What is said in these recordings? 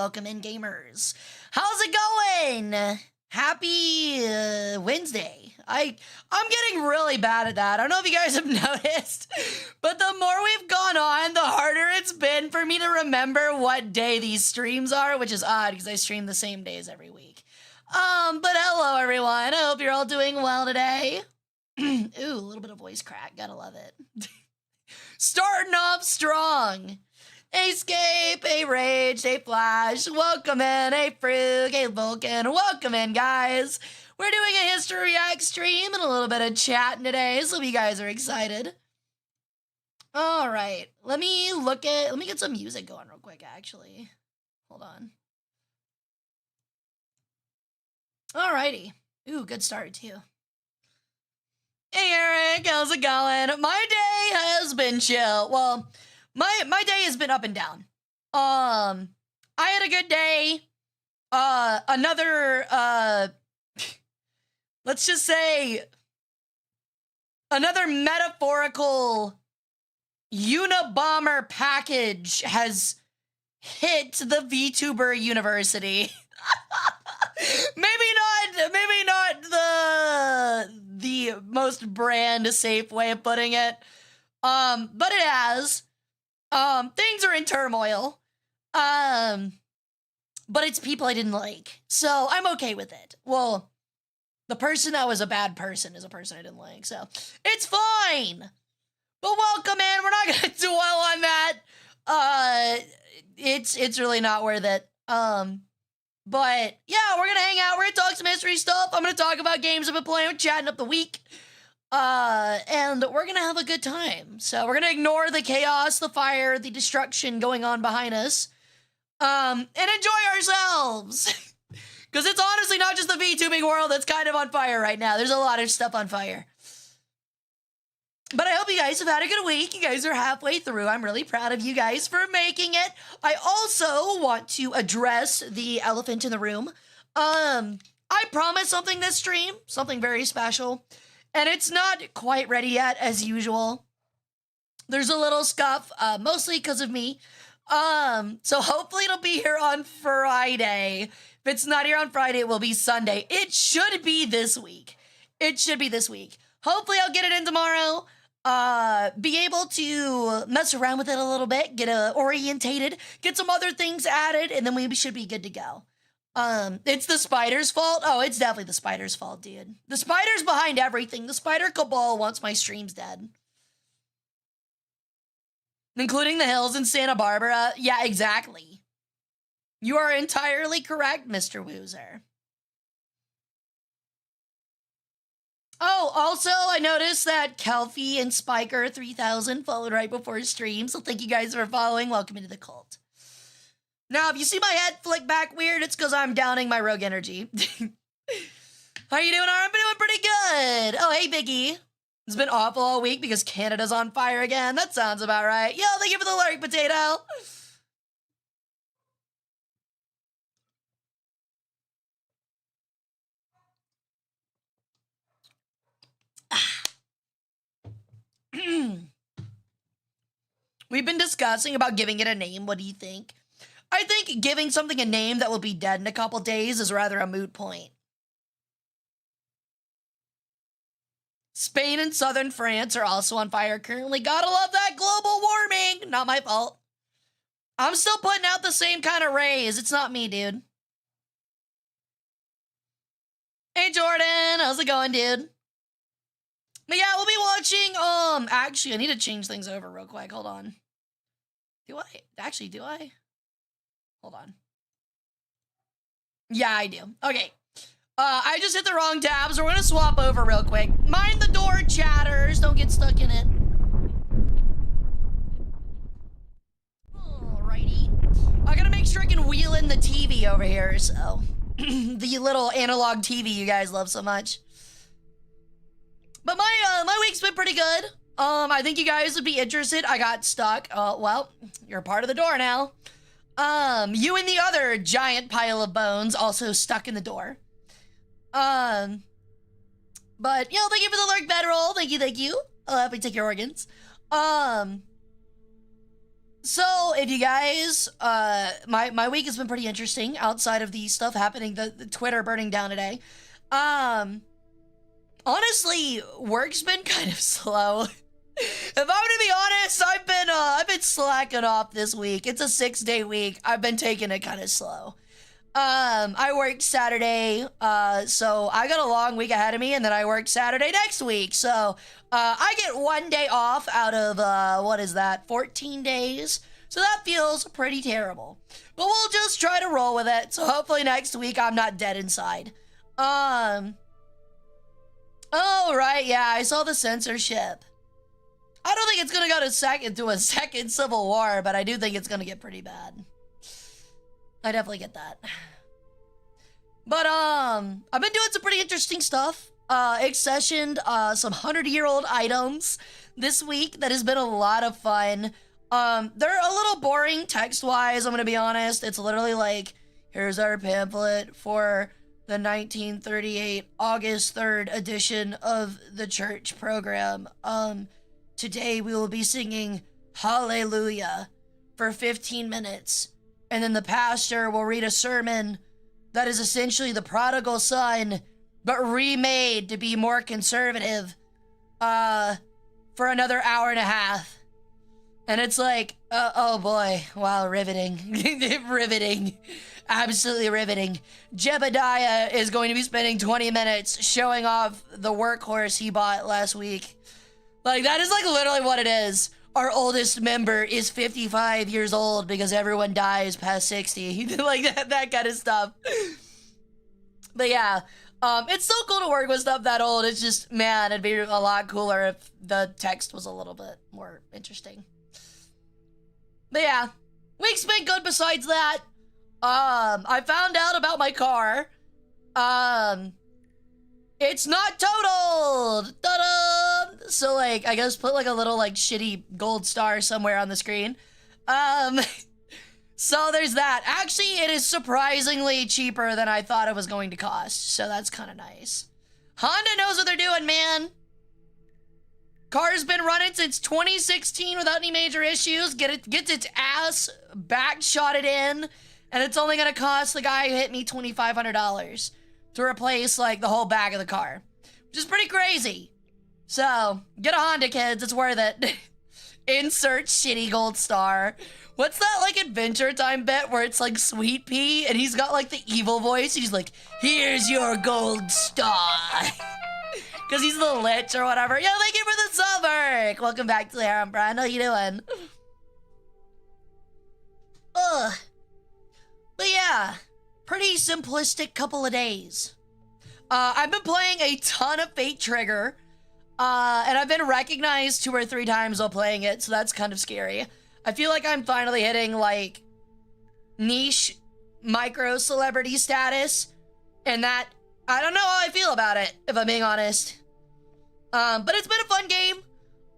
welcome in, gamers. How's it going? Happy Wednesday. I'm getting really bad at that. I don't know if you guys have noticed, but the more we've gone on, the harder it's been for me to remember what day these streams are, which is odd because I stream the same days every week. But hello everyone. I hope you're all doing well today. Ooh, a little bit of voice crack. Gotta love it. Starting off strong. Hey Scape, hey Rage, hey Flash, welcome in, hey Frug, hey Vulcan, welcome in guys. We're doing a History React stream and a little bit of chatting today, so if you guys are excited. All right, let me get some music going real quick actually. Hold on. Alrighty. Ooh, good start too. Hey Eric, how's it going? My day has been chill. Well, my day has been up and down. I had a good day. Let's just say another metaphorical Unabomber package has hit the Vtuber University. maybe not the most brand safe way of putting it. But it has. Things are in turmoil. But it's people I didn't like. So I'm okay with it. Well, the person that was a bad person is a person I didn't like, so it's fine. But welcome in. We're not gonna dwell on that. It's really not worth it. But yeah, we're gonna hang out. We're gonna talk some history stuff. I'm gonna talk about games I've been playing. We're chatting up the week. And we're gonna have a good time. So we're gonna ignore the chaos, the fire, the destruction going on behind us. And enjoy ourselves. Because it's honestly not just the VTubing world that's kind of on fire right now. There's a lot of stuff on fire. But I hope you guys have had a good week. You guys are halfway through. I'm really proud of you guys for making it. I also want to address the elephant in the room. I promised something this stream, something very special. And it's not quite ready yet, as usual. There's a little scuff, mostly because of me. So hopefully it'll be here on Friday. If it's not here on Friday, it will be Sunday. It should be this week. It should be this week. Hopefully I'll get it in tomorrow. Be able to mess around with it a little bit, get orientated, get some other things added, and then we should be good to go. It's the spider's fault. Oh, it's definitely the spider's fault, dude. The spider's behind everything. The spider cabal wants my streams dead. Including the hills in Santa Barbara. Yeah, exactly. You are entirely correct, Mr. Woozer. Oh, also, I noticed that Kelfie and Spiker 3000 followed right before stream, so thank you guys for following. Welcome into the cult. Now, if you see my head flick back weird, it's because I'm downing my rogue energy. How you doing? I've been doing pretty good. Oh, hey, Biggie. It's been awful all week because Canada's on fire again. That sounds about right. Yo, thank you for the lurk, Potato. We've been discussing about giving it a name. What do you think? I think giving something a name that will be dead in a couple days is rather a moot point. Spain and southern France are also on fire currently. Gotta love that global warming. Not my fault. I'm still putting out the same kind of rays. It's not me, dude. Hey, Jordan. How's it going, dude? But yeah, we'll be watching, actually, I need to change things over real quick. Hold on. Do I? Hold on. Yeah, I do. Okay. I just hit the wrong tab, so we're gonna swap over real quick. Mind the door, chatters. Don't get stuck in it. Alrighty. I gotta make sure I can wheel in the TV over here, so. The little analog TV you guys love so much. But my week's been pretty good. I think you guys would be interested. I got stuck. Well, you're part of the door now. You and the other giant pile of bones also stuck in the door. But, you know, thank you for the lurk bedroll. Thank you. I'll happily take your organs. So, if you guys, my week has been pretty interesting outside of the stuff happening, the Twitter burning down today. Honestly, work's been kind of slow. If I'm gonna be honest, I've been slacking off this week. It's a 6-day week. I've been taking it kind of slow. I worked Saturday, so I got a long week ahead of me, and then I work Saturday next week. So, I get 1 day off out of, what is that, 14 days? So that feels pretty terrible. But we'll just try to roll with it, so hopefully next week I'm not dead inside. Oh, right, yeah, I saw the censorship. I don't think it's gonna go to a second civil war, but I do think it's gonna get pretty bad. I definitely get that. But, I've been doing some pretty interesting stuff. Accessioned, some 100-year-old items this week that has been a lot of fun. They're a little boring text-wise, I'm gonna be honest. It's literally like, here's our pamphlet for the 1938 August 3rd edition of the church program. Today we will be singing Hallelujah for 15 minutes. And then the pastor will read a sermon that is essentially the prodigal son, but remade to be more conservative, for another hour and a half. And it's like, oh boy, wow, riveting. Riveting. Absolutely riveting. Jebediah is going to be spending 20 minutes showing off the workhorse he bought last week. Like, that is like literally what it is. Our oldest member is 55 years old because everyone dies past 60. Like, that kind of stuff. But yeah, it's so cool to work with stuff that old. It's just, man, it'd be a lot cooler if the text was a little bit more interesting. But yeah, week's been good besides that. I found out about my car. It's not totaled! Ta-da! So, like, I guess put, like, a little, like, shitty gold star somewhere on the screen. So there's that. Actually, it is surprisingly cheaper than I thought it was going to cost, so that's kind of nice. Honda knows what they're doing, man. Car's been running since 2016 without any major issues. Gets its ass back-shotted in, and it's only gonna cost the guy who hit me $2,500 to replace, like, the whole back of the car, which is pretty crazy. So, get a Honda, kids. It's worth it. Insert shitty gold star. What's that, like, Adventure Time bit where it's, like, Sweet Pea, and he's got, like, the evil voice? He's like, here's your gold star. Because he's the lich or whatever. Yo, thank you for the summer. Welcome back to the Harem, Brian. How you doing? Ugh. But yeah, pretty simplistic couple of days. I've been playing a ton of Fate Trigger, and I've been recognized 2 or 3 times while playing it, so that's kind of scary. I feel like I'm finally hitting, like, niche micro-celebrity status, and that, I don't know how I feel about it, if I'm being honest. But it's been a fun game.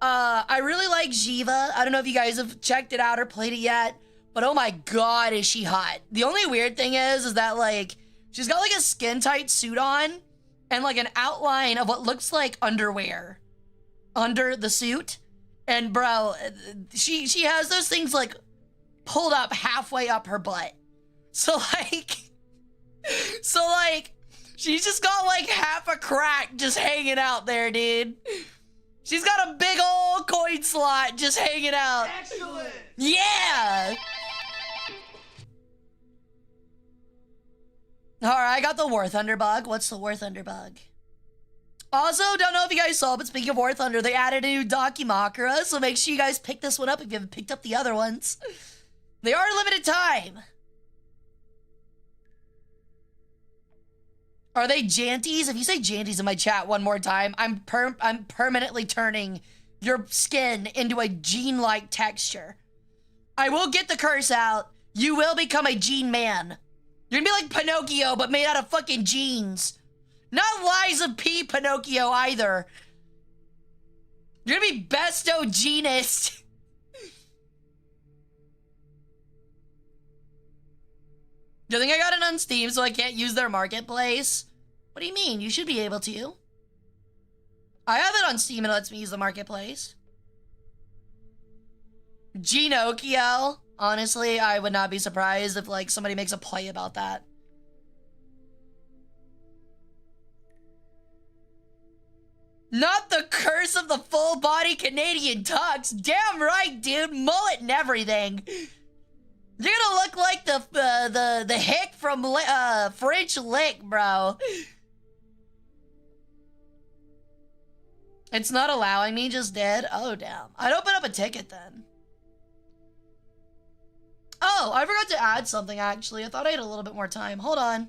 I really like Jiva. I don't know if you guys have checked it out or played it yet, but oh my god, is she hot. The only weird thing is that, like, she's got, like, a skin-tight suit on, and, like, an outline of what looks like underwear under the suit. And, bro, she has those things, like, pulled up halfway up her butt. So, like, she's just got, like, half a crack just hanging out there, dude. She's got a big old coin slot just hanging out. Excellent! Yeah! Alright, I got the War Thunder bug. What's the War Thunder bug? Also, don't know if you guys saw, but speaking of War Thunder, they added a new Dakimakura, so make sure you guys pick this one up if you haven't picked up the other ones. They are limited time. Are they Janties? If you say Janties in my chat one more time, I'm permanently turning your skin into a jean-like texture. I will get the curse out. You will become a jean man. You're gonna be like Pinocchio, but made out of fucking jeans. Not Liza P. Pinocchio either. You're gonna be Besto Genist. You think I got it on Steam so I can't use their marketplace? What do you mean? You should be able to. I have it on Steam and it lets me use the marketplace. Ginocchio. Honestly, I would not be surprised if like somebody makes a play about that. Not the curse of the full body Canadian tux. Damn right, dude. Mullet and everything. You're gonna look like the hick from French Lick, bro. It's not allowing me, just did. Oh, damn. I'd open up a ticket then. Oh, I forgot to add something, actually. I thought I had a little bit more time. Hold on.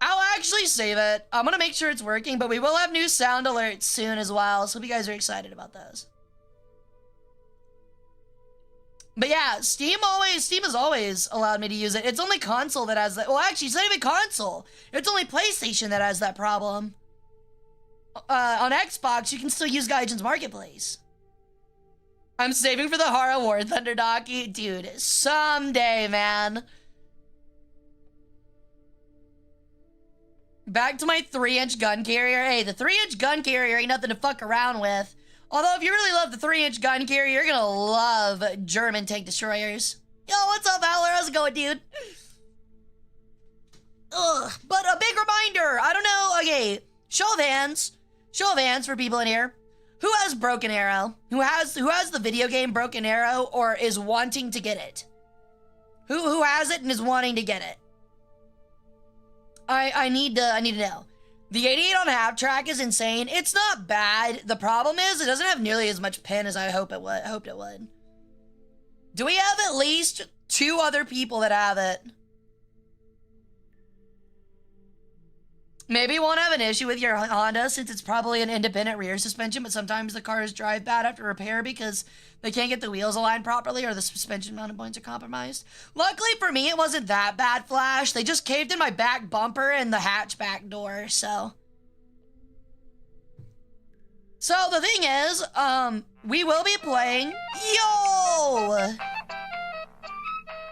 I'll actually save it. I'm gonna make sure it's working, but we will have new sound alerts soon as well, so hope you guys are excited about those. But yeah, Steam has always allowed me to use it. It's only console that has that. Well, actually, it's not even console. It's only PlayStation that has that problem. On Xbox, you can still use Gaijin's Marketplace. I'm saving for the Hara War Thunder Docky. Dude, someday, man. Back to my 3-inch gun carrier. Hey, the 3-inch gun carrier ain't nothing to fuck around with. Although, if you really love the 3-inch gun carrier, you're gonna love German tank destroyers. Yo, what's up, Howler? How's it going, dude? Ugh, but a big reminder. I don't know. Okay, show of hands. Show of hands for people in here. Who has Broken Arrow? Who has the video game Broken Arrow or is wanting to get it? Who has it and is wanting to get it? I need to know. The 88 on half track is insane. It's not bad. The problem is it doesn't have nearly as much pin as I hoped it would. Do we have at least 2 other people that have it? Maybe you won't have an issue with your Honda since it's probably an independent rear suspension, but sometimes the cars drive bad after repair because they can't get the wheels aligned properly or the suspension mounting points are compromised. Luckily for me, it wasn't that bad, Flash. They just caved in my back bumper and the hatchback door, so... So the thing is, we will be playing... Yo!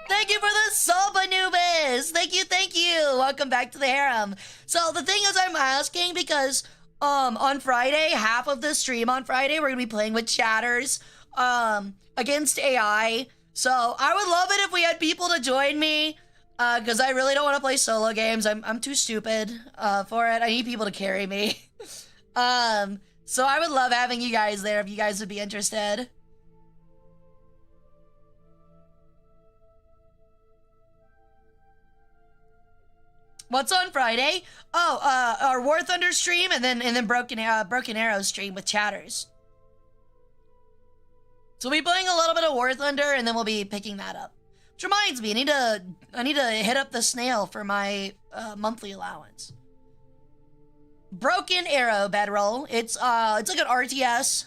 Thank you for the sub, Anubis! Thank you! Welcome back to the harem. So the thing is, I'm asking because, on Friday, half of the stream on Friday, we're gonna be playing with chatters, against AI. So I would love it if we had people to join me, because I really don't want to play solo games. I'm too stupid, for it. I need people to carry me. So I would love having you guys there if you guys would be interested. What's on Friday? Oh, our War Thunder stream and then Broken Arrow stream with chatters. So we'll be playing a little bit of War Thunder and then we'll be picking that up. Which reminds me, I need to hit up the snail for my monthly allowance. Broken Arrow bedroll. It's like an RTS.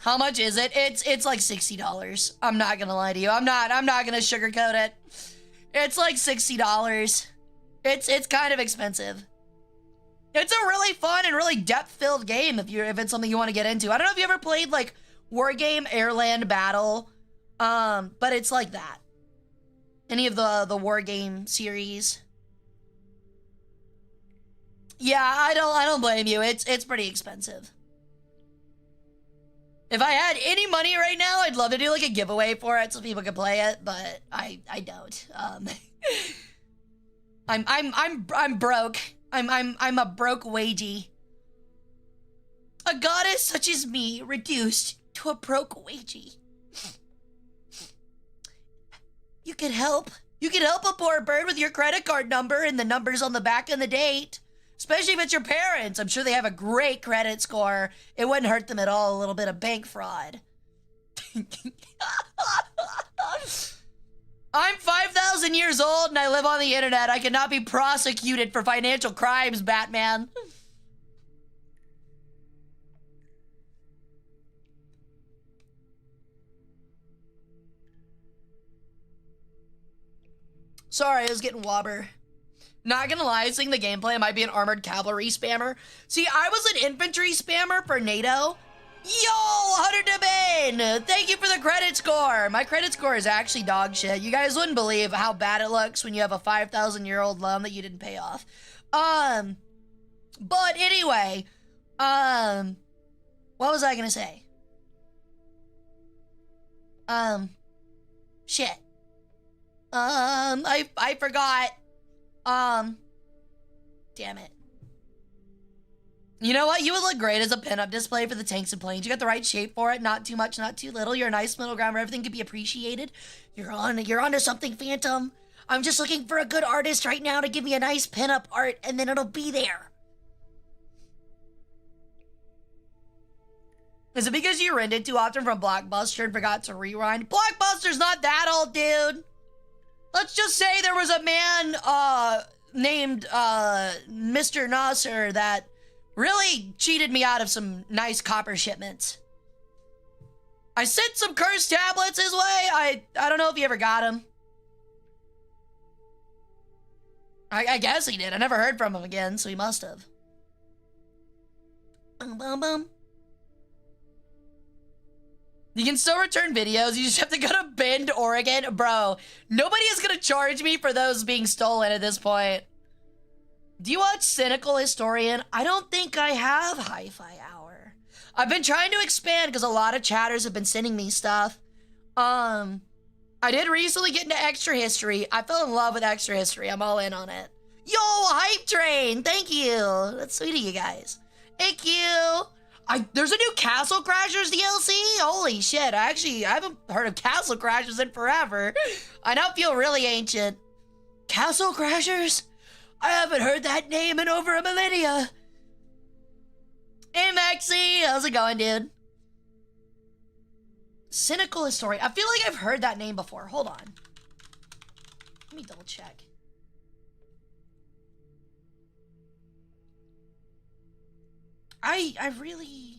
How much is it? It's like $60. I'm not gonna lie to you. I'm not gonna sugarcoat it. It's like $60. It's kind of expensive. It's a really fun and really depth-filled game if it's something you want to get into. I don't know if you ever played like War Game Airland Battle, but it's like that. Any of the War Game series. Yeah, I don't blame you. It's pretty expensive. If I had any money right now, I'd love to do like a giveaway for it so people could play it, but I don't. I'm broke. I'm a broke wagey. A goddess such as me reduced to a broke wagey. You could help. You could help a poor bird with your credit card number and the numbers on the back and the date. Especially if it's your parents. I'm sure they have a great credit score. It wouldn't hurt them at all, a little bit of bank fraud. I'm 5,000 years old and I live on the internet. I cannot be prosecuted for financial crimes, Batman. Sorry, I was getting wobber. Not gonna lie, I think the gameplay might be an armored cavalry spammer. See, I was an infantry spammer for NATO. Yo, Hunter Debane! Thank you for the credit score. My credit score is actually dog shit. You guys wouldn't believe how bad it looks when you have a 5,000-year-old loan that you didn't pay off. But anyway, what was I gonna say? Shit. I forgot. Damn it. You know what? You would look great as a pinup display for the tanks and planes. You got the right shape for it. Not too much, not too little. You're a nice middle ground where everything can be appreciated. You're onto something, Phantom. I'm just looking for a good artist right now to give me a nice pinup art, and then it'll be there. Is it because you rented too often from Blockbuster and forgot to rewind? Blockbuster's not that old, dude. Let's just say there was a man, named, Mr. Nasser that really cheated me out of some nice copper shipments. I sent some cursed tablets his way. I don't know if he ever got them. I guess he did. I never heard from him again, so he must have. You can still return videos. You just have to go to Bend, Oregon. Bro, nobody is going to charge me for those being stolen at this point. Do you watch Cynical Historian? I don't think I have Hi-Fi Hour. I've been trying to expand because a lot of chatters have been sending me stuff. I did recently get into Extra History. I fell in love with Extra History. I'm all in on it. Yo, Hype Train! Thank you. That's sweet of you guys. Thank you. There's a new Castle Crashers DLC? Holy shit. I haven't heard of Castle Crashers in forever. I now feel really ancient. Castle Crashers? I haven't heard that name in over a millennia. Hey, Maxie. How's it going, dude? Cynical Historian. I feel like I've heard that name before. Hold on. Let me double check. I really...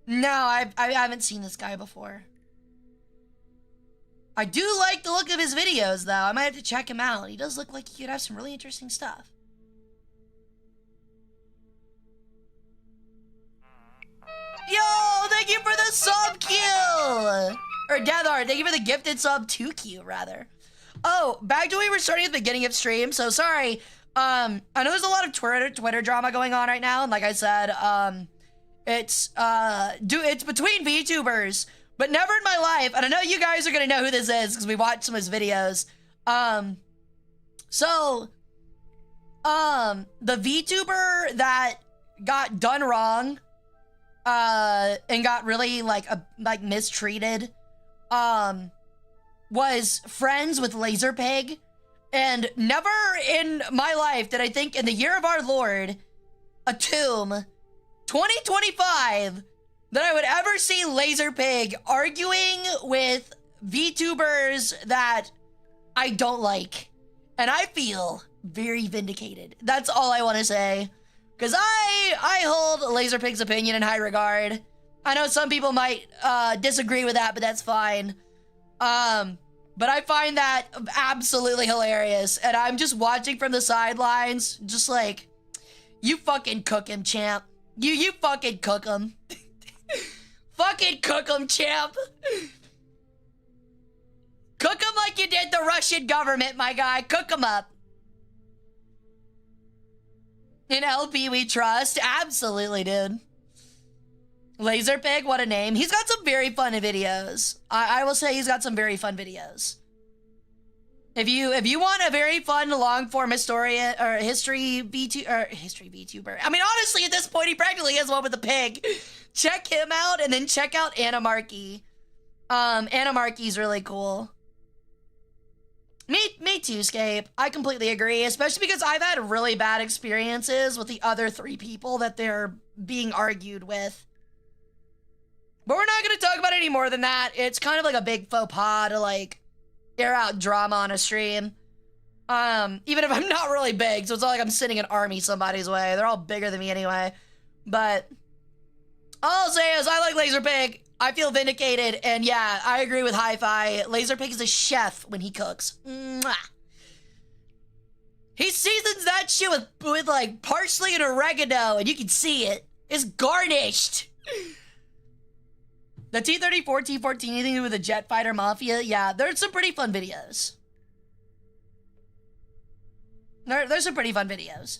No, I haven't seen this guy before. I do like the look of his videos, though. I might have to check him out. He does look like he could have some really interesting stuff. Yo, thank you for the sub kill! Or Death Art, thank you for the gifted sub 2Q, rather. Oh, back to when we were starting at the beginning of stream, so sorry. I know there's a lot of Twitter drama going on right now, and like I said, it's between VTubers, but never in my life, and I know you guys are gonna know who this is because we watched some of his videos. The VTuber that got done wrong, and got really like mistreated, was friends with Laserpig. And never in my life did I think in the year of our Lord, a tomb, 2025, that I would ever see Laserpig arguing with VTubers that I don't like. And I feel very vindicated. That's all I want to say. Because I hold Laserpig's opinion in high regard. I know some people might disagree with that, but that's fine. But I find that absolutely hilarious. And I'm just watching from the sidelines, just like, you fucking cook him, champ. You fucking cook him. Fucking cook him, champ. Cook him like you did the Russian government, my guy. Cook him up. In LP we trust. Absolutely, dude. Laserpig, what a name. He's got some very fun videos. I will say he's got some very fun videos. If you want a very fun long-form historian or history VTuber. I mean, honestly, at this point, he practically is one with the pig. Check him out and then check out Animarchy. Animarchy's really cool. Me too, Scape. I completely agree, especially because I've had really bad experiences with the other 3 people that they're being argued with. But we're not going to talk about it any more than that. It's kind of like a big faux pas to, like, air out drama on a stream. Even if I'm not really big, so it's not like I'm sending an army somebody's way. They're all bigger than me anyway. But all I'll say is I like Laserpig. I feel vindicated, and yeah, I agree with Hi-Fi. Laserpig is a chef when he cooks. Mwah. He seasons that shit with like parsley and oregano, and you can see it. It's garnished. The T-34, T-14, anything to do with the Jet Fighter Mafia? Yeah, there's some pretty fun videos. There's some pretty fun videos.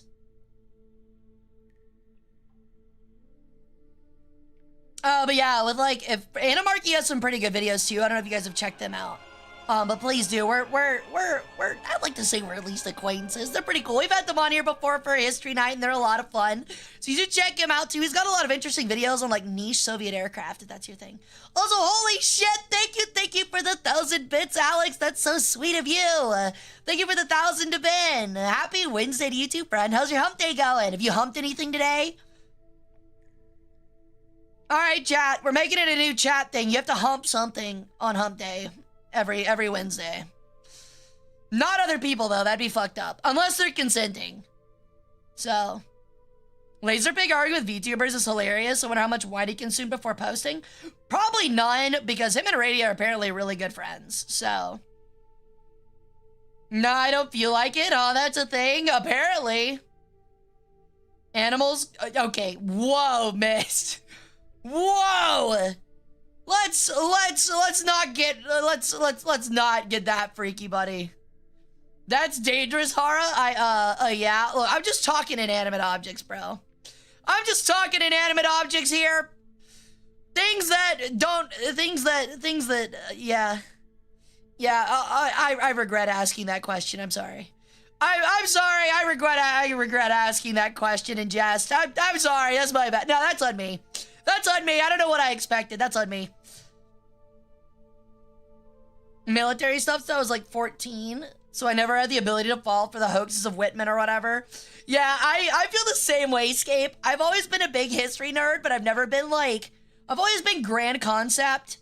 But yeah, with like, if Animarchy has some pretty good videos too. I don't know if you guys have checked them out. But please do. I'd like to say we're at least acquaintances. They're pretty cool. We've had them on here before for History Night, and they're a lot of fun. So you should check him out too. He's got a lot of interesting videos on like niche Soviet aircraft, if that's your thing. Also, holy shit, thank you for the 1,000 bits, Alex. That's so sweet of you. Thank you for the 1,000 to Ben. Happy Wednesday to you too, friend. How's your hump day going? Have you humped anything today? All right, chat. We're making it a new chat thing. You have to hump something on hump day. Every Wednesday. Not other people, though. That'd be fucked up. Unless they're consenting. So. Laserpig arguing with VTubers is hilarious. I wonder how much wine he consumed before posting. Probably none, because him and Radio are apparently really good friends. So. No, I don't feel like it. Oh, that's a thing. Apparently. Animals. Okay. Whoa, missed. Whoa. Let's not get that freaky, buddy. That's dangerous, Hara. Yeah. Look, I'm just talking inanimate objects, bro. I'm just talking inanimate objects here. Things that, yeah. Yeah, I regret asking that question. I'm sorry. I'm sorry. I regret asking that question in jest. I'm sorry. That's my bad. No, that's on me. That's on me. I don't know what I expected. That's on me. Military stuff, so I was like 14, so I never had the ability to fall for the hoaxes of Whitman or whatever. Yeah, I feel the same way, Scape. I've always been a big history nerd, but I've never been like, I've always been grand concept,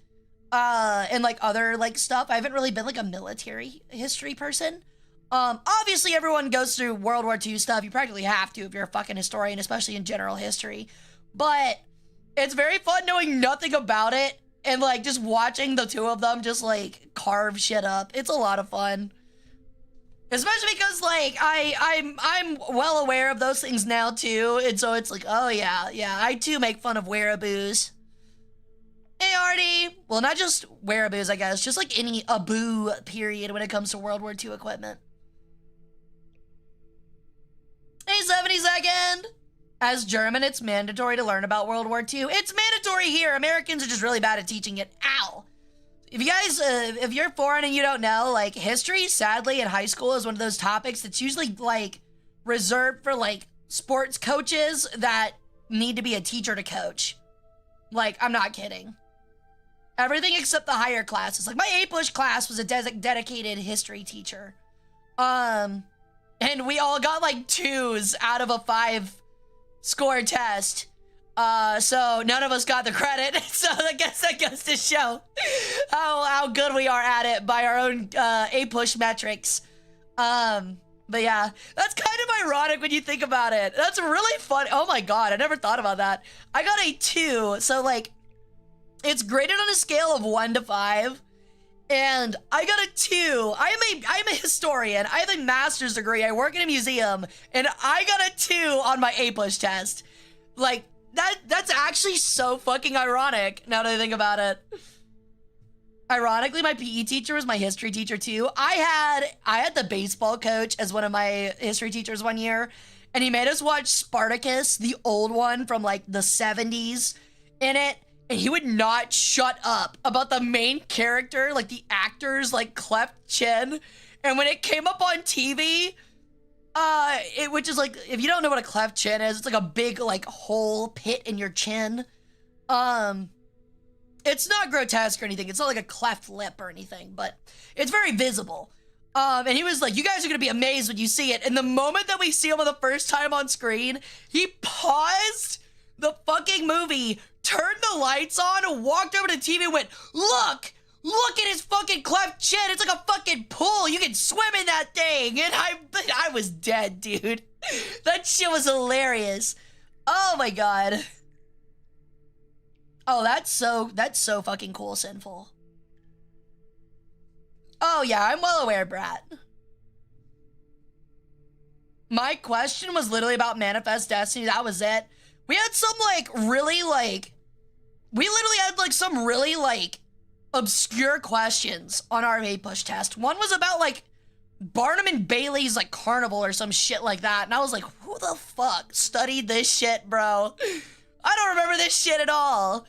and like other like stuff. I haven't really been like a military history person. Obviously everyone goes through World War II stuff. You practically have to if you're a fucking historian, especially in general history. But it's very fun knowing nothing about it and like just watching the two of them just like carve shit up. It's a lot of fun. Especially because like I'm well aware of those things now too. And so it's like, oh yeah, I too make fun of wearaboos. Hey Artie! Well, not just wearaboos, I guess, just like any aboo period when it comes to World War II equipment. Hey 70-second! As German, it's mandatory to learn about World War II. It's mandatory here. Americans are just really bad at teaching it. Ow! If you guys, if you're foreign and you don't know, like, history, sadly, in high school is one of those topics that's usually, like, reserved for, like, sports coaches that need to be a teacher to coach. Like, I'm not kidding. Everything except the higher classes. Like, my A-push class was a dedicated history teacher. And we all got, like, 2s out of a 5-score test. So none of us got the credit. So I guess that goes to show how good we are at it by our own A-push metrics. But yeah, that's kind of ironic when you think about it. That's really fun. Oh my god, I never thought about that. I got a 2, so like, it's graded on a scale of 1 to 5. And I got a 2. I'm a historian. I have a master's degree. I work in a museum. And I got a 2 on my A-push test. Like, that's actually so fucking ironic, now that I think about it. Ironically, my PE teacher was my history teacher too. I had the baseball coach as one of my history teachers one year, and he made us watch Spartacus, the old one from like the 70s in it, and he would not shut up about the main character, like the actor's like cleft chin. And when it came up on TV, which is like, if you don't know what a cleft chin is, it's like a big like hole pit in your chin. It's not grotesque or anything. It's not like a cleft lip or anything, but it's very visible. And he was like, you guys are gonna be amazed when you see it. And the moment that we see him for the first time on screen, he paused the fucking movie, turned the lights on, walked over to the TV and went, Look at his fucking cleft chin. It's like a fucking pool. You can swim in that thing. And I was dead, dude. That shit was hilarious. Oh my god. Oh, that's so fucking cool, Sinful. Oh yeah, I'm well aware, Brat. My question was literally about Manifest Destiny. That was it. We had some we literally had like some really like obscure questions on our A-push test. One was about like Barnum and Bailey's like carnival or some shit like that. And I was like, who the fuck studied this shit, bro? I don't remember this shit at all.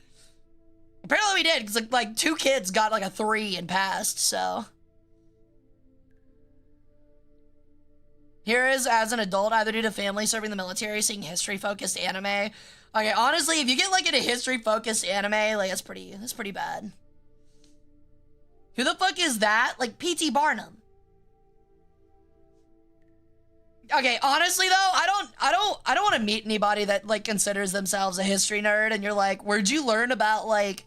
Apparently we did, because like 2 kids got like a 3 and passed, so. Here is as an adult, either due to family, serving the military, seeing history-focused anime. Okay, honestly, if you get like into history-focused anime, like that's pretty bad. Who the fuck is that? Like P.T. Barnum. Okay, honestly though, I don't want to meet anybody that like considers themselves a history nerd and you're like, where'd you learn about like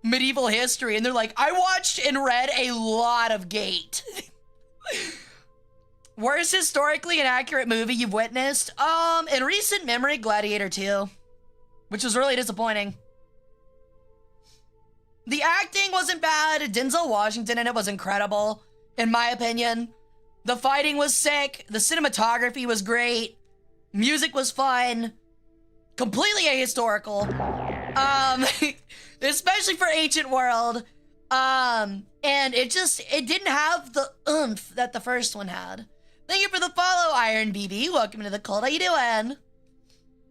medieval history? And they're like, I watched and read a lot of Gate. Worst historically inaccurate movie you've witnessed? In recent memory, Gladiator 2, which was really disappointing. The acting wasn't bad. Denzel Washington in it was incredible, in my opinion. The fighting was sick. The cinematography was great. Music was fun. Completely ahistorical. Especially for ancient world. And it didn't have the oomph that the first one had. Thank you for the follow, Iron BB. Welcome to the cult. How you doing?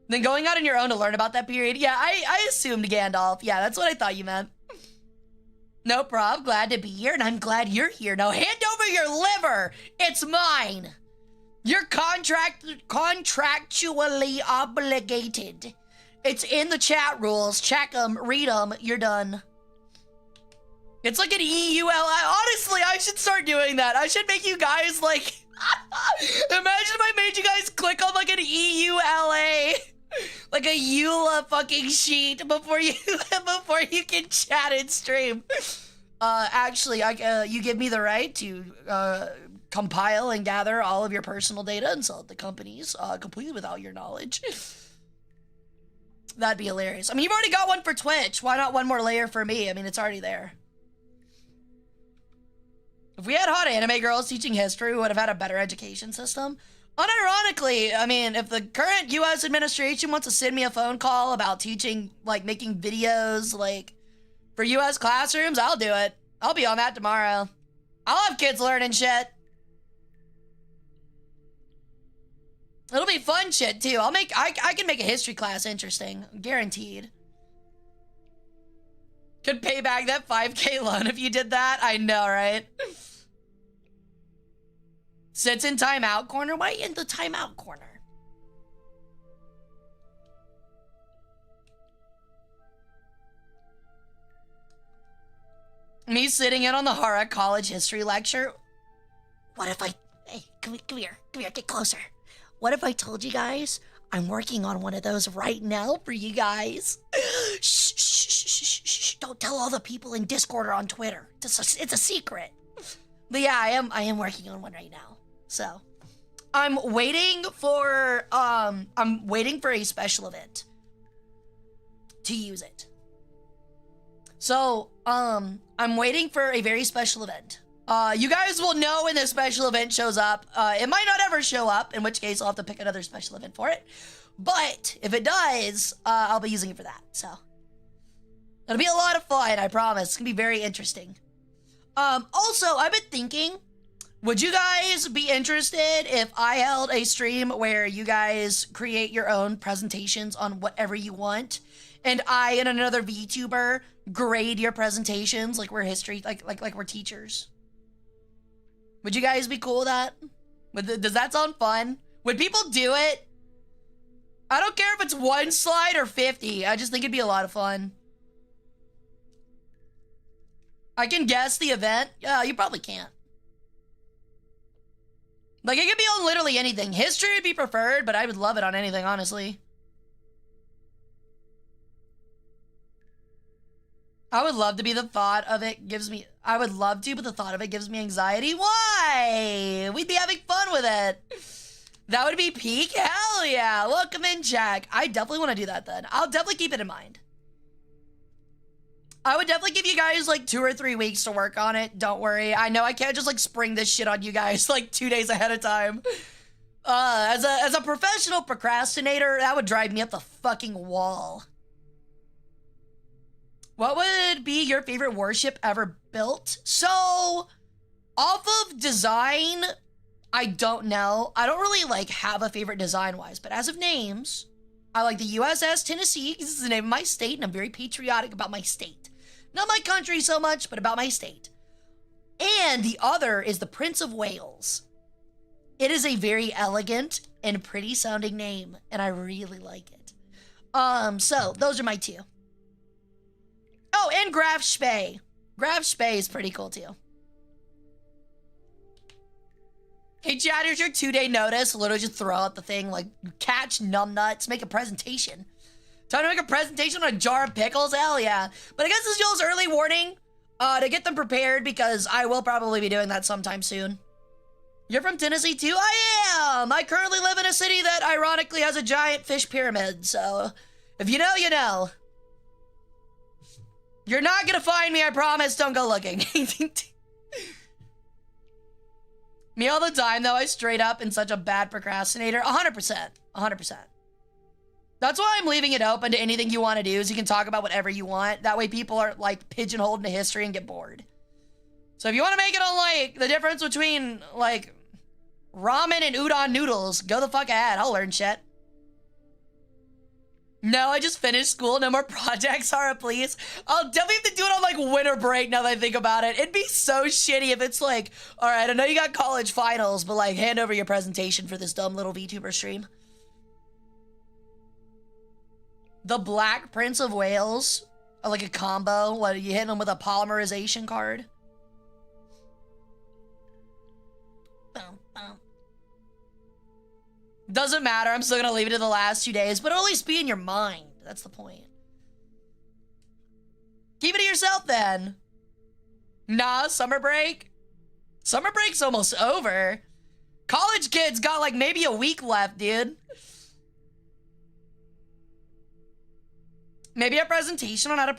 Then going out on your own to learn about that period. Yeah, I assumed Gandalf. Yeah, that's what I thought you meant. No prob, glad to be here, and I'm glad you're here. Now hand over your liver. It's mine. You're contractually obligated. It's in the chat rules. Check them, read them, you're done. It's like an EULA. Honestly, I should start doing that. I should make you guys like... Imagine if I made you guys click on like an EULA. Like a EULA fucking sheet before you can chat and stream. Actually, you give me the right to compile and gather all of your personal data and sell it to companies completely without your knowledge. That'd be hilarious. I mean, you've already got one for Twitch. Why not one more layer for me? I mean, it's already there. If we had hot anime girls teaching history, we would have had a better education system. Unironically, I mean, if the current U.S. administration wants to send me a phone call about teaching, like, making videos, like, for U.S. classrooms, I'll do it. I'll be on that tomorrow. I'll have kids learning shit. It'll be fun shit, too. I can make a history class interesting. Guaranteed. Could pay back that 5K loan if you did that. I know, right? Sits in timeout corner. Why in the timeout corner? Me sitting in on the Hara College history lecture. What if I... Hey, come here, get closer. What if I told you guys I'm working on one of those right now for you guys? Shh, shh, shh, shh, shh. Don't tell all the people in Discord or on Twitter. It's a secret. But yeah, I am working on one right now. So, I'm waiting for a special event to use it. So, I'm waiting for a very special event. You guys will know when this special event shows up. It might not ever show up, in which case I'll have to pick another special event for it. But if it does, I'll be using it for that. So, it'll be a lot of fun, I promise. It's gonna be very interesting. Also, I've been thinking, would you guys be interested if I held a stream where you guys create your own presentations on whatever you want, and I and another VTuber grade your presentations like we're history, like we're teachers? Would you guys be cool with that? Does that sound fun? Would people do it? I don't care if it's 1 slide or 50. I just think it'd be a lot of fun. I can guess the event. Yeah, you probably can't. Like, it could be on literally anything. History would be preferred, but I would love it on anything, honestly. I would love to be the thought of it gives me... I would love to, but the thought of it gives me anxiety. Why? We'd be having fun with it. That would be peak? Hell yeah. Welcome in, Jack. I definitely want to do that then. I'll definitely keep it in mind. I would definitely give you guys like 2 or 3 weeks to work on it. Don't worry. I know I can't just like spring this shit on you guys like 2 days ahead of time. As a professional procrastinator, that would drive me up the fucking wall. What would be your favorite warship ever built? So, off of design, I don't know. I don't really like have a favorite design-wise, but as of names, I like the USS Tennessee because it's the name of my state, and I'm very patriotic about my state. Not my country so much, but about my state. And the other is the Prince of Wales. It is a very elegant and pretty sounding name, and I really like it. So those are my two. Oh, and Graf Spee. Graf Spee is pretty cool too. Hey, Chad, here's your 2-day notice. Literally just throw out the thing, like, catch numbnuts, make a presentation. Time to make a presentation on a jar of pickles? Hell yeah. But I guess this is y'all's early warning to get them prepared because I will probably be doing that sometime soon. You're from Tennessee too? I am! I currently live in a city that ironically has a giant fish pyramid, so if you know, you know. You're not gonna find me, I promise. Don't go looking. Me all the time, though. I straight up am such a bad procrastinator. 100%. 100%. That's why I'm leaving it open to anything you want to do, so you can talk about whatever you want. That way people aren't, like, pigeonholed into history and get bored. So if you want to make it on, like, the difference between, like, ramen and udon noodles, go the fuck ahead. I'll learn shit. No, I just finished school. No more projects, Hara, please. I'll definitely have to do it on, like, winter break now that I think about it. It'd be so shitty if it's like, all right, I know you got college finals, but, like, hand over your presentation for this dumb little VTuber stream. The Black Prince of Wales, like a combo. What, are you hitting them with a polymerization card? Doesn't matter. I'm still gonna leave it to the last 2 days, but it'll at least be in your mind. That's the point. Keep it to yourself then. Nah, summer break. Summer break's almost over. College kids got like maybe a week left, dude. Maybe a presentation on how to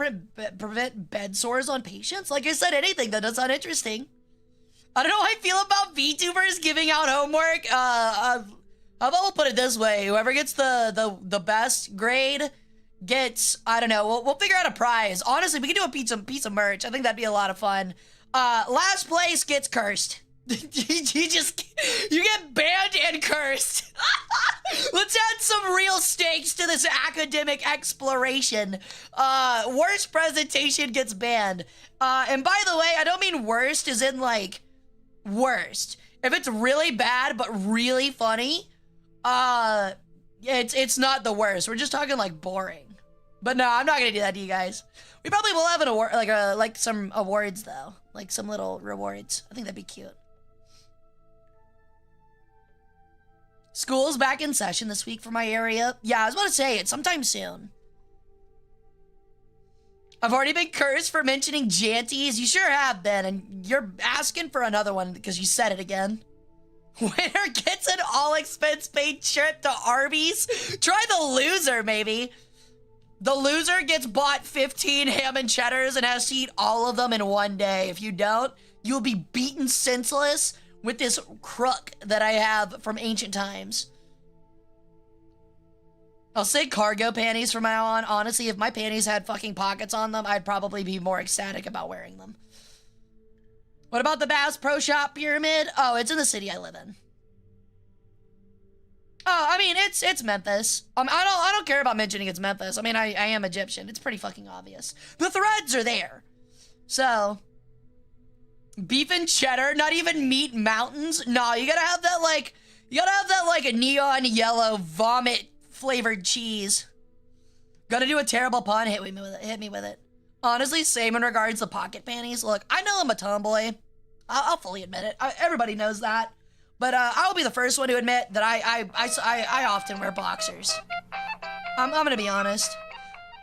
prevent bed sores on patients. Like I said, anything that does sound interesting. I don't know how I feel about VTubers giving out homework. How about we'll put it this way? Whoever gets the best grade gets, I don't know, we'll figure out a prize. Honestly, we could do a piece of merch. I think that'd be a lot of fun. Last place gets cursed. you get banned and cursed. Let's add some real stakes to this academic exploration. Worst presentation gets banned. And by the way, I don't mean worst as in like worst. If it's really bad but really funny, it's not the worst. We're just talking like boring. But no, I'm not gonna do that to you guys. We probably will have an award, like some awards though, like some little rewards. I think that'd be cute. School's back in session this week for my area. Yeah, I was about to say it sometime soon. I've already been cursed for mentioning Janties. You sure have been, and you're asking for another one because you said it again. Winner gets an all-expense-paid trip to Arby's. Try the loser, maybe. The loser gets bought 15 ham and cheddars and has to eat all of them in one day. If you don't, you'll be beaten senseless with this crook that I have from ancient times. I'll say cargo panties from now on. Honestly, if my panties had fucking pockets on them, I'd probably be more ecstatic about wearing them. What about the Bass Pro Shop pyramid? Oh, it's in the city I live in. Oh, I mean, it's Memphis. I don't care about mentioning it's Memphis. I mean, I am Egyptian. It's pretty fucking obvious. The threads are there. So, beef and cheddar, not even meat mountains. No, you gotta have that like a neon yellow vomit flavored cheese. Gonna do a terrible pun. Hit me with it. Honestly, same in regards to pocket panties. Look, I know I'm a tomboy. I'll fully admit it. Everybody knows that. But I will be the first one to admit that I often wear boxers. I'm gonna be honest.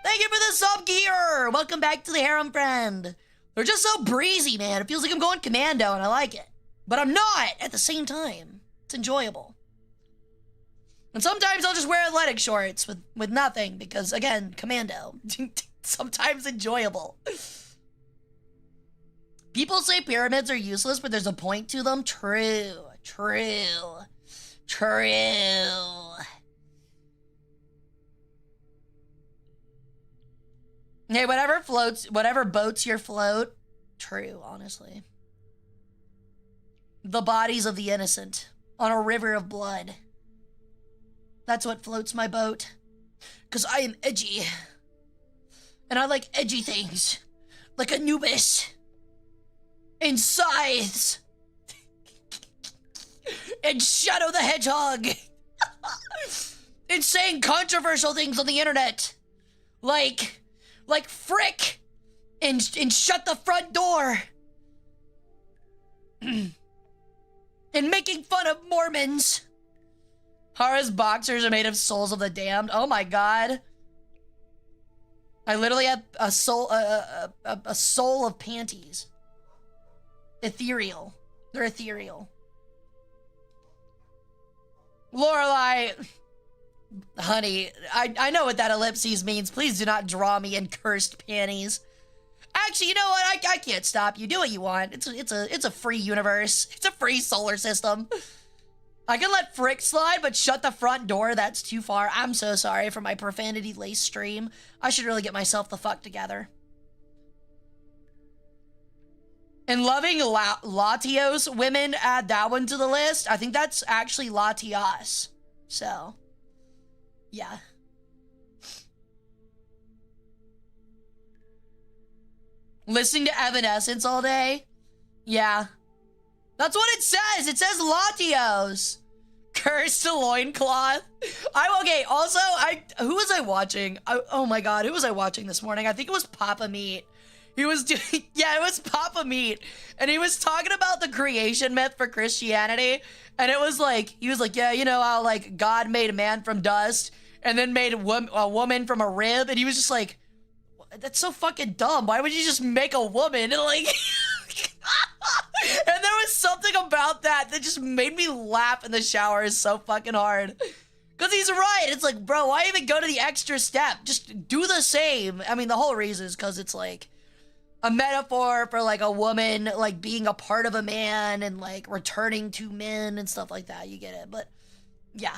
Thank you for the sub gear. Welcome back to the harem, friend. They're just so breezy, man. It feels like I'm going commando, and I like it. But I'm not at the same time. It's enjoyable. And sometimes I'll just wear athletic shorts with nothing because, again, commando. Sometimes enjoyable. People say pyramids are useless, but there's a point to them. True. Hey, whatever boats your float. True, honestly. The bodies of the innocent. on a river of blood. That's what floats my boat. 'Cause I am edgy. And I like edgy things. Like Anubis. And scythes. And Shadow the Hedgehog. And saying controversial things on the internet. Like frick. And shut the front door. And making fun of Mormons. Hara's boxers are made of souls of the damned. Oh my god. I literally have a soul, a soul of panties. Ethereal. They're ethereal. Lorelai, honey, I know what that ellipses means. Please do not draw me in cursed panties. Actually, you know what? I can't stop you. Do what you want. It's a free universe. It's a free solar system. I can let Frick slide, but shut the front door. That's too far. I'm so sorry for my profanity-laced stream. I should really get myself the fuck together. And loving Latios women, add that one to the list. I think that's actually Latias. So, yeah. Listening to Evanescence all day? Yeah. That's what it says. It says Latios. Cursed loincloth. Okay, also, who was I watching? Oh my god, who was I watching this morning? I think it was Papa Meat. He was doing, yeah, it was Papa Meat. And he was talking about the creation myth for Christianity. And it was like, he was like, yeah, you know how like God made a man from dust and then made a woman from a rib. And he was just like, that's so fucking dumb. Why would you just make a woman? And like, and there was something about that just made me laugh in the shower so fucking hard. Because he's right. It's like, bro, why even go to the extra step? Just do the same. I mean, the whole reason is because it's like a metaphor for like a woman like being a part of a man and like returning to men and stuff like that. You get it. But yeah.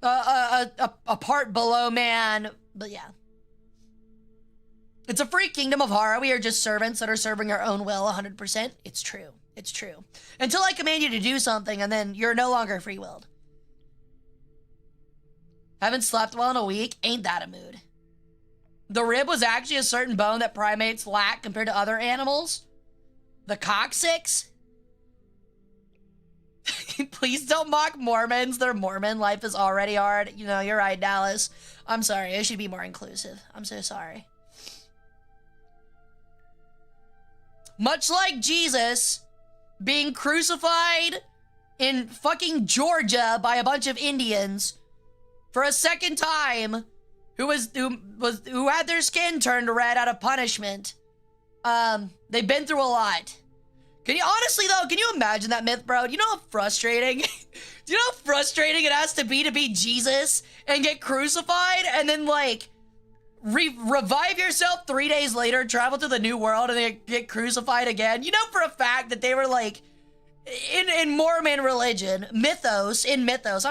A part below man. But yeah. It's a free kingdom of Hara. We are just servants that are serving our own will 100%. It's true. It's true. Until I command you to do something and then you're no longer free-willed. Haven't slept well in a week. Ain't that a mood? The rib was actually a certain bone that primates lack compared to other animals. The coccyx. Please don't mock Mormons. They're Mormon. Life is already hard. You know, you're right, Dallas. I'm sorry. I should be more inclusive. I'm so sorry. Much like Jesus being crucified in fucking Georgia by a bunch of Indians for a second time, who had their skin turned red out of punishment. They've been through a lot. Can you honestly though, can you imagine that myth, bro? Do you know how frustrating? Do you know how frustrating it has to be Jesus and get crucified and then like revive yourself 3 days later, travel to the new world, and then get crucified again? You know for a fact that they were like in Mormon religion, mythos, I'm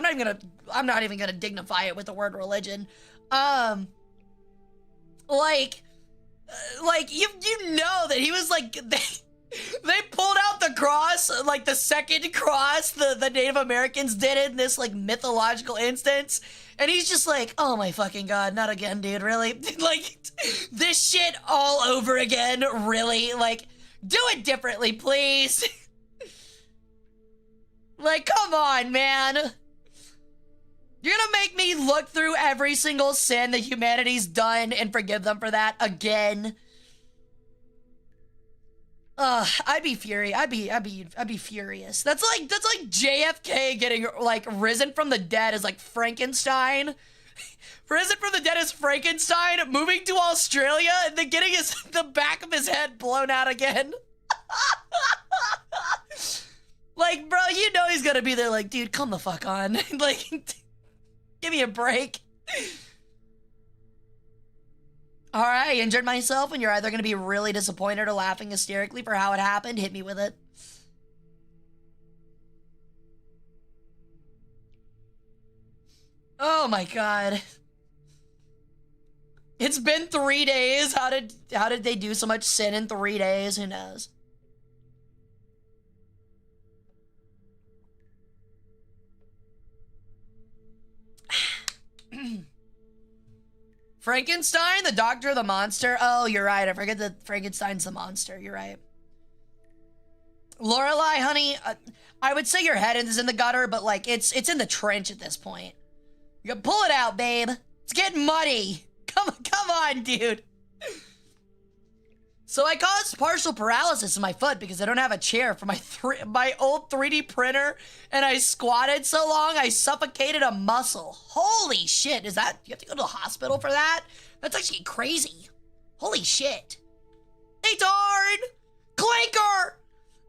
not even gonna dignify it with the word religion. Like you know that he was like they pulled out the cross, like the second cross the Native Americans did in this like mythological instance. And he's just like, oh my fucking god, not again, dude, really? Like, this shit all over again, really? Like, do it differently, please. Like, come on, man. You're gonna make me look through every single sin that humanity's done and forgive them for that again? I'd be furious. I'd be furious. That's like JFK getting like risen from the dead as like Frankenstein. Risen from the dead as Frankenstein, moving to Australia and then getting the back of his head blown out again. Like, bro, you know he's gonna be there like, dude, come the fuck on. Like, give me a break. All right, I injured myself, and you're either going to be really disappointed or laughing hysterically for how it happened. Hit me with it. Oh my god. It's been 3 days. How did they do so much sin in 3 days? Who knows? Frankenstein, the doctor, the monster. Oh, you're right. I forget that Frankenstein's the monster. You're right. Lorelai, honey, I would say your head is in the gutter, but like it's in the trench at this point. You can pull it out, babe. It's getting muddy. Come on, dude. So I caused partial paralysis in my foot because I don't have a chair for my old 3D printer, and I squatted so long I suffocated a muscle. Holy shit, you have to go to the hospital for that? That's actually crazy. Holy shit. Hey, darn! Clinker!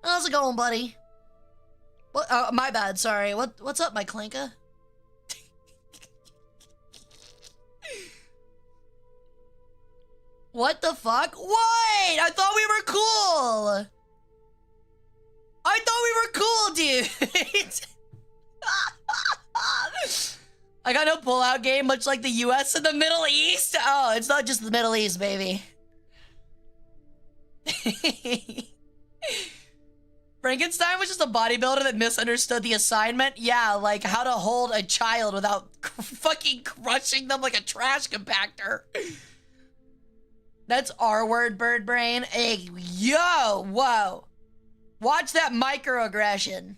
How's it going, buddy? What? Oh, my bad, sorry. What's up, my clinker? What the fuck? Wait! I thought we were cool! I thought we were cool, dude! I got no pull-out game, much like the US and the Middle East. Oh, it's not just the Middle East, baby. Frankenstein was just a bodybuilder that misunderstood the assignment. Yeah, like how to hold a child without fucking crushing them like a trash compactor. That's our word, bird brain. Hey, yo, whoa. Watch that microaggression.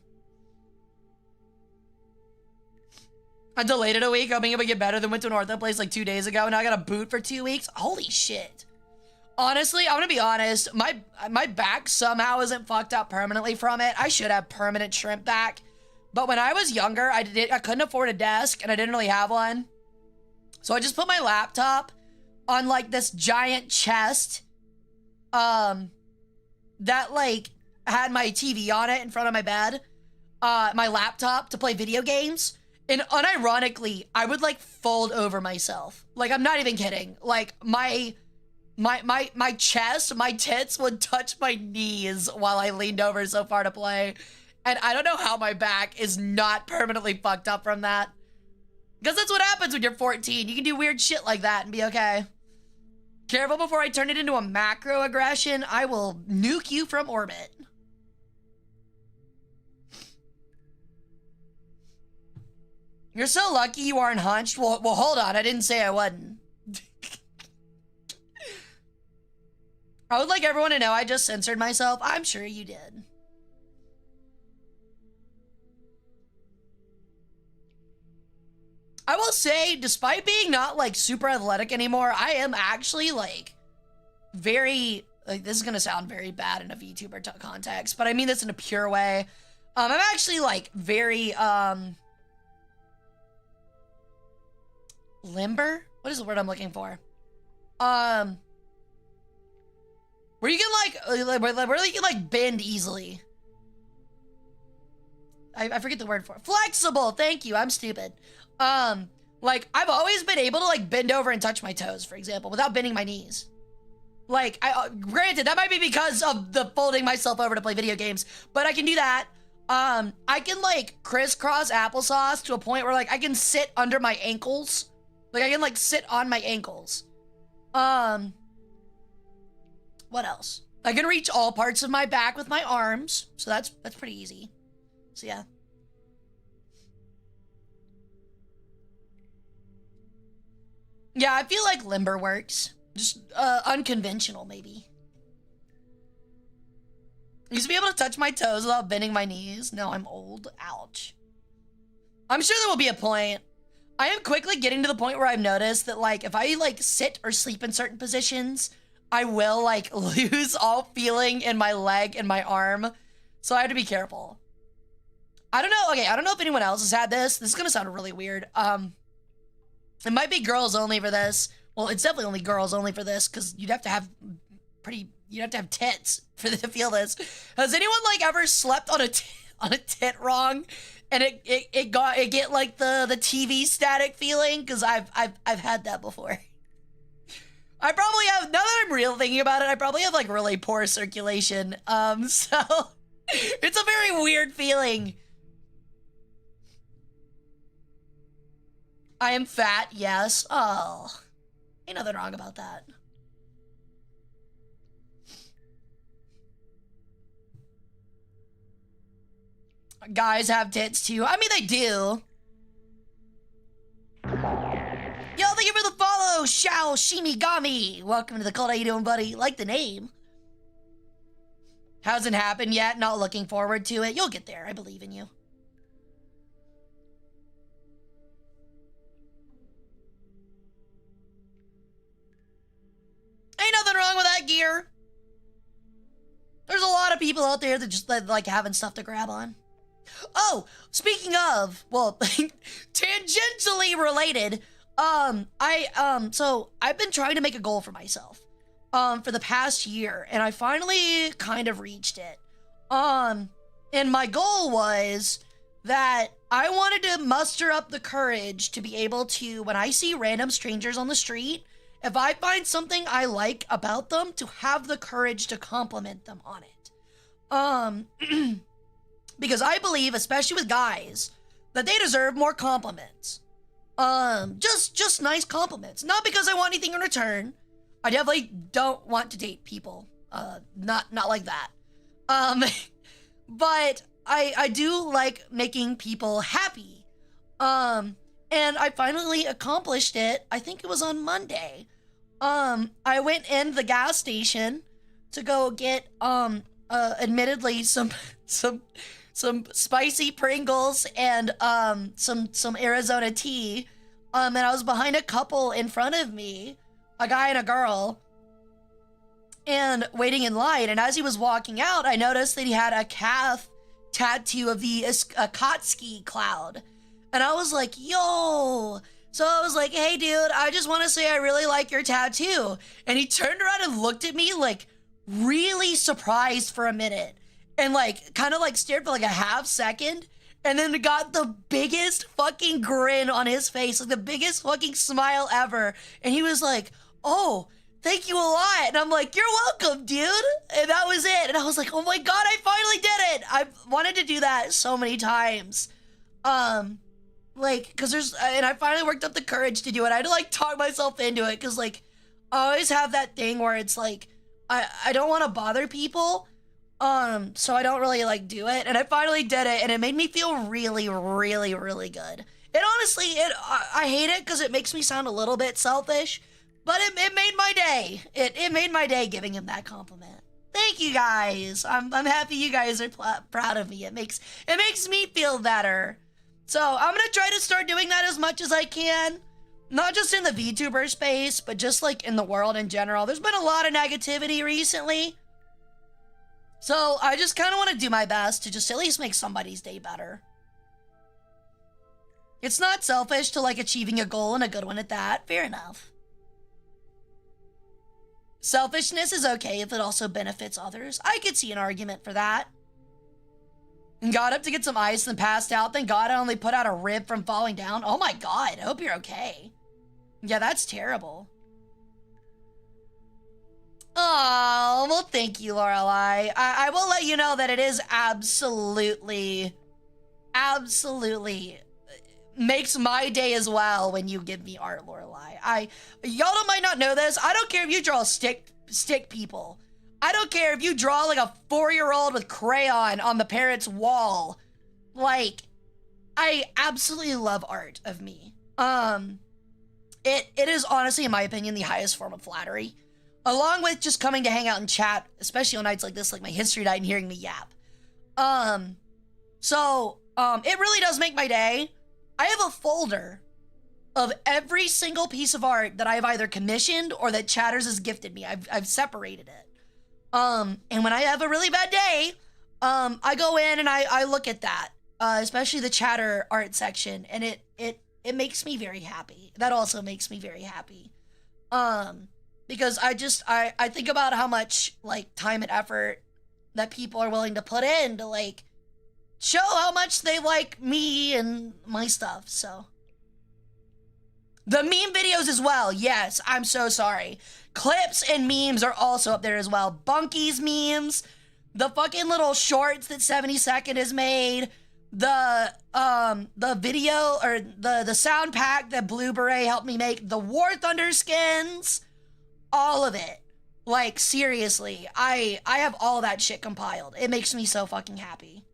I delayed it a week, hoping it would get better, then went to an ortho place like 2 days ago, and now I got a boot for 2 weeks. Holy shit. Honestly, I'm gonna be honest, my back somehow isn't fucked up permanently from it. I should have permanent shrimp back. But when I was younger, I couldn't afford a desk, and I didn't really have one. So I just put my laptop on like this giant chest that like had my TV on it in front of my bed, my laptop to play video games, and unironically I would like fold over myself. Like, I'm not even kidding. Like my chest, my tits would touch my knees while I leaned over so far to play, and I don't know how my back is not permanently fucked up from that. Because that's what happens when you're 14. You can do weird shit like that and be okay. Careful before I turn it into a macroaggression. I will nuke you from orbit. You're so lucky you aren't hunched. Well, hold on. I didn't say I wasn't. I would like everyone to know I just censored myself. I'm sure you did. I will say, despite being not like super athletic anymore, I am actually like very, like, this is gonna sound very bad in a VTuber context, but I mean this in a pure way. I'm actually like very limber? What is the word I'm looking for? Where you can like where you can like bend easily. I forget the word for it. Flexible. Thank you. I'm stupid. Like, I've always been able to like bend over and touch my toes, for example, without bending my knees. Like, granted, that might be because of the folding myself over to play video games, but I can do that. I can like crisscross applesauce to a point where like I can sit under my ankles. Like, I can like sit on my ankles. What else? I can reach all parts of my back with my arms, so that's pretty easy. So yeah. Yeah, I feel like limber works. Just unconventional, maybe. I used to be able to touch my toes without bending my knees. Now I'm old. Ouch. I'm sure there will be a point. I am quickly getting to the point where I've noticed that, like, if I, like, sit or sleep in certain positions, I will, like, lose all feeling in my leg and my arm. So I have to be careful. I don't know. Okay, I don't know if anyone else has had this. This is gonna sound really weird. It might be girls only for this. Well, it's definitely only girls only for this, because you'd have to have tits for to feel this. Has anyone like ever slept on a tit wrong, and it get like the TV static feeling? Because I've had that before. I probably have, now that I'm real thinking about it, I probably have like really poor circulation. So it's a very weird feeling. I am fat, yes. Oh, ain't nothing wrong about that. Guys have tits too. I mean, they do. Shao Shimigami. Welcome to the cult. How you doing, buddy? Like the name. Hasn't happened yet. Not looking forward to it. You'll get there. I believe in you. Ain't nothing wrong with that gear. There's a lot of people out there that just like having stuff to grab on. Oh, speaking of, well, tangentially related, so I've been trying to make a goal for myself, for the past year, and I finally kind of reached it. And my goal was that I wanted to muster up the courage to be able to, when I see random strangers on the street, if I find something I like about them, to have the courage to compliment them on it. Because I believe, especially with guys, that they deserve more compliments. Just nice compliments. Not because I want anything in return. I definitely don't want to date people. Not like that. But I do like making people happy. And I finally accomplished it. I think it was on Monday. I went in the gas station to go get, admittedly some spicy Pringles and, some Arizona tea. And I was behind a couple in front of me, a guy and a girl, and waiting in line. And as he was walking out, I noticed that he had a calf tattoo of the Akatsuki cloud. And I was like, yo. So I was like, hey, dude, I just want to say I really like your tattoo. And he turned around and looked at me like really surprised for a minute. And like, kind of like stared for like a half second. And then got the biggest fucking grin on his face. Like the biggest fucking smile ever. And he was like, oh, thank you a lot. And I'm like, you're welcome, dude. And that was it. And I was like, oh my God, I finally did it. I've wanted to do that so many times. Like, cause and I finally worked up the courage to do it. I had to like talk myself into it. Cause like, I always have that thing where it's like, I don't want to bother people. So I don't really like do it. And I finally did it. And it made me feel really, really, really good. And honestly, I hate it cause it makes me sound a little bit selfish, but it made my day. It made my day giving him that compliment. Thank you guys. I'm happy you guys are proud of me. It makes me feel better. So I'm gonna try to start doing that as much as I can. Not just in the VTuber space, but just like in the world in general. There's been a lot of negativity recently. So I just kind of want to do my best to just at least make somebody's day better. It's not selfish to like achieving a goal, and a good one at that. Fair enough. Selfishness is okay if it also benefits others. I could see an argument for that. And got up to get some ice and passed out. Thank God I only put out a rib from falling down. Oh my God, I hope you're okay. Yeah, that's terrible. Oh, well, thank you, Lorelai. I will let you know that it is absolutely makes my day as well when you give me art, Lorelai. Y'all might not know this. I don't care if you draw stick people. I don't care if you draw like a 4-year-old with crayon on the parent's wall. Like, I absolutely love art of me. It is honestly, in my opinion, the highest form of flattery. Along with just coming to hang out and chat, especially on nights like this, like my history night, and hearing me yap. It really does make my day. I have a folder of every single piece of art that I've either commissioned or that Chatters has gifted me. I've separated it. And when I have a really bad day, I go in and I look at that, especially the Chatter art section, and it makes me very happy. That also makes me very happy. Because I think about how much like time and effort that people are willing to put in to like show how much they like me and my stuff. So the meme videos as well. Yes, I'm so sorry. Clips and memes are also up there as well. Bunky's memes, the fucking little shorts that 72nd has made, the video or the sound pack that Blue Beret helped me make, the War Thunder skins, all of it. Like, seriously, I have all that shit compiled. It makes me so fucking happy.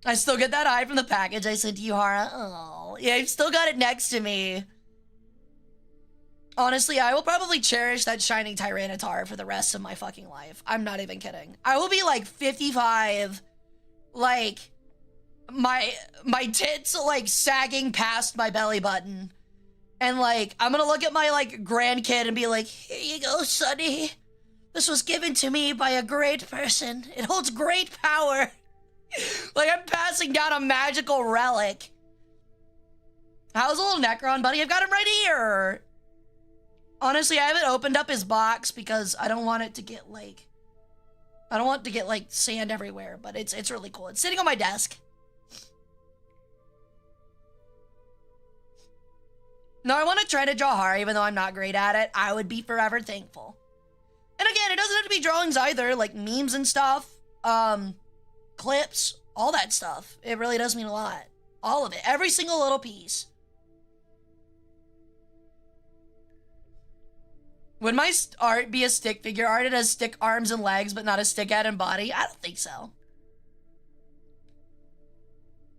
I still get that eye from the package I sent you, Hara. Oh, yeah, I've still got it next to me. Honestly, I will probably cherish that shining Tyranitar for the rest of my fucking life. I'm not even kidding. I will be like 55, like my tits like sagging past my belly button. And like, I'm gonna look at my like grandkid and be like, here you go, sonny. This was given to me by a great person. It holds great power. Like I'm passing down a magical relic. How's a little Necron, buddy? I've got him right here. Honestly, I haven't opened up his box because I don't want it to get like, I don't want to get like sand everywhere, but it's really cool. It's sitting on my desk. No, I want to try to draw Hara, even though I'm not great at it. I would be forever thankful. And again, it doesn't have to be drawings either, like memes and stuff, clips, all that stuff. It really does mean a lot. All of it, every single little piece. Would my art be a stick figure art? It has stick arms and legs, but not a stick head and body? I don't think so.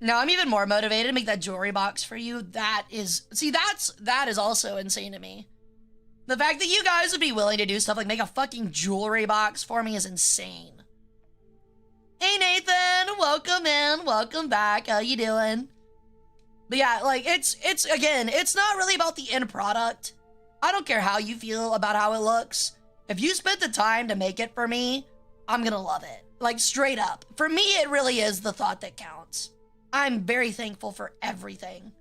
Now I'm even more motivated to make that jewelry box for you. That is, see, that is also insane to me. The fact that you guys would be willing to do stuff like make a fucking jewelry box for me is insane. Hey Nathan, welcome in, welcome back. How you doing? But yeah, like it's again, it's not really about the end product. I don't care how you feel about how it looks. If you spent the time to make it for me, I'm gonna love it. Like straight up. For me, it really is the thought that counts. I'm very thankful for everything.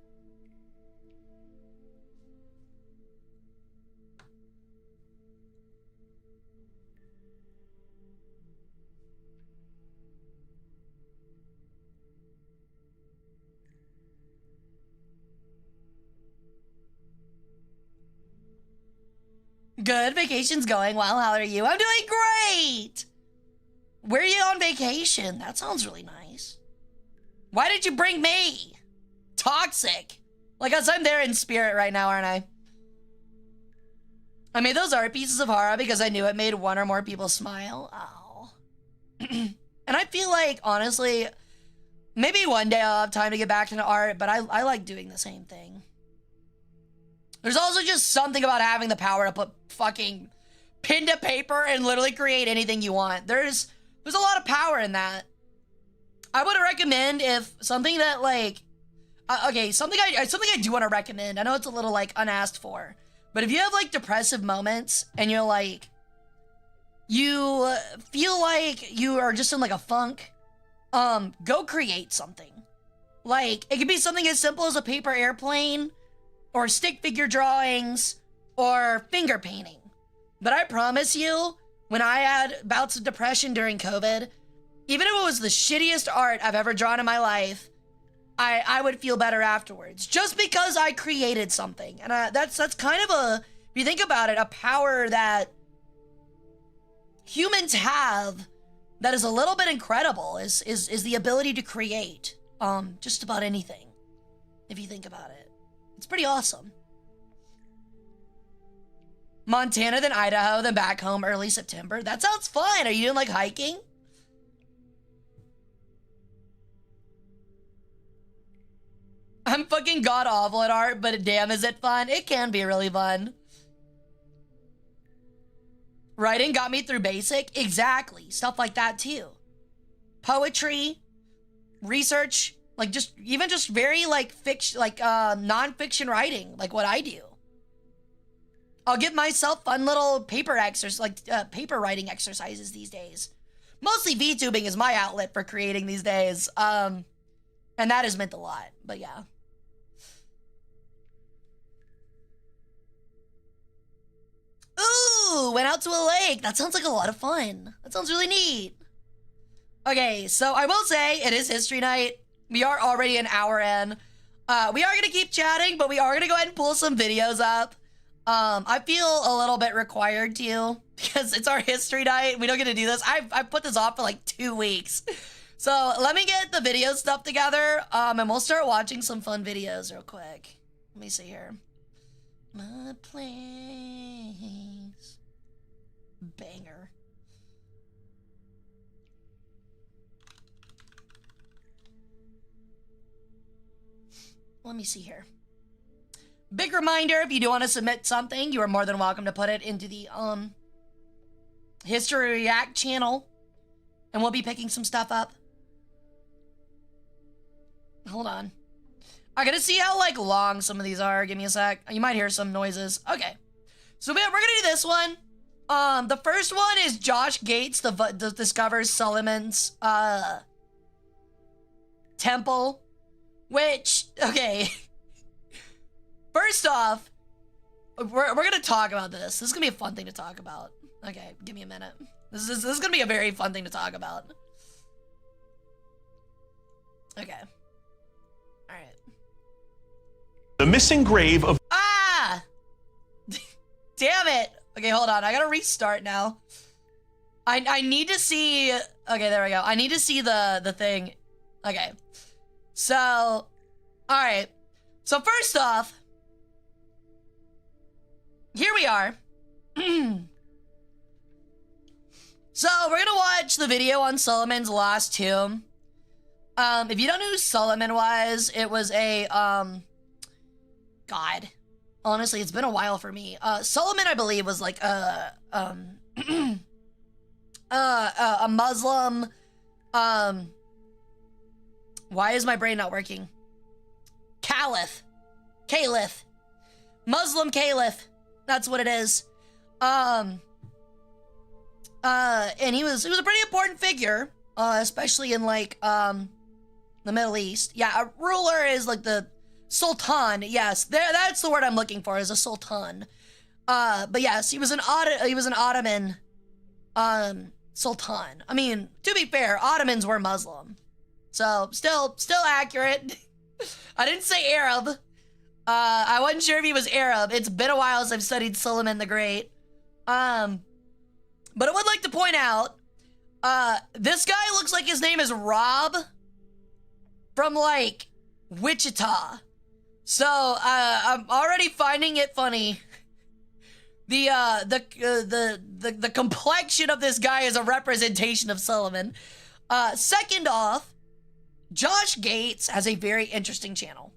Good, vacation's going well. How are you? I'm doing great! Where are you on vacation? That sounds really nice. Why did you bring me? Toxic. Like, us, I'm there in spirit right now, aren't I? I made those art pieces of Hara because I knew it made one or more people smile. Oh. And I feel like, honestly, maybe one day I'll have time to get back into art, but I like doing the same thing. There's also just something about having the power to put fucking pen to paper and literally create anything you want. There's a lot of power in that. I would recommend if something that like, okay, something I do want to recommend. I know it's a little like unasked for, but if you have like depressive moments and you're like, you feel like you are just in like a funk, go create something. Like it could be something as simple as a paper airplane, or stick figure drawings, or finger painting. But I promise you, when I had bouts of depression during COVID, even if it was the shittiest art I've ever drawn in my life, I would feel better afterwards. Just because I created something. And that's kind of a, if you think about it, a power that humans have that is a little bit incredible, is the ability to create just about anything, if you think about it. It's pretty awesome. Montana, then Idaho, then back home early September. That sounds fun. Are you doing like hiking? I'm fucking god awful at art, but damn, is it fun? It can be really fun. Writing got me through basic. Exactly. Stuff like that too. Poetry, research, like even just very like fiction, like non-fiction writing, like what I do. I'll give myself fun little paper paper writing exercises these days. Mostly VTubing is my outlet for creating these days. And that has meant a lot, but yeah. Ooh, went out to a lake. That sounds like a lot of fun. That sounds really neat. Okay, so I will say it is history night. We are already an hour in. We are gonna keep chatting, but we are gonna go ahead and pull some videos up. I feel a little bit required to, because it's our history night. We don't get to do this. I've put this off for like 2 weeks. So let me get the video stuff together, and we'll start watching some fun videos real quick. Let me see here. My place. Banger. let me see here. Big reminder, if you do want to submit something, you are more than welcome to put it into the History React channel, and we'll be picking some stuff up. Hold on. I gotta see how, like, long some of these are. Give me a sec. You might hear some noises. Okay. So, we're gonna do this one. The first one is Josh Gates discovers Solomon's, temple. Which, okay. First off, we're gonna talk about this. This is gonna be a fun thing to talk about. Okay, give me a minute. This is gonna be a very fun thing to talk about. Okay. Alright. The missing grave of... Ah! Damn it! Okay, hold on. I gotta restart now. I need to see... Okay, there we go. I need to see the thing. Okay. So... Alright. So first off... Here we are. So, we're gonna watch the video on Solomon's lost tomb. If you don't know who Solomon was, it was a, God. Honestly, it's been a while for me. Solomon, I believe, was like a Muslim, why is my brain not working? Caliph. Muslim Caliph. That's what it is. And he was a pretty important figure, especially in, like, the Middle East. Yeah, a ruler is, like, the Sultan. Yes, that's the word I'm looking for, is a Sultan. But yes, he was an Ottoman, Sultan. I mean, to be fair, Ottomans were Muslim. So, still accurate. I didn't say Arab. I wasn't sure if he was Arab. It's been a while since I've studied Solomon the Great. But I would like to point out, this guy looks like his name is Rob from, like, Wichita. So, I'm already finding it funny. The complexion of this guy is a representation of Solomon. Second off, Josh Gates has a very interesting channel.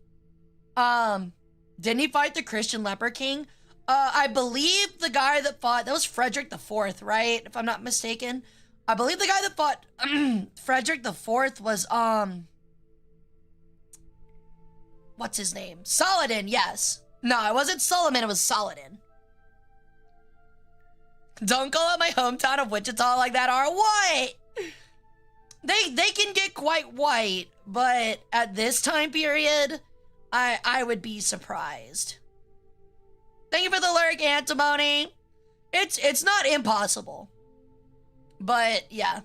Didn't he fight the Christian Leper King? I believe the guy that fought, that was Frederick the Fourth, right? If I'm not mistaken. I believe the guy that fought Frederick the Fourth was, what's his name? Saladin, yes. No, it wasn't Solomon, it was Saladin. Don't call out my hometown of Wichita like that, are what? They can get quite white, but at this time period, I would be surprised. Thank you for the lyric, antimony. It's not impossible. But yeah.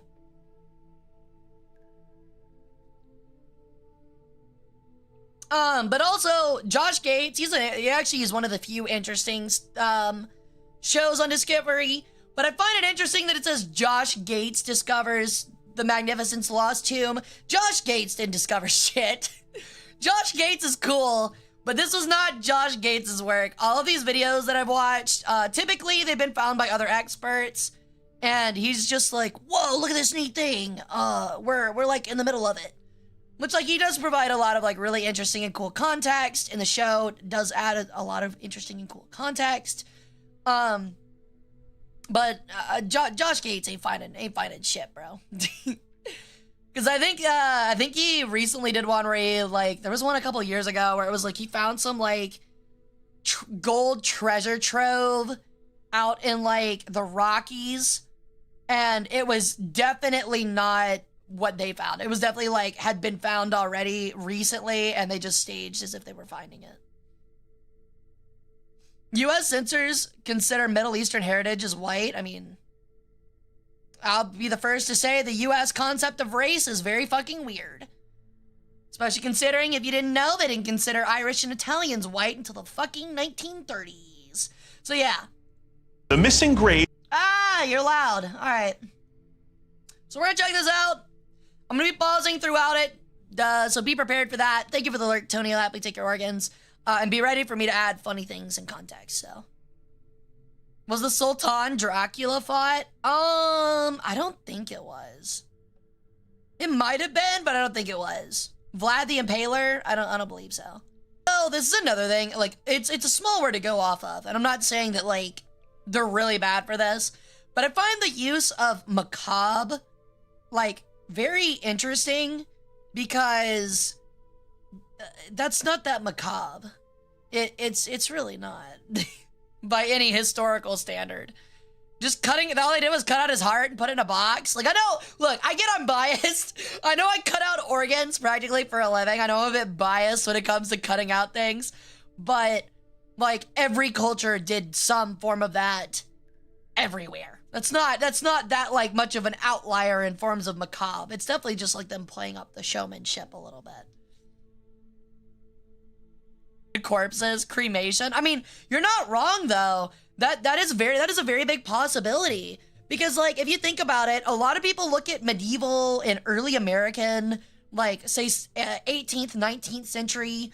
But also Josh Gates, he actually is one of the few interesting shows on Discovery. But I find it interesting that it says Josh Gates discovers the Magnificent's lost tomb. Josh Gates didn't discover shit. Josh Gates is cool, but this was not Josh Gates' work. All of these videos that I've watched, typically they've been found by other experts, and he's just like, whoa, look at this neat thing. We're like in the middle of it. Which, like, he does provide a lot of, like, really interesting and cool context, and the show does add a lot of interesting and cool context. But Josh Gates ain't finding shit, bro. Because I think he recently did one where he, like, there was one a couple years ago where it was like he found some, like, gold treasure trove out in, like, the Rockies, and it was definitely not what they found. It was definitely, like, had been found already recently, and they just staged as if they were finding it. U.S. censors consider Middle Eastern heritage as white. I mean, I'll be the first to say the U.S. concept of race is very fucking weird. Especially considering, if you didn't know, they didn't consider Irish and Italians white until the fucking 1930s. So yeah. The missing grave. Ah, you're loud. All right. So we're gonna check this out. I'm gonna be pausing throughout it, so be prepared for that. Thank you for the alert, Tony. I'll happily take your organs. And be ready for me to add funny things in context, so. Was the Sultan Dracula fought? I don't think it was. It might have been, but I don't think it was. Vlad the Impaler? I don't believe so. Also, this is another thing, like, it's a small word to go off of, and I'm not saying that, like, they're really bad for this, but I find the use of macabre, like, very interesting, because that's not that macabre. It's really not, by any historical standard. Just cutting, all I did was cut out his heart and put it in a box. Like, I know, look, I get I'm biased. I know I cut out organs practically for a living. I know I'm a bit biased when it comes to cutting out things. But, like, every culture did some form of that everywhere. That's not that, like, much of an outlier in forms of macabre. It's definitely just, like, them playing up the showmanship a little bit. Corpses, cremation. I mean, you're not wrong, though. That is a very big possibility, because, like, if you think about it, a lot of people look at medieval and early American, like, say 18th, 19th century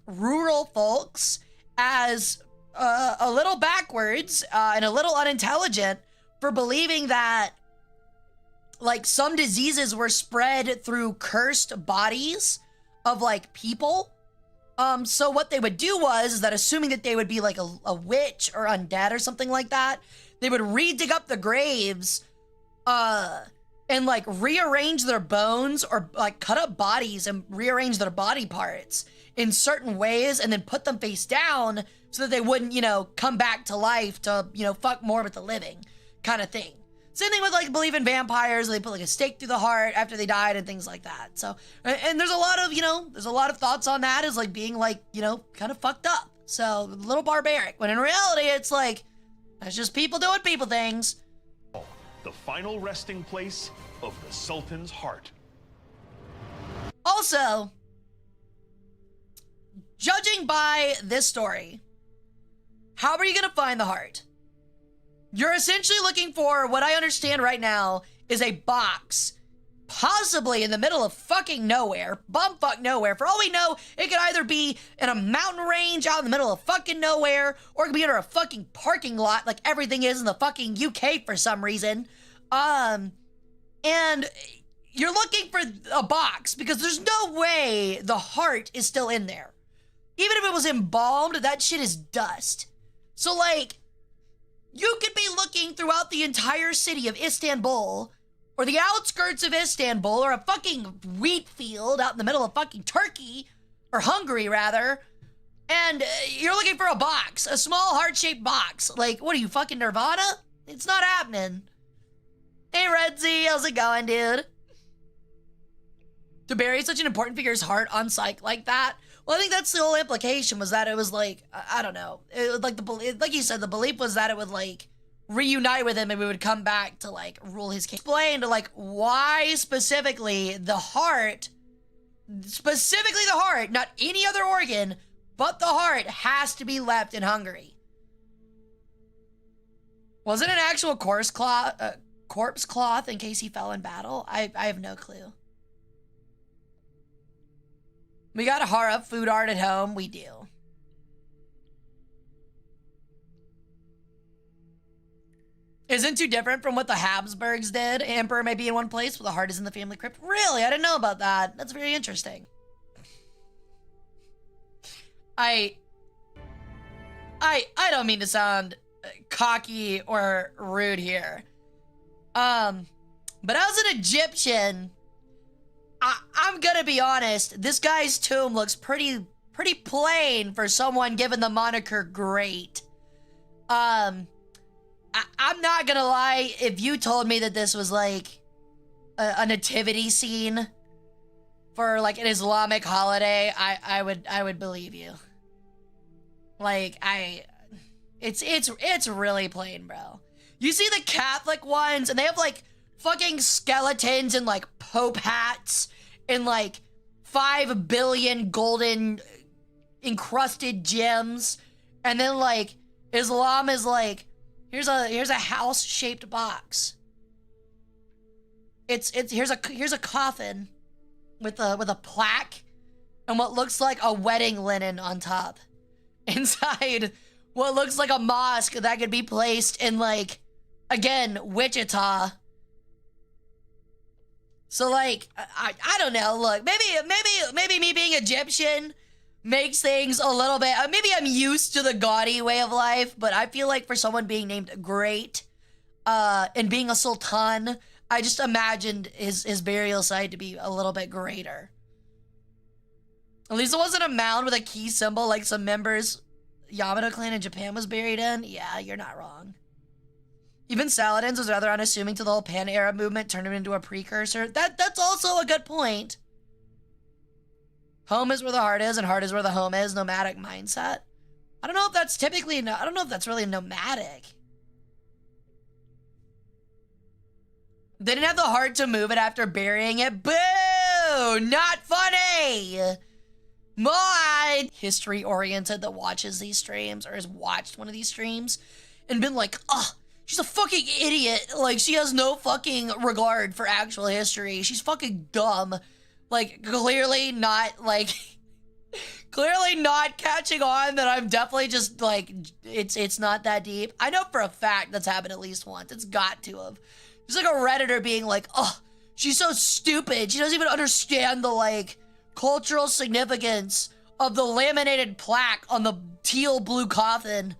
rural folks as a little backwards and a little unintelligent for believing that, like, some diseases were spread through cursed bodies of, like, people. So what they would do was that, assuming that they would be like a witch or undead or something like that, they would re-dig up the graves, and like rearrange their bones, or like cut up bodies and rearrange their body parts in certain ways, and then put them face down so that they wouldn't, you know, come back to life to, you know, fuck more with the living kind of thing. Same thing with, like, believe in vampires. They put, like, a stake through the heart after they died and things like that. So, and there's a lot of, you know, there's a lot of thoughts on that as, like, being, like, you know, kind of fucked up. So, a little barbaric. When in reality, it's like, that's just people doing people things. The final resting place of the Sultan's heart. Also, judging by this story, how are you going to find the heart? You're essentially looking for, what I understand right now, is a box, possibly in the middle of fucking nowhere, bumfuck nowhere. For all we know, it could either be in a mountain range out in the middle of fucking nowhere, or it could be under a fucking parking lot like everything is in the fucking UK for some reason. And you're looking for a box, because there's no way the heart is still in there. Even if it was embalmed, that shit is dust. So, like, you could be looking throughout the entire city of Istanbul, or the outskirts of Istanbul, or a fucking wheat field out in the middle of fucking Turkey, or Hungary, rather, and you're looking for a box, a small heart-shaped box. Like, what are you, fucking Nirvana? It's not happening. Hey, Red Z, how's it going, dude? To bury such an important figure's heart on psych like that? Well, I think that's the whole implication, was that it was like, I don't know. It was like like you said, the belief was that it would like reunite with him and we would come back to like rule his case. Explain to like why specifically the heart, not any other organ, but the heart has to be left in Hungary. Was it an actual corpse cloth in case he fell in battle? I have no clue. We got a Hara food art at home. We do. Isn't too different from what the Habsburgs did. Emperor may be in one place, but the heart is in the family crypt. Really? I didn't know about that. That's very interesting. I don't mean to sound cocky or rude here. But as an Egyptian, I'm gonna be honest, this guy's tomb looks pretty plain for someone given the moniker Great. I'm not gonna lie, if you told me that this was like a nativity scene for like an Islamic holiday, I would believe you. Like, it's really plain, bro. You see the Catholic ones, and they have like fucking skeletons and like Pope hats and like 5 billion golden encrusted gems, and then like Islam is like, here's a house shaped box. Here's a coffin with a plaque and what looks like a wedding linen on top. Inside what looks like a mosque that could be placed in like, again, Wichita. So like, I don't know, look, maybe me being Egyptian, makes things a little bit, maybe I'm used to the gaudy way of life, but I feel like for someone being named Great, and being a sultan, I just imagined his burial site to be a little bit greater. At least it wasn't a mound with a key symbol like some members Yamato clan in Japan was buried in. Yeah, you're not wrong. Even Saladin's was rather unassuming to the whole Pan-Arab movement, turned him into a precursor. That's also a good point. Home is where the heart is, and heart is where the home is. Nomadic mindset. I don't know if that's typically, I don't know if that's really nomadic. They didn't have the heart to move it after burying it. Boo! Not funny! My history-oriented that watches these streams, or has watched one of these streams, and been like, oh, she's a fucking idiot. Like, she has no fucking regard for actual history. She's fucking dumb. Like, clearly not, like, clearly not catching on that I'm definitely just, like, it's not that deep. I know for a fact that's happened at least once. It's got to have. There's like a Redditor being like, oh, she's so stupid. She doesn't even understand the, like, cultural significance of the laminated plaque on the teal blue coffin.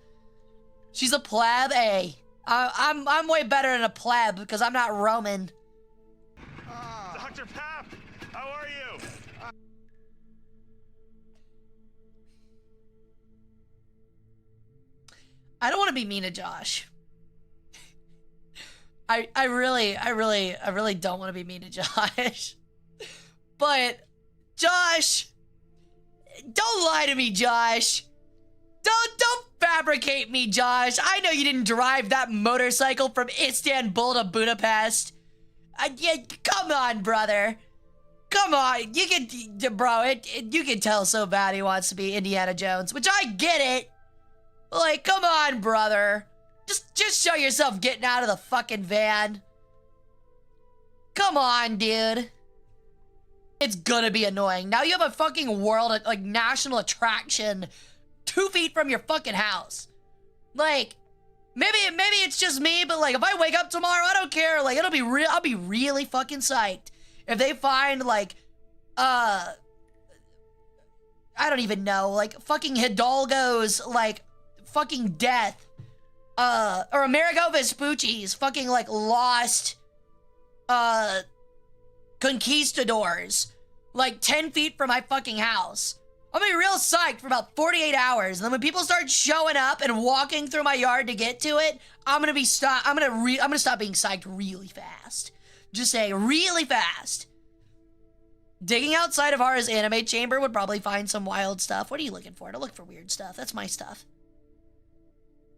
She's a pleb, eh? I'm way better than a pleb because I'm not Roman. Dr. Pap, how are you? I don't want to be mean to Josh. I really don't want to be mean to Josh. But Josh, don't lie to me, Josh. Don't fabricate me, Josh. I know you didn't drive that motorcycle from Istanbul to Budapest. Yeah, come on, brother. Come on, you can, bro. You can tell so bad he wants to be Indiana Jones, which I get it. Like, come on, brother. Just show yourself getting out of the fucking van. Come on, dude. It's gonna be annoying. Now you have a fucking world, like, national attraction 2 feet from your fucking house. Like, maybe it's just me, but like, if I wake up tomorrow, I don't care. Like, it'll be real. I'll be really fucking psyched if they find, like, I don't even know, like, fucking Hidalgo's, like, fucking death. Or Amerigo Vespucci's fucking, like, lost, conquistadors, like, 10 feet from my fucking house. I'm gonna be real psyched for about 48 hours. And then when people start showing up and walking through my yard to get to it, I'm gonna stop being psyched really fast. Just say really fast. Digging outside of Hara's anime chamber would probably find some wild stuff. What are you looking for? To look for weird stuff. That's my stuff.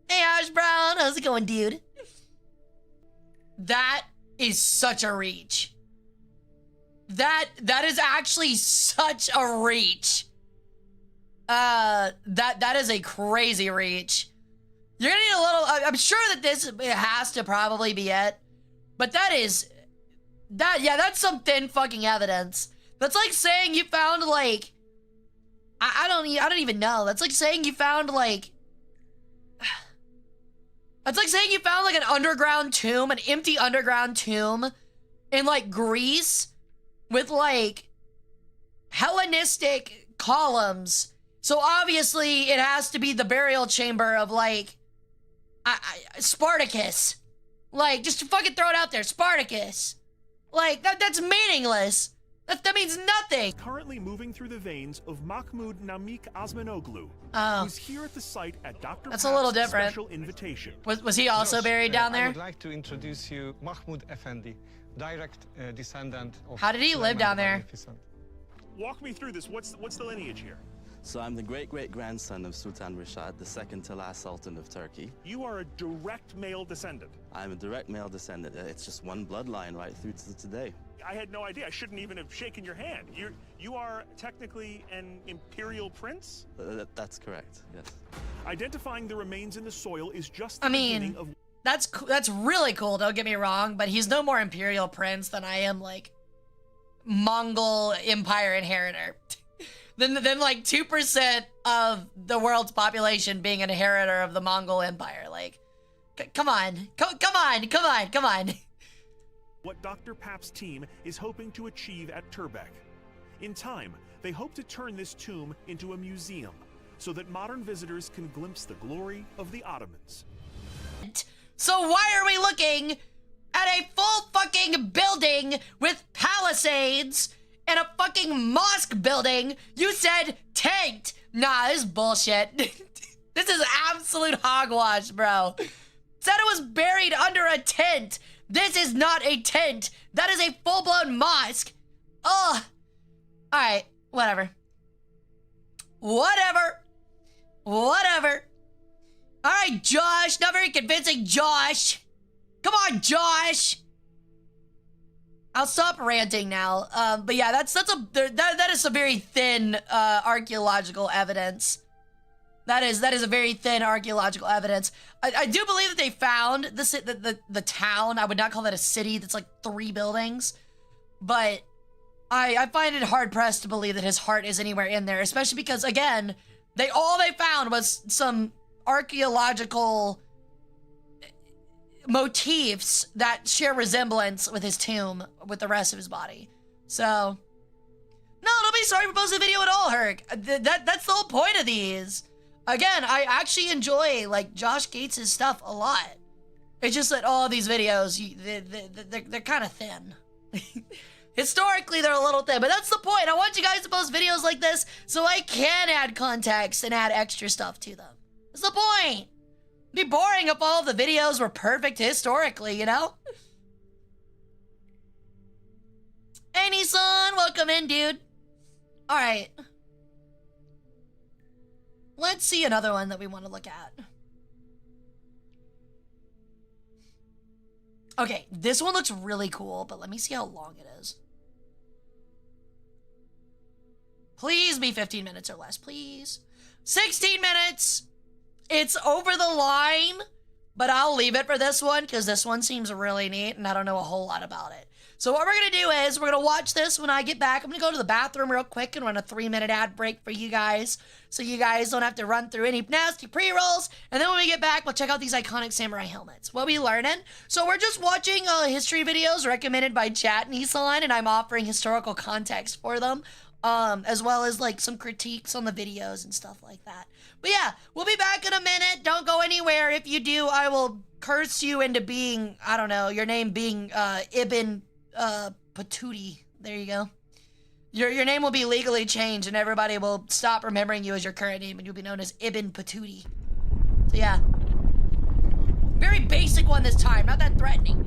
Hey, Ash Brown, how's it going, dude? That is such a reach. That is actually such a reach. That is a crazy reach. You're gonna need a little, I'm sure that this has to probably be it, but that's some thin fucking evidence. That's like saying you found, like, I don't even know. That's like saying you found, like, that's like saying you found, like, an underground tomb, an empty underground tomb in, like, Greece with, like, Hellenistic columns. So obviously it has to be the burial chamber of, like, Spartacus. Like, just to fucking throw it out there, Spartacus. Like, that's meaningless. That means nothing. Currently moving through the veins of Mahmoud Namik Osmanoglu, who's here at the site at Dr. That's a little Pap's different. special invitation. Was he also buried down there? I would like to introduce you Mahmoud Effendi, direct descendant of... How did he live down there? Walk me through this. What's the lineage here? So I'm the great-great-grandson of Sultan Rashad, the second to last Sultan of Turkey. You are a direct male descendant. I'm a direct male descendant. It's just one bloodline right through to today. I had no idea. I shouldn't even have shaken your hand. You are technically an imperial prince? That's correct, yes. Identifying the remains in the soil is just the beginning of... That's really cool, don't get me wrong, but he's no more imperial prince than I am, like, Mongol empire inheritor. than like 2% of the world's population being an inheritor of the Mongol empire. Like, come on. What Dr. Pap's team is hoping to achieve at Turbek. In time, they hope to turn this tomb into a museum so that modern visitors can glimpse the glory of the Ottomans. So why are we looking at a full fucking building with palisades and a fucking mosque building? You said tent. Nah, this is bullshit. This is absolute hogwash, bro. Said it was buried under a tent. This is not a tent. That is a full-blown mosque. Ugh. Alright, whatever. Whatever. Alright, Josh. Not very convincing, Josh. Come on, Josh. I'll stop ranting now. But yeah, that is some very thin archaeological evidence. That is a very thin archaeological evidence. I do believe that they found the town. I would not call that a city. That's like 3 buildings. But I find it hard pressed to believe that his heart is anywhere in there, especially because again, all they found was some archaeological motifs that share resemblance with his tomb with the rest of his body. So, no, don't be sorry for posting the video at all, Herc. That's the whole point of these. Again, I actually enjoy, like, Josh Gates' stuff a lot. It's just that all of these videos, they're kind of thin. Historically, they're a little thin, but that's the point. I want you guys to post videos like this so I can add context and add extra stuff to them. That's the point. It'd be boring if all of the videos were perfect historically, you know? Hey, Nissan, welcome in, dude. All right. Let's see another one that we want to look at. Okay, this one looks really cool, but let me see how long it is. Please be 15 minutes or less, please. 16 minutes! It's over the line, but I'll leave it for this one because this one seems really neat and I don't know a whole lot about it. So what we're going to do is we're going to watch this when I get back. I'm going to go to the bathroom real quick and run a 3-minute ad break for you guys so you guys don't have to run through any nasty pre-rolls. And then when we get back, we'll check out these iconic samurai helmets. What we learning? So we're just watching history videos recommended by Chat Nissan, and I'm offering historical context for them, as well as like some critiques on the videos and stuff like that. But yeah, we'll be back in a minute. Don't go anywhere. If you do, I will curse you into being, I don't know, your name being Ibn Patootie. There you go. Your name will be legally changed and everybody will stop remembering you as your current name and you'll be known as Ibn Patootie. So yeah. Very basic one this time, not that threatening.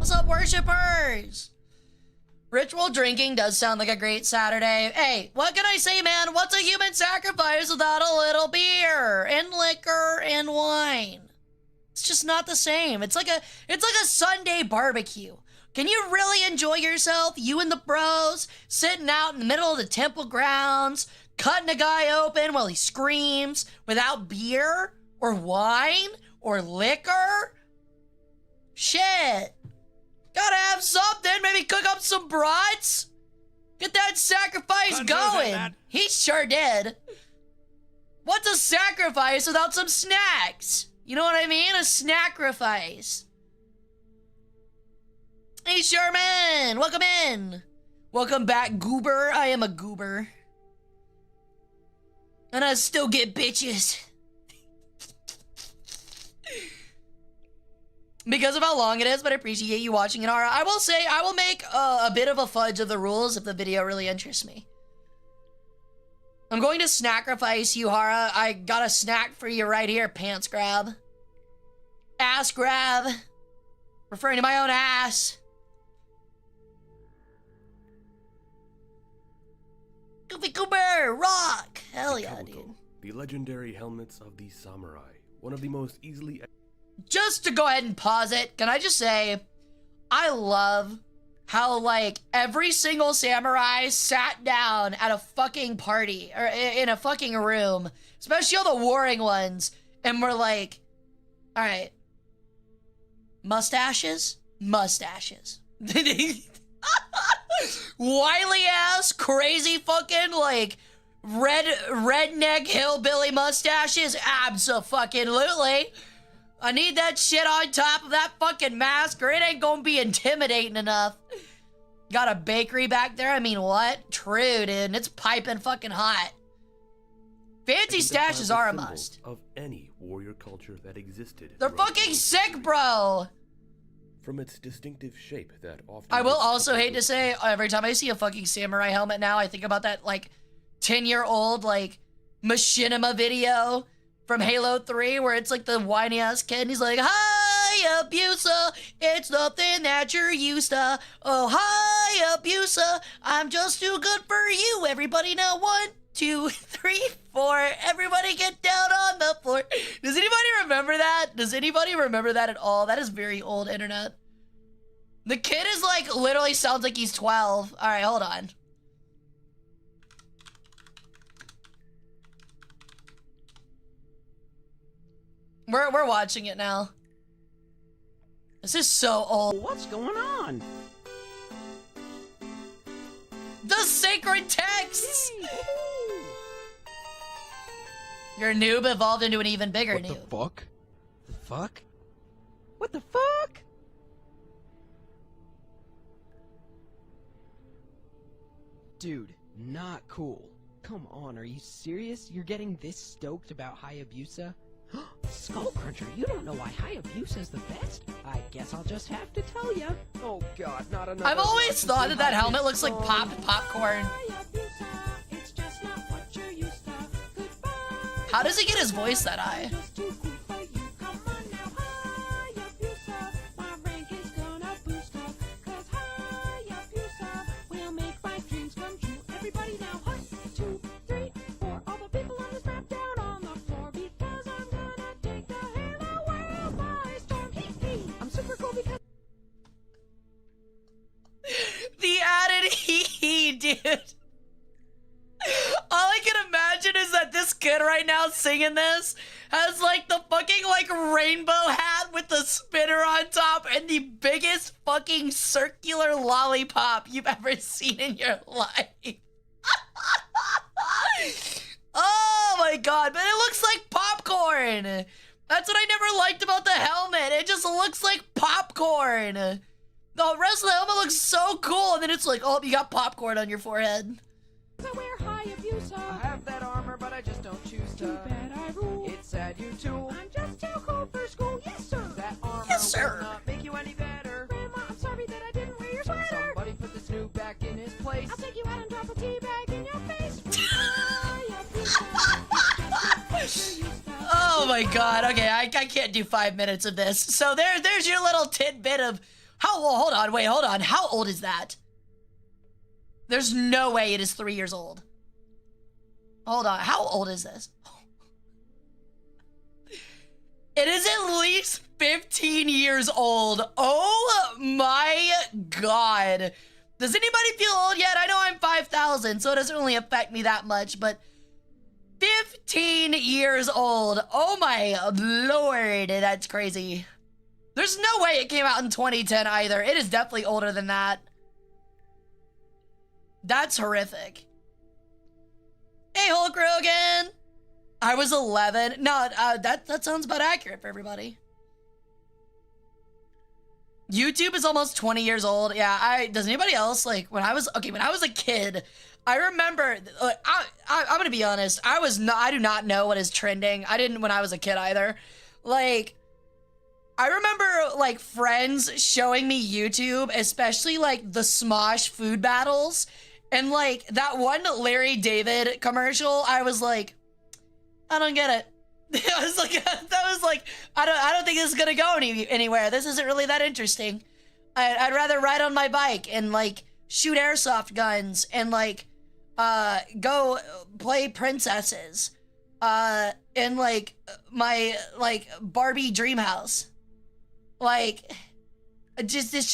What's up, worshippers? Ritual drinking does sound like a great Saturday. Hey, what can I say, man? What's a human sacrifice without a little beer and liquor and wine? It's just not the same. It's like a Sunday barbecue. Can you really enjoy yourself, you and the bros, sitting out in the middle of the temple grounds, cutting a guy open while he screams without beer or wine or liquor? Shit. Gotta have something. Maybe cook up some brats. Get that sacrifice going. He sure did. What's a sacrifice without some snacks? You know what I mean? A sacrifice. Hey, Sherman. Welcome in. Welcome back, goober. I am a goober. And I still get bitches. Because of how long it is, but I appreciate you watching it, Hara. I will say, I will make a bit of a fudge of the rules if the video really interests me. I'm going to sacrifice you, Hara. I got a snack for you right here. Pants grab. Ass grab. Referring to my own ass. Goofy Cooper, rock. Hell yeah, dude. The legendary helmets of the samurai. One of the most easily... Just to go ahead and pause it, can I just say, I love how, like, every single samurai sat down at a fucking party, or in a fucking room, especially all the warring ones, and were like, all right, mustaches? Mustaches. Wily-ass, crazy fucking, like, redneck hillbilly mustaches? Abso-fucking-lutely. I need that shit on top of that fucking mask or it ain't gonna be intimidating enough. Got a bakery back there? I mean, what? True, dude. And it's piping fucking hot. Fancy stashes are a must. Of any warrior culture that existed. They're fucking sick, bro. From its distinctive shape that often... I will also hate to say, every time I see a fucking samurai helmet now, I think about that, like, 10-year-old, like, machinima video from Halo 3, where it's like the whiny-ass kid, and he's like, hi, abuser, it's nothing that you're used to. Oh, hi, abuser, I'm just too good for you. Everybody now, 1, 2, 3, 4. Everybody get down on the floor. Does anybody remember that? Does anybody remember that at all? That is very old internet. The kid is like, literally sounds like he's 12. All right, hold on. We're watching it now. This is so old. What's going on? The sacred texts! Your noob evolved into an even bigger noob. What the fuck? The fuck? What the fuck? Dude, not cool. Come on, are you serious? You're getting this stoked about Hayabusa? Skullcruncher, you don't know why Hayabusa's the best? I guess I'll just have to tell ya. Oh god, not another. I've always thought that helmet looks like popped popcorn. How does he get his voice that high? The added hee dude. All I can imagine is that this kid right now singing this has like the fucking like rainbow hat with the spinner on top and the biggest fucking circular lollipop you've ever seen in your life. Oh my god, but it looks like popcorn. That's what I never liked about the helmet. It just looks like popcorn. The rest of the helmet looks so cool, and then it's like, oh, you got popcorn on your forehead. I wear Hayabusa. I have that armor, but I just don't choose to. Too bad I rule. It's sad you too. I'm just too cool for school. Yes, sir. That armor Yes, sir. will not make you any better. Grandma, I'm sorry that I didn't wear your sweater. Somebody put this noob back in his place. I'll take you out and drop a tea bag in your face. Oh my god, okay, I can't do 5 minutes of this. So there's your little tidbit of Hold on, wait, hold on. How old is that? There's no way it is 3 years old. Hold on, how old is this? It is at least 15 years old. Oh my god. Does anybody feel old yet? I know I'm 5,000, so it doesn't really affect me that much, but 15 years old. Oh my lord, that's crazy. There's no way it came out in 2010 either. It is definitely older than that. That's horrific. Hey, Hulk Rogan. I was 11. No, that sounds about accurate for everybody. YouTube is almost 20 years old. Yeah, does anybody else, like, when I was a kid, I remember, I'm gonna be honest, I do not know what is trending. I didn't when I was a kid either. Like, I remember, like, friends showing me YouTube, especially, like, the Smosh food battles, and, like, that one Larry David commercial, I was like, I don't get it. I was like, I don't think this is gonna go anywhere. This isn't really that interesting. I'd rather ride on my bike and, like, shoot airsoft guns and, like, go play princesses, in, like, my, like, Barbie dream house. Like, this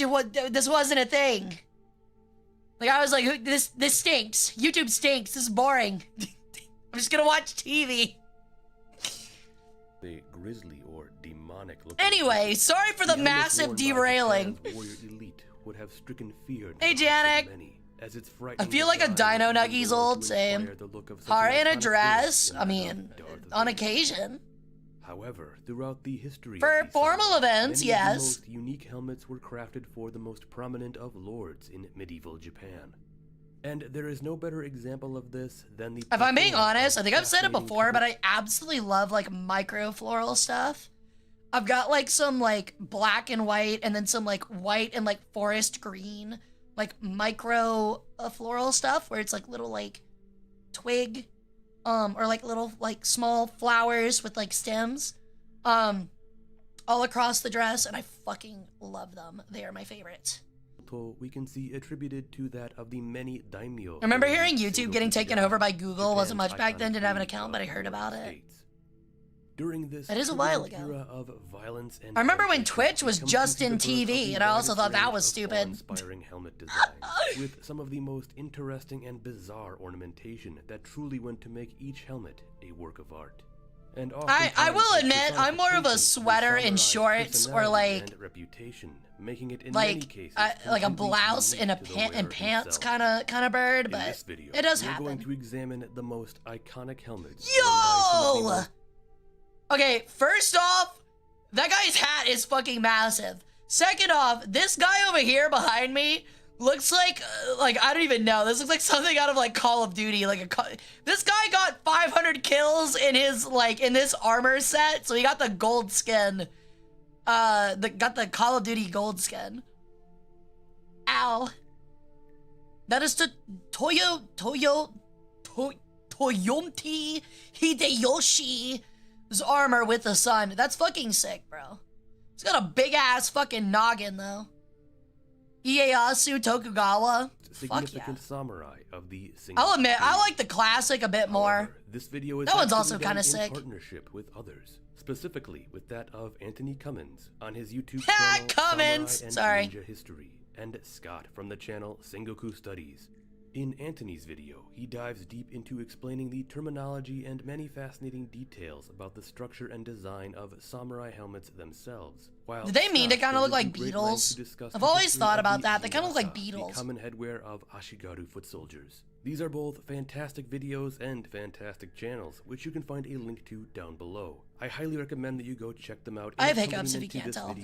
wasn't a thing. Like, I was like, this stinks. YouTube stinks. This is boring. I'm just gonna watch TV. The grisly or demonic look. Anyway, sorry for the massive derailing. Warrior elite would have stricken fear. Hey, Janek. As it's I feel like a Dino Nuggies old, same. Hara in a dress, I mean, on occasion. However, throughout the history for formal events, many yes. of the most unique helmets were crafted for the most prominent of lords in medieval Japan. And there is no better example of this than the... If I'm being honest, I think I've said it before, but I absolutely love, like, micro floral stuff. I've got, like, some, like, black and white, and then some, like, white and, like, forest green, like, micro floral stuff, where it's, like, little, like, twig, or, like, little, like, small flowers with, like, stems, all across the dress, and I fucking love them. They are my favorite. We can see attributed to that of the many daimyo. I remember hearing YouTube getting taken over by Google. Wasn't much back then, didn't have an account, but I heard about it. During this that is a while ago. Era of violence and I remember when Twitch was just in TV, and I also thought that was stupid. Inspiring helmet design with some of the most interesting and bizarre ornamentation that truly went to make each helmet a work of art. And I will admit, I'm more of a sweater and shorts, or like reputation, making it in like many cases like a blouse and pants kind of bird, but this video, it does we're happen. Going to examine the most iconic helmets. Yo! Okay, first off, that guy's hat is fucking massive. Second off, this guy over here behind me looks like I don't even know. This looks like something out of like Call of Duty. This guy got 500 kills in his in this armor set, so he got the gold skin. Got the Call of Duty gold skin. Ow. That is the Toyonti Hideyoshi's armor with the sun. That's fucking sick, bro. He's got a big ass fucking noggin though. Ieyasu Tokugawa. Significant samurai of the I'll admit, I like the classic a bit more. However, this video is that one's also kind of in sick. Partnership with others, specifically with that of Anthony Cummins on his YouTube channel Cummins, Samurai and Ninja History, and Scott from the channel Sengoku Studies. In Anthony's video, he dives deep into explaining the terminology and many fascinating details about the structure and design of samurai helmets themselves. While do they mean to kind of look like great beetles? lengths to discuss I've the always history thought of about the that. They kind of look like Shigasa, beetles. the common headwear of Ashigaru foot soldiers. These are both fantastic videos and fantastic channels, which you can find a link to down below. I highly recommend that you go check them out. I have hiccups if you can't tell.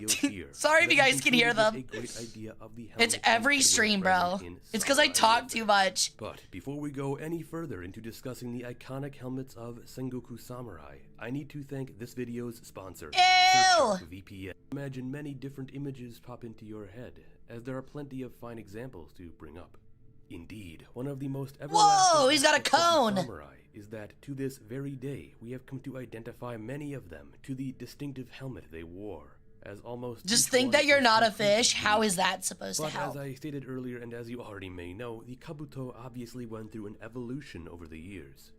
Sorry if so you guys can hear them. It's every stream, bro. It's because I talk too much. But before we go any further into discussing the iconic helmets of Sengoku Samurai, I need to thank this video's sponsor, VPN. Imagine many different images pop into your head, as there are plenty of fine examples to bring up. Indeed, one of the most whoa, he's got a cone! Samurai is that to this very day, we have come to identify many of them to the distinctive helmet they wore. as almost Just each think one that you're is not a completely fish. How unique. is that supposed to But help? as I stated earlier, and as you already may know, the kabuto obviously went through an evolution over the years.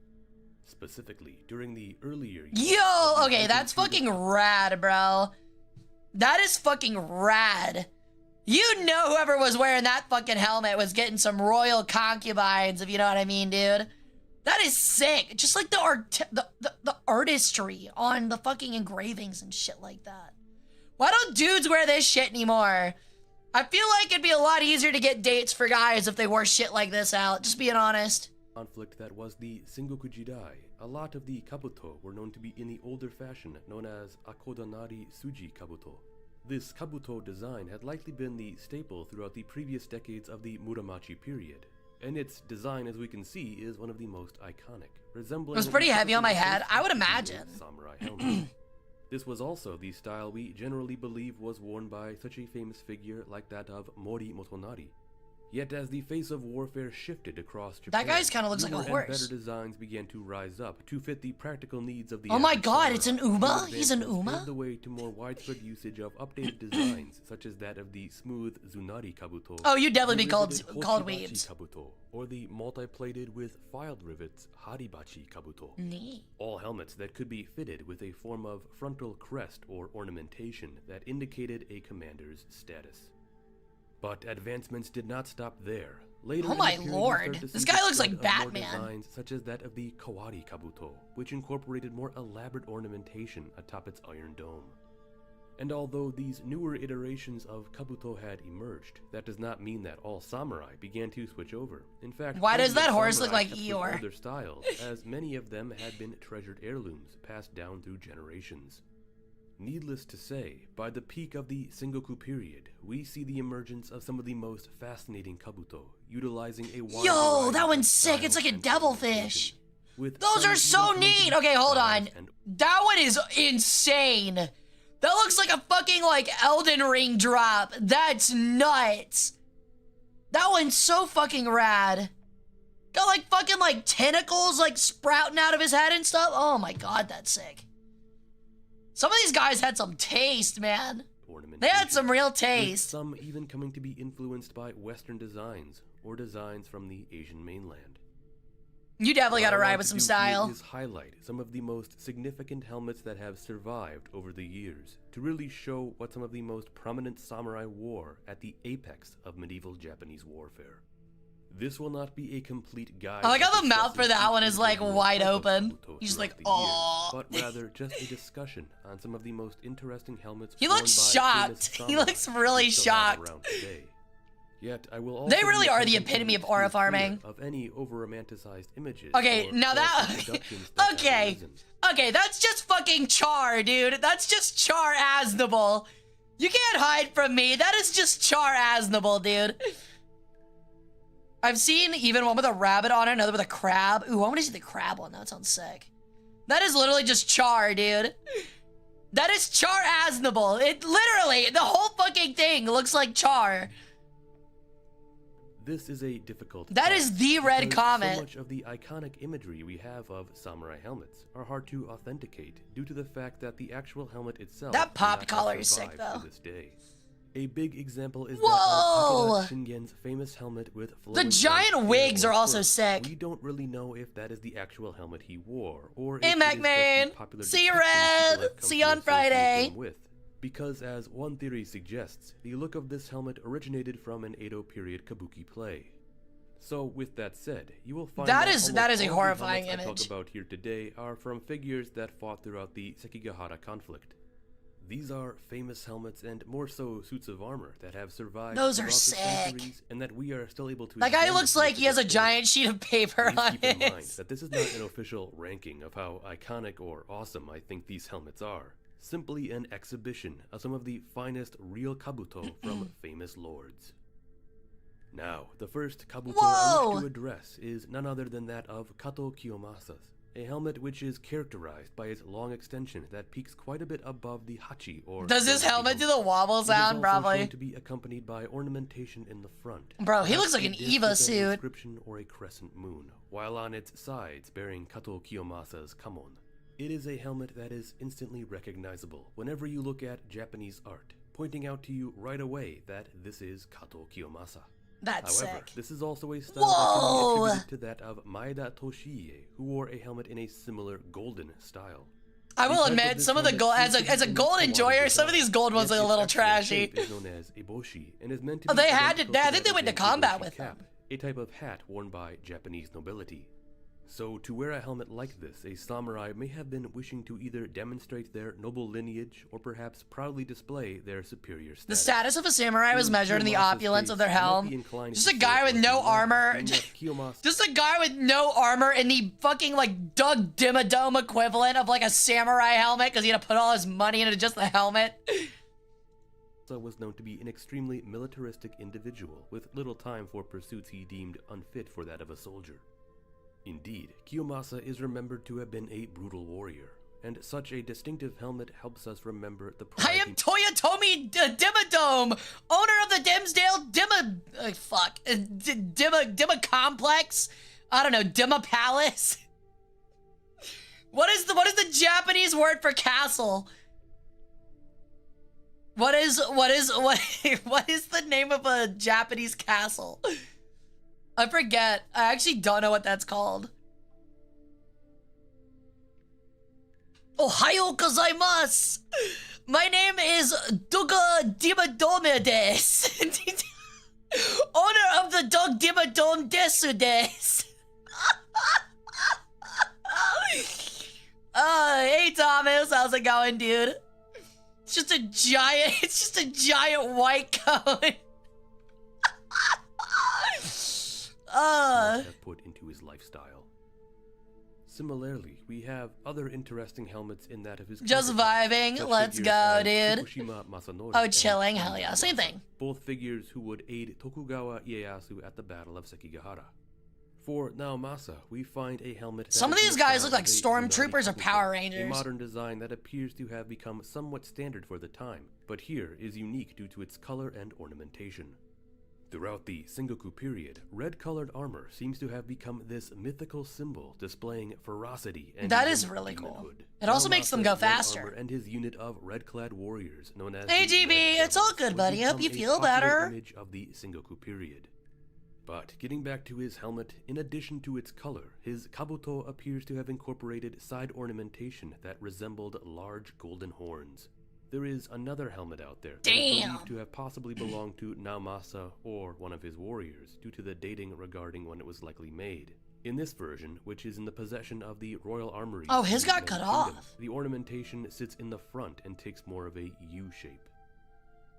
Specifically, during the earlier years Yo, of the okay, that's Sengoku fucking rad, bro. That is fucking rad. You know whoever was wearing that fucking helmet was getting some royal concubines, if you know what I mean, dude. That is sick. Just like the artistry on the fucking engravings and shit like that. Why don't dudes wear this shit anymore? I feel like it'd be a lot easier to get dates for guys if they wore shit like this out, just being honest. conflict that was the Sengoku Jidai, a lot of the kabuto were known to be in the older fashion known as Akodanari Suji Kabuto. This kabuto design had likely been the staple throughout the previous decades of the Muromachi period, and its design, as we can see, is one of the most iconic, resembling It was what pretty we heavy on my typically head, I would associate imagine. with samurai helmets. This was also the style we generally believe was worn by such a famous figure like that of Mori Motonari. Yet as the face of warfare shifted across Japan, That guy's kinda looks like a newer and horse. better designs began to rise up to fit the practical needs of the Oh my average god, it's an samurai. Uma? These He's an advancements Uma? paved the way to more widespread usage of updated designs, such as that of the smooth Zunari Kabuto. Oh, you'd definitely be the called riveted weebs. Hochibachi Kabuto, or the multi-plated with filed rivets Haribachi Kabuto. Neat. All helmets that could be fitted with a form of frontal crest or ornamentation that indicated a commander's status. But advancements did not stop there. Later Oh in my the period, we lord, started to this see guy the looks like spread of more Batman. designs such as that of the Kawari Kabuto, which incorporated more elaborate ornamentation atop its iron dome. And although these newer iterations of kabuto had emerged, that does not mean that all samurai began to switch over. In fact, Why does plenty of that horse look samurai like kept with Eeyore? older styles, as many of them had been treasured heirlooms passed down through generations. Needless to say, by the peak of the Sengoku period, we see the emergence of some of the most fascinating kabuto, utilizing a wide Yo, variety that of one's sick. It's styles like a and devilfish. ornamentation, with Those some are so even coming to neat. be Okay, hold styles on. and That one is insane. That looks like a fucking like Elden Ring drop. That's nuts. That one's so fucking rad. Got like fucking like tentacles like sprouting out of his head and stuff. Oh my god, that's sick. Some of these guys had some taste, man. They had some real with taste. some even coming to be influenced by Western designs or designs from the Asian mainland. You definitely What gotta I ride want with to some do style. here is highlight some of the most significant helmets that have survived over the years to really show what some of the most prominent samurai wore at the apex of medieval Japanese warfare. This will not be a complete guide. I like how that the mouth for discusses that one each is, like, individual wide type of open. kabuto He's throughout like, the years, "Aw." but rather just a discussion on some of the most interesting helmets. He worn looks by shocked. famous He samurai looks really we still have shocked. around today. Yet I will also They really be are the attempting epitome to of aura steer clear farming. of any over-romanticized images. Okay, or now that false introductions that have okay, arisen. okay, that's just fucking Char, dude. That's just Char Aznable. You can't hide from me. That is just Char Aznable, dude. I've seen even one with a rabbit on it, another with a crab. Ooh, I want to see the crab one. That sounds sick. That is literally just Char, dude. That is Char Aznable. It literally, the whole fucking thing looks like Char. This is a difficult That task is the red because comet. So much of the iconic imagery we have of samurai helmets are hard to authenticate due to the fact that the actual helmet itself That pop did not collar have is sick, survived though. to this day. A big example is Whoa! that of Takeda Shingen's famous helmet with The flowing giant white hair wigs or are also fur. sick. We don't really know if that is the actual helmet he wore, or Hey, if it is just the MacMan. popular See you, depiction people Red. have come See you to on associate Friday. him with. Because as one theory suggests, the look of this helmet originated from an Edo period kabuki play. So with that said, you will find That that is almost a all of the horrifying helmets I image. talk about here today are from figures that fought throughout the Sekigahara conflict. These are famous helmets and more so suits of armor that have survived Those are throughout the sick. centuries and that we are still able to That guy examine looks to like he has a this day. giant sheet of paper Please on keep in mind it. that this is not an official ranking of how iconic or awesome I think these helmets are. Simply an exhibition of some of the finest real kabuto from famous lords. Now, the first kabuto I Whoa! wish to address is none other than that of Kato Kiyomasa's, a helmet which is characterized by its long extension that peaks quite a bit above the hachi or... Does this goatee helmet do helmet. the wobble It is sound? also Probably. shown to be accompanied by ornamentation in the front. Bro, he looks Perhaps like a an disc Eva with an suit. inscription or a crescent moon, while on its sides bearing Kato Kiyomasa's kamon. It is a helmet that is instantly recognizable whenever you look at Japanese art, pointing out to you right away that this is Kato Kiyomasa. That's However, sick. this is also a style Whoa! that can be attributed to that of Maeda Toshiie, who wore a helmet in a similar golden style. I will The type admit, this some of the helmet gold, seems to as a be gold unique to enjoyer, modern some of design. these gold ones Yet are a its little actual trashy. shape is known as eboshi and is meant to Oh, be they had identical to- I to think they that went to of combat eboshi with them. cap, a type of hat worn by Japanese nobility. So, to wear a helmet like this, a samurai may have been wishing to either demonstrate their noble lineage or perhaps proudly display their superior status. The status of a samurai was measured in the Kiyomasa's opulence of case their might helm. be inclined Just to a guy say with it no was the latter, armor. being that Kiyomasa Just a guy with no armor in the fucking, like, Doug Dimmadome equivalent of, like, a samurai helmet because he had to put all his money into just the helmet. was known to be an extremely militaristic individual with little time for pursuits he deemed unfit for that of a soldier. Indeed, Kiyomasa is remembered to have been a brutal warrior, and such a distinctive helmet helps us remember the pride I am Toyotomi Dimmadome, owner of the Dimsdale Dimma Complex. I don't know, Dimma Palace. What is the Japanese word for castle? What is the name of a Japanese castle? I forget. I actually don't know what that's called. Ohayo gozaimasu. My name is Duga Dimmadome desu. Owner of the Dog Dimmadome desu desu. Hey Thomas, how's it going, dude? It's just a giant white cone. have put into his lifestyle. Similarly, we have other interesting helmets in that of his Just counterpart, vibing. such Let's figures go, as dude. Fukushima Masanori Oh, and chilling. Hell Ino yeah. Same Ieyasu, thing. both figures who would aid Tokugawa Ieyasu at the Battle of Sekigahara. For Naomasa, we find a helmet that Some of is these the guys style look like of a stormtroopers or Unagi Power Kabuto, Rangers. a modern design that appears to have become somewhat standard for the time, but here is unique due to its color and ornamentation. Throughout the Sengoku period, red-colored armor seems to have become this mythical symbol displaying ferocity and That even is really cool. demonhood. It also makes them go Naomasa's red faster. armor and his unit of red-clad warriors, known as Hey, the GB, Red it's all Devils, good, would buddy. Hope you become a feel popular better. image of the Sengoku period. But getting back to his helmet, in addition to its color, his kabuto appears to have incorporated side ornamentation that resembled large golden horns. There is another helmet out there that is Damn. believed to have possibly belonged to Naomasa or one of his warriors due to the dating regarding when it was likely made. In this version, which is in the possession of the Royal Armory, Oh, his in the got cut United Kingdom, off. the ornamentation sits in the front and takes more of a U shape.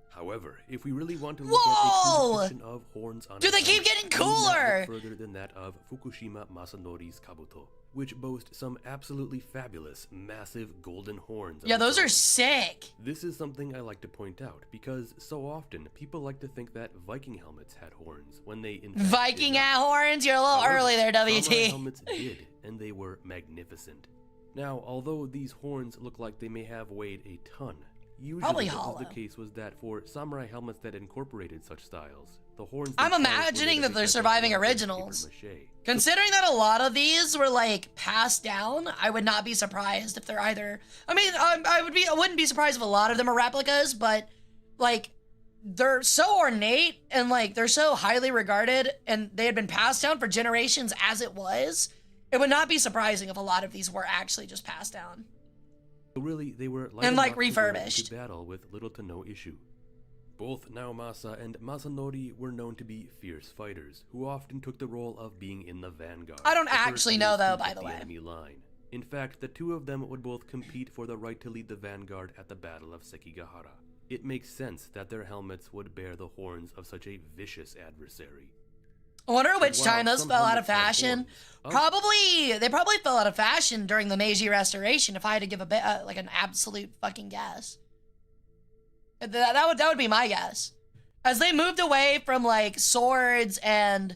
However, if we really want to look at a Whoa! true depiction of horns on Dude, a they keep helmet, getting we need not look cooler! further than that of Fukushima Masanori's kabuto, which boast some absolutely fabulous, massive golden horns. Yeah, of those its are own. sick. This is something I like to point out because so often people like to think that Viking helmets had horns when they in fact did Viking not. at horns. You're a little However, early there, samurai WT. helmets did, and they were magnificent. Now, although these horns look like they may have weighed a ton, Probably usually what hollow. was the case was that for samurai helmets that incorporated such styles, the horns I'm themselves were imagining made that of a they're type of surviving elaborate originals. papier-mâché. Considering that a lot of these were like passed down, I would not be surprised if they're either. I mean, I wouldn't be surprised if a lot of them are replicas, but like they're so ornate and like they're so highly regarded, and they had been passed down for generations as it was. It would not be surprising if a lot of these were actually just passed down. So really, they were light And, like, enough to go refurbished. into battle with little to no issue. Both Naomasa and Masanori were known to be fierce fighters, who often took the role of being in the vanguard. I don't the first actually to know, move though, through by the way. enemy line. In fact, the two of them would both compete for the right to lead the vanguard at the Battle of Sekigahara. It makes sense that their helmets would bear the horns of such a vicious adversary. I wonder But which while time those some fell out of helmets had fashion. horns, They probably fell out of fashion during the Meiji Restoration. If I had to give a bit, like an absolute fucking guess, that would be my guess. As they moved away from like swords and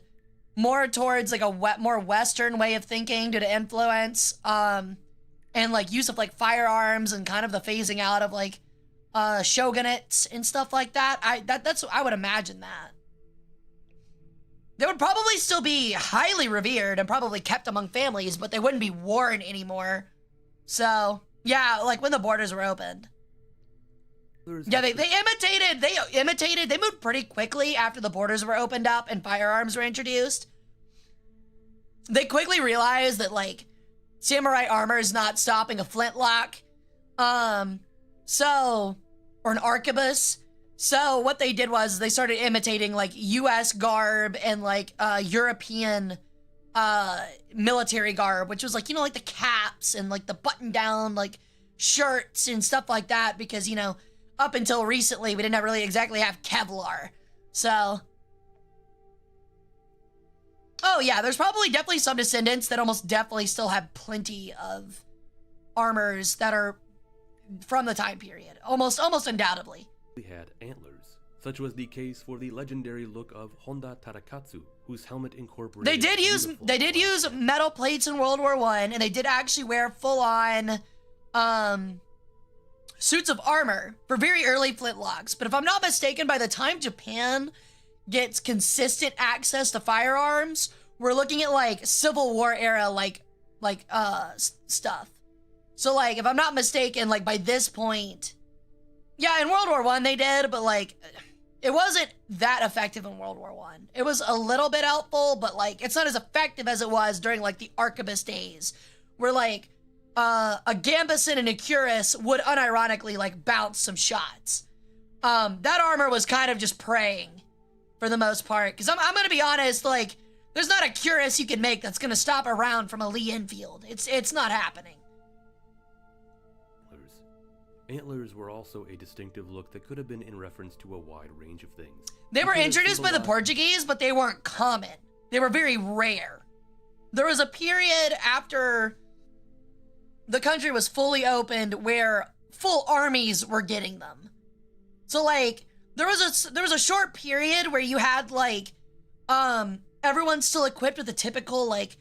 more towards like a more Western way of thinking due to influence, and like use of like firearms and kind of the phasing out of like shogunates and stuff like that. I would imagine that. They would probably still be highly revered and probably kept among families, but they wouldn't be worn anymore So, yeah, like when the borders were opened. Yeah, they moved pretty quickly after the borders were opened up and firearms were introduced. They quickly realized that, like, samurai armor is not stopping a flintlock. Or an arquebus. So what they did was they started imitating, like, US garb and, like, European military garb, which was, like, you know, like the caps and, like, the button-down, like, shirts and stuff like that, because, you know, up until recently, we didn't really exactly have Kevlar. So... Oh, yeah, there's probably definitely some descendants that almost definitely still have plenty of armors that are from the time period. Almost undoubtedly. They had antlers. Such was the case for the legendary look of Honda Tadakatsu, whose helmet incorporated... They did use metal plates in World War I, and they did actually wear full-on suits of armor for very early flintlocks. But if I'm not mistaken, by the time Japan gets consistent access to firearms, we're looking at, like, Civil War era, stuff. So, like, if I'm not mistaken, like, by this point, yeah, in World War I they did, but, like, it wasn't that effective in World War I. It was a little bit helpful, but, like, it's not as effective as it was during, like, the arquebus days, where, like, a Gambison and a Cuirass would unironically, like, bounce some shots. That armor was kind of just praying, for the most part, because I'm gonna be honest, like, there's not a Cuirass you can make that's gonna stop a round from a Lee Enfield. It's not happening. Antlers were also a distinctive look that could have been in reference to a wide range of things. They were introduced by the Portuguese, but they weren't common. They were very rare. There was a period after the country was fully opened where full armies were getting them. So, like, there was a short period where you had, like, everyone still equipped with the typical, like,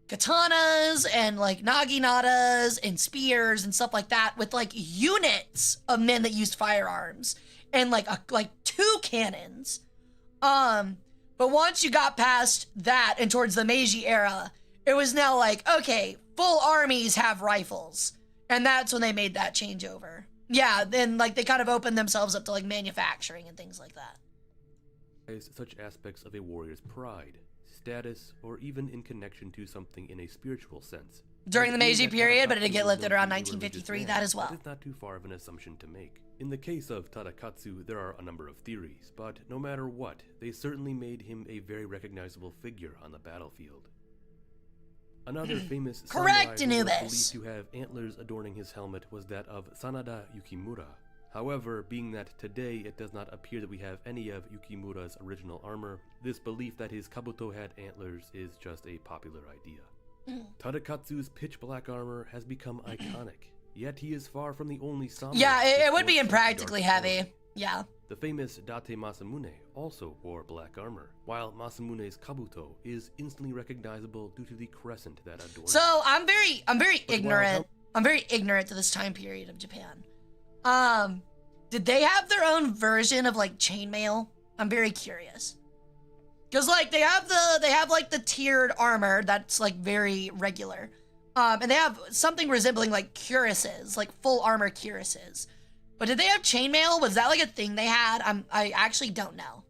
katanas and, like, naginatas and spears and stuff like that, with, like, units of men that used firearms and, like, two cannons. But once you got past that and towards the Meiji era, it was now like, okay, full armies have rifles. And that's when they made that changeover. Yeah, then, like, they kind of opened themselves up to, like, manufacturing and things like that. Such aspects of a warrior's pride, status, or even in connection to something in a spiritual sense. During the Meiji period, but it did get lifted around 1953, that as well. That is not too far of an assumption to make. In the case of Tadakatsu, there are a number of theories, but no matter what, they certainly made him a very recognizable figure on the battlefield. Another famous samurai who was believed to have antlers adorning his helmet was that of Sanada Yukimura. However, being that today it does not appear that we have any of Yukimura's original armor, this belief that his kabuto had antlers is just a popular idea. Tadakatsu's pitch black armor has become iconic, yet he is far from the only samurai. Yeah, it would be impractically heavy. Yeah. The famous Date Masamune also wore black armor, while Masamune's kabuto is instantly recognizable due to the crescent that adorns it. So I'm very ignorant. I'm very ignorant to this time period of Japan. Did they have their own version of, like, chainmail? I'm very curious. Cause, like, they have like the tiered armor that's, like, very regular. And they have something resembling, like, cuirasses, like full armor cuirasses. But did they have chainmail? Was that, like, a thing they had? I actually don't know.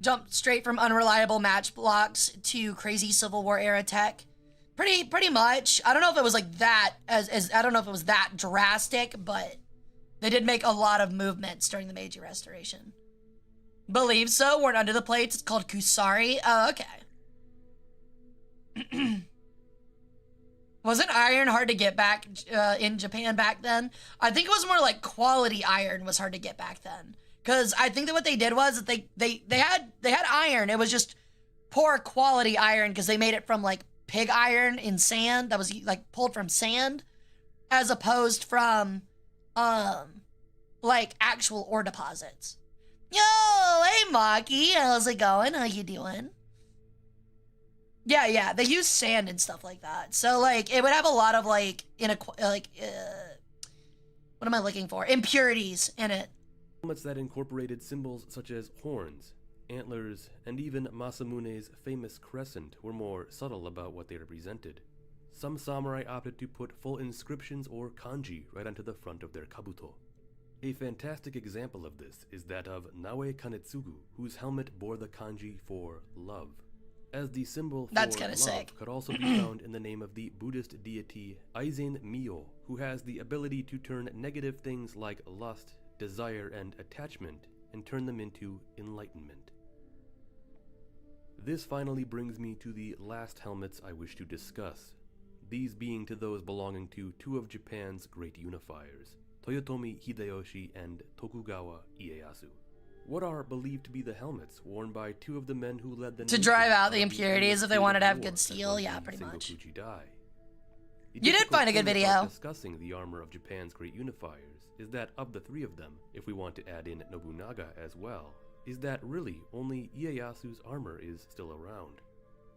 Jumped straight from unreliable match blocks to crazy Civil War era tech. Pretty much. I don't know if it was like that I don't know if it was that drastic, but they did make a lot of movements during the Meiji Restoration. Believe so. Worn under the plates. It's called kusari. Oh, okay. Wasn't iron hard to get back in Japan back then? I think it was more like quality iron was hard to get back then. Because I think that what they did was that they had iron. It was just poor quality iron because they made it from, like, pig iron in sand that was, like, pulled from sand, as opposed from like, actual ore deposits. Yo, hey Maki, how's it going? How you doing? Yeah, they use sand and stuff like that. So, like, it would have a lot of, like, what am I looking for? Impurities in it. Helmets that incorporated symbols such as horns, antlers, and even Masamune's famous crescent were more subtle about what they represented. Some samurai opted to put full inscriptions or kanji right onto the front of their kabuto. A fantastic example of this is that of Naoe Kanetsugu, whose helmet bore the kanji for love. As the symbol for love sick. could also be found in the name of the Buddhist deity Aizen Myo, who has the ability to turn negative things like lust, desire, and attachment and turn them into enlightenment. This finally brings me to the last helmets I wish to discuss, these being to those belonging to two of Japan's great unifiers, Toyotomi Hideyoshi and Tokugawa Ieyasu. What are believed to be the helmets worn by two of the men who led the To drive out the impurities if they wanted to have good steel, yeah, pretty much. You did find a good video. Discussing the armor of Japan's great unifiers is that of the three of them, if we want to add in Nobunaga as well, is that really only Ieyasu's armor is still around.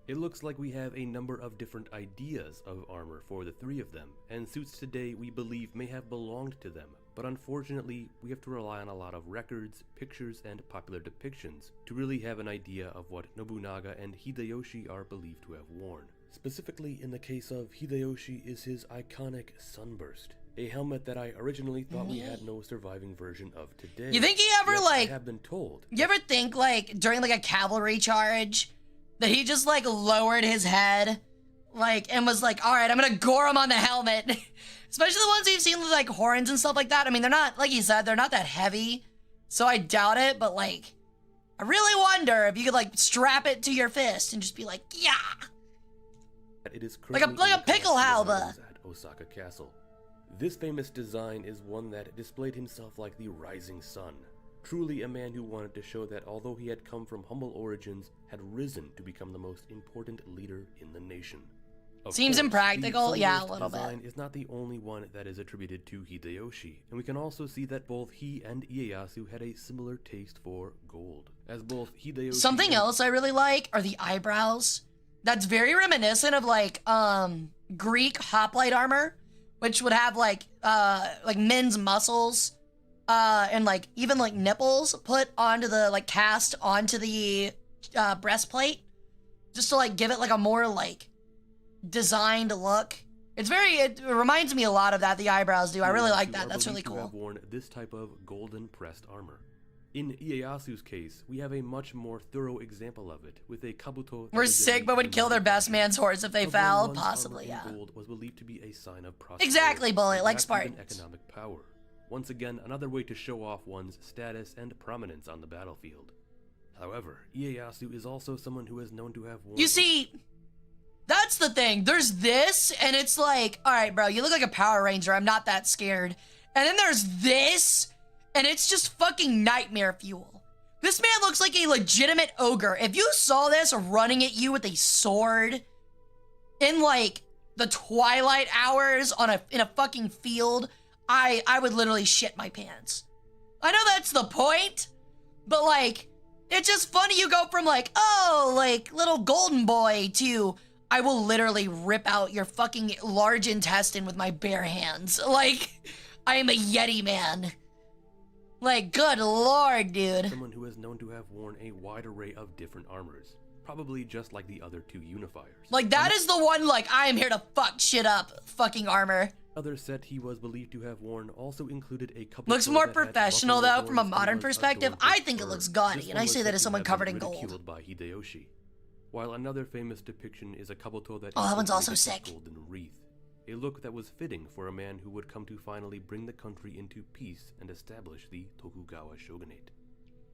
It looks like we have a number of different ideas of armor for the three of them, and suits today we believe may have belonged to them, but unfortunately we have to rely on a lot of records, pictures, and popular depictions to really have an idea of what Nobunaga and Hideyoshi are believed to have worn. Specifically in the case of Hideyoshi is his iconic sunburst, a helmet that I originally thought we had no surviving version of today. You think he ever I have been told. You ever think during a cavalry charge that he just lowered his head and was all right, I'm gonna gore him on the helmet. Especially the ones you've seen with horns and stuff like that. I mean, they're not, like you said, they're not that heavy, so I doubt it, but I really wonder if you could strap it to your fist and just be yeah. It is like a pickle halber at Osaka Castle. This famous design is one that displayed himself like the rising sun. Truly a man who wanted to show that although he had come from humble origins, had risen to become the most important leader in the nation. Of Seems course, impractical, yeah, a little bit. The design is not the only one that is attributed to Hideyoshi, and we can also see that both he and Ieyasu had a similar taste for gold. As both Hideyoshi Something else I really like are the eyebrows. That's very reminiscent of Greek hoplite armor, which would have men's muscles and even nipples put onto the cast onto the breastplate, just to give it a more designed look. It reminds me a lot of that, the eyebrows do. I really like that. That's really cool. Have worn this type of golden pressed armor. In Ieyasu's case, we have a much more thorough example of it, with a kabuto. We're sick, but would kill their best man's horse if they fell. Possibly, yeah. Gold was believed to be a sign of prosperity. Exactly, Bullet, like Spartans. Economic power. Once again, another way to show off one's status and prominence on the battlefield. However, Ieyasu is also someone who is known to have worn. You see, that's the thing. There's this, and it's all right, bro, you look like a Power Ranger. I'm not that scared. And then there's this, and it's just fucking nightmare fuel. This man looks like a legitimate ogre. If you saw this running at you with a sword in the twilight hours in a fucking field, I would literally shit my pants. I know that's the point, but it's just funny you go from little golden boy to I will literally rip out your fucking large intestine with my bare hands. I am a Yeti man. Good lord, dude. Someone who is known to have worn a wide array of different armors, probably just like the other two unifiers. That is the one, I am here to fuck shit up fucking armor. Other set he was believed to have worn also included a couple. Looks more professional though, from a modern perspective. I think it looks gaudy, and I say that as someone covered in gold. By Hideyoshi. While another famous depiction is a kabuto that that one's also sick. Golden wreath, a look that was fitting for a man who would come to finally bring the country into peace and establish the Tokugawa shogunate.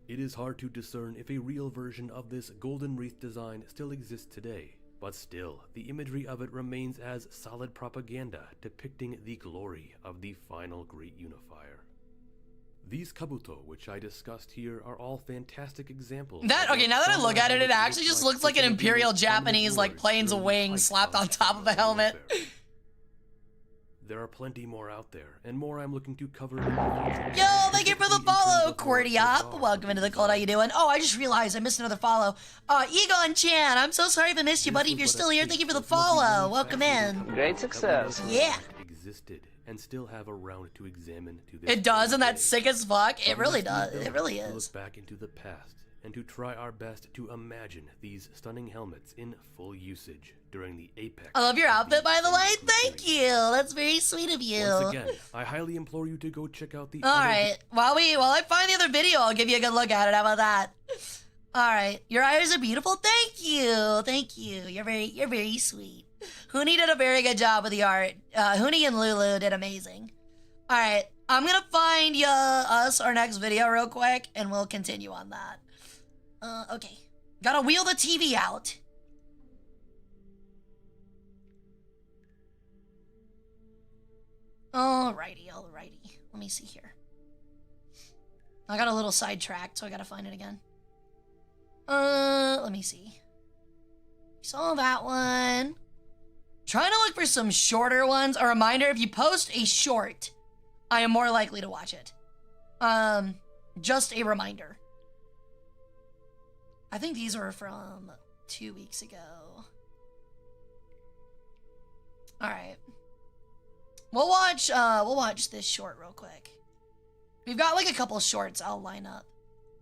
It is hard to discern if a real version of this golden wreath design still exists today, but still, the imagery of it remains as solid propaganda depicting the glory of the final great unifier. These kabuto, which I discussed here, are all fantastic examples. Now that I look at it, it actually just looks like an Imperial Japanese, planes of wings slapped on top of a helmet. There are plenty more out there, and more I'm looking to cover in the future. Yo, thank you for the follow, Cordiop. Welcome into the cult. How you doing? Oh, I just realized I missed another follow. Egon Chan, I'm so sorry if I missed you, buddy. If you're still here, thank you for the follow. Welcome in. Great success. Yeah. Existed and still have around to examine to this. It does, and that's sick as fuck. It really does. It really is. Look back into the past and to try our best to imagine these stunning helmets in full usage during the apex. I love your of outfit, by the way. Sengoku Thank training. you. That's very sweet of you. Once again, I highly implore you to go check out the All other right. While I find the other video, I'll give you a good look at it. How about that? All right. Your eyes are beautiful. Thank you. Thank you. You're very sweet. Huni did a very good job with the art. Huni and Lulu did amazing. All right. I'm gonna find us our next video real quick, and we'll continue on that. Okay. Gotta wheel the TV out. Alrighty. Let me see here. I got a little sidetracked, so I gotta find it again. Let me see. Saw that one. Trying to look for some shorter ones. A reminder, if you post a short, I am more likely to watch it. Just a reminder. I think these were from 2 weeks ago. Alright. We'll watch this short real quick. We've got like a couple shorts I'll line up.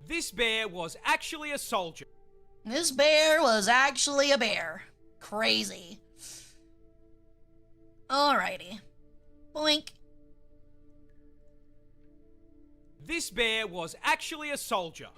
This bear was actually a soldier. This bear was actually a bear. Crazy. Alrighty. Boink. This bear was actually a soldier.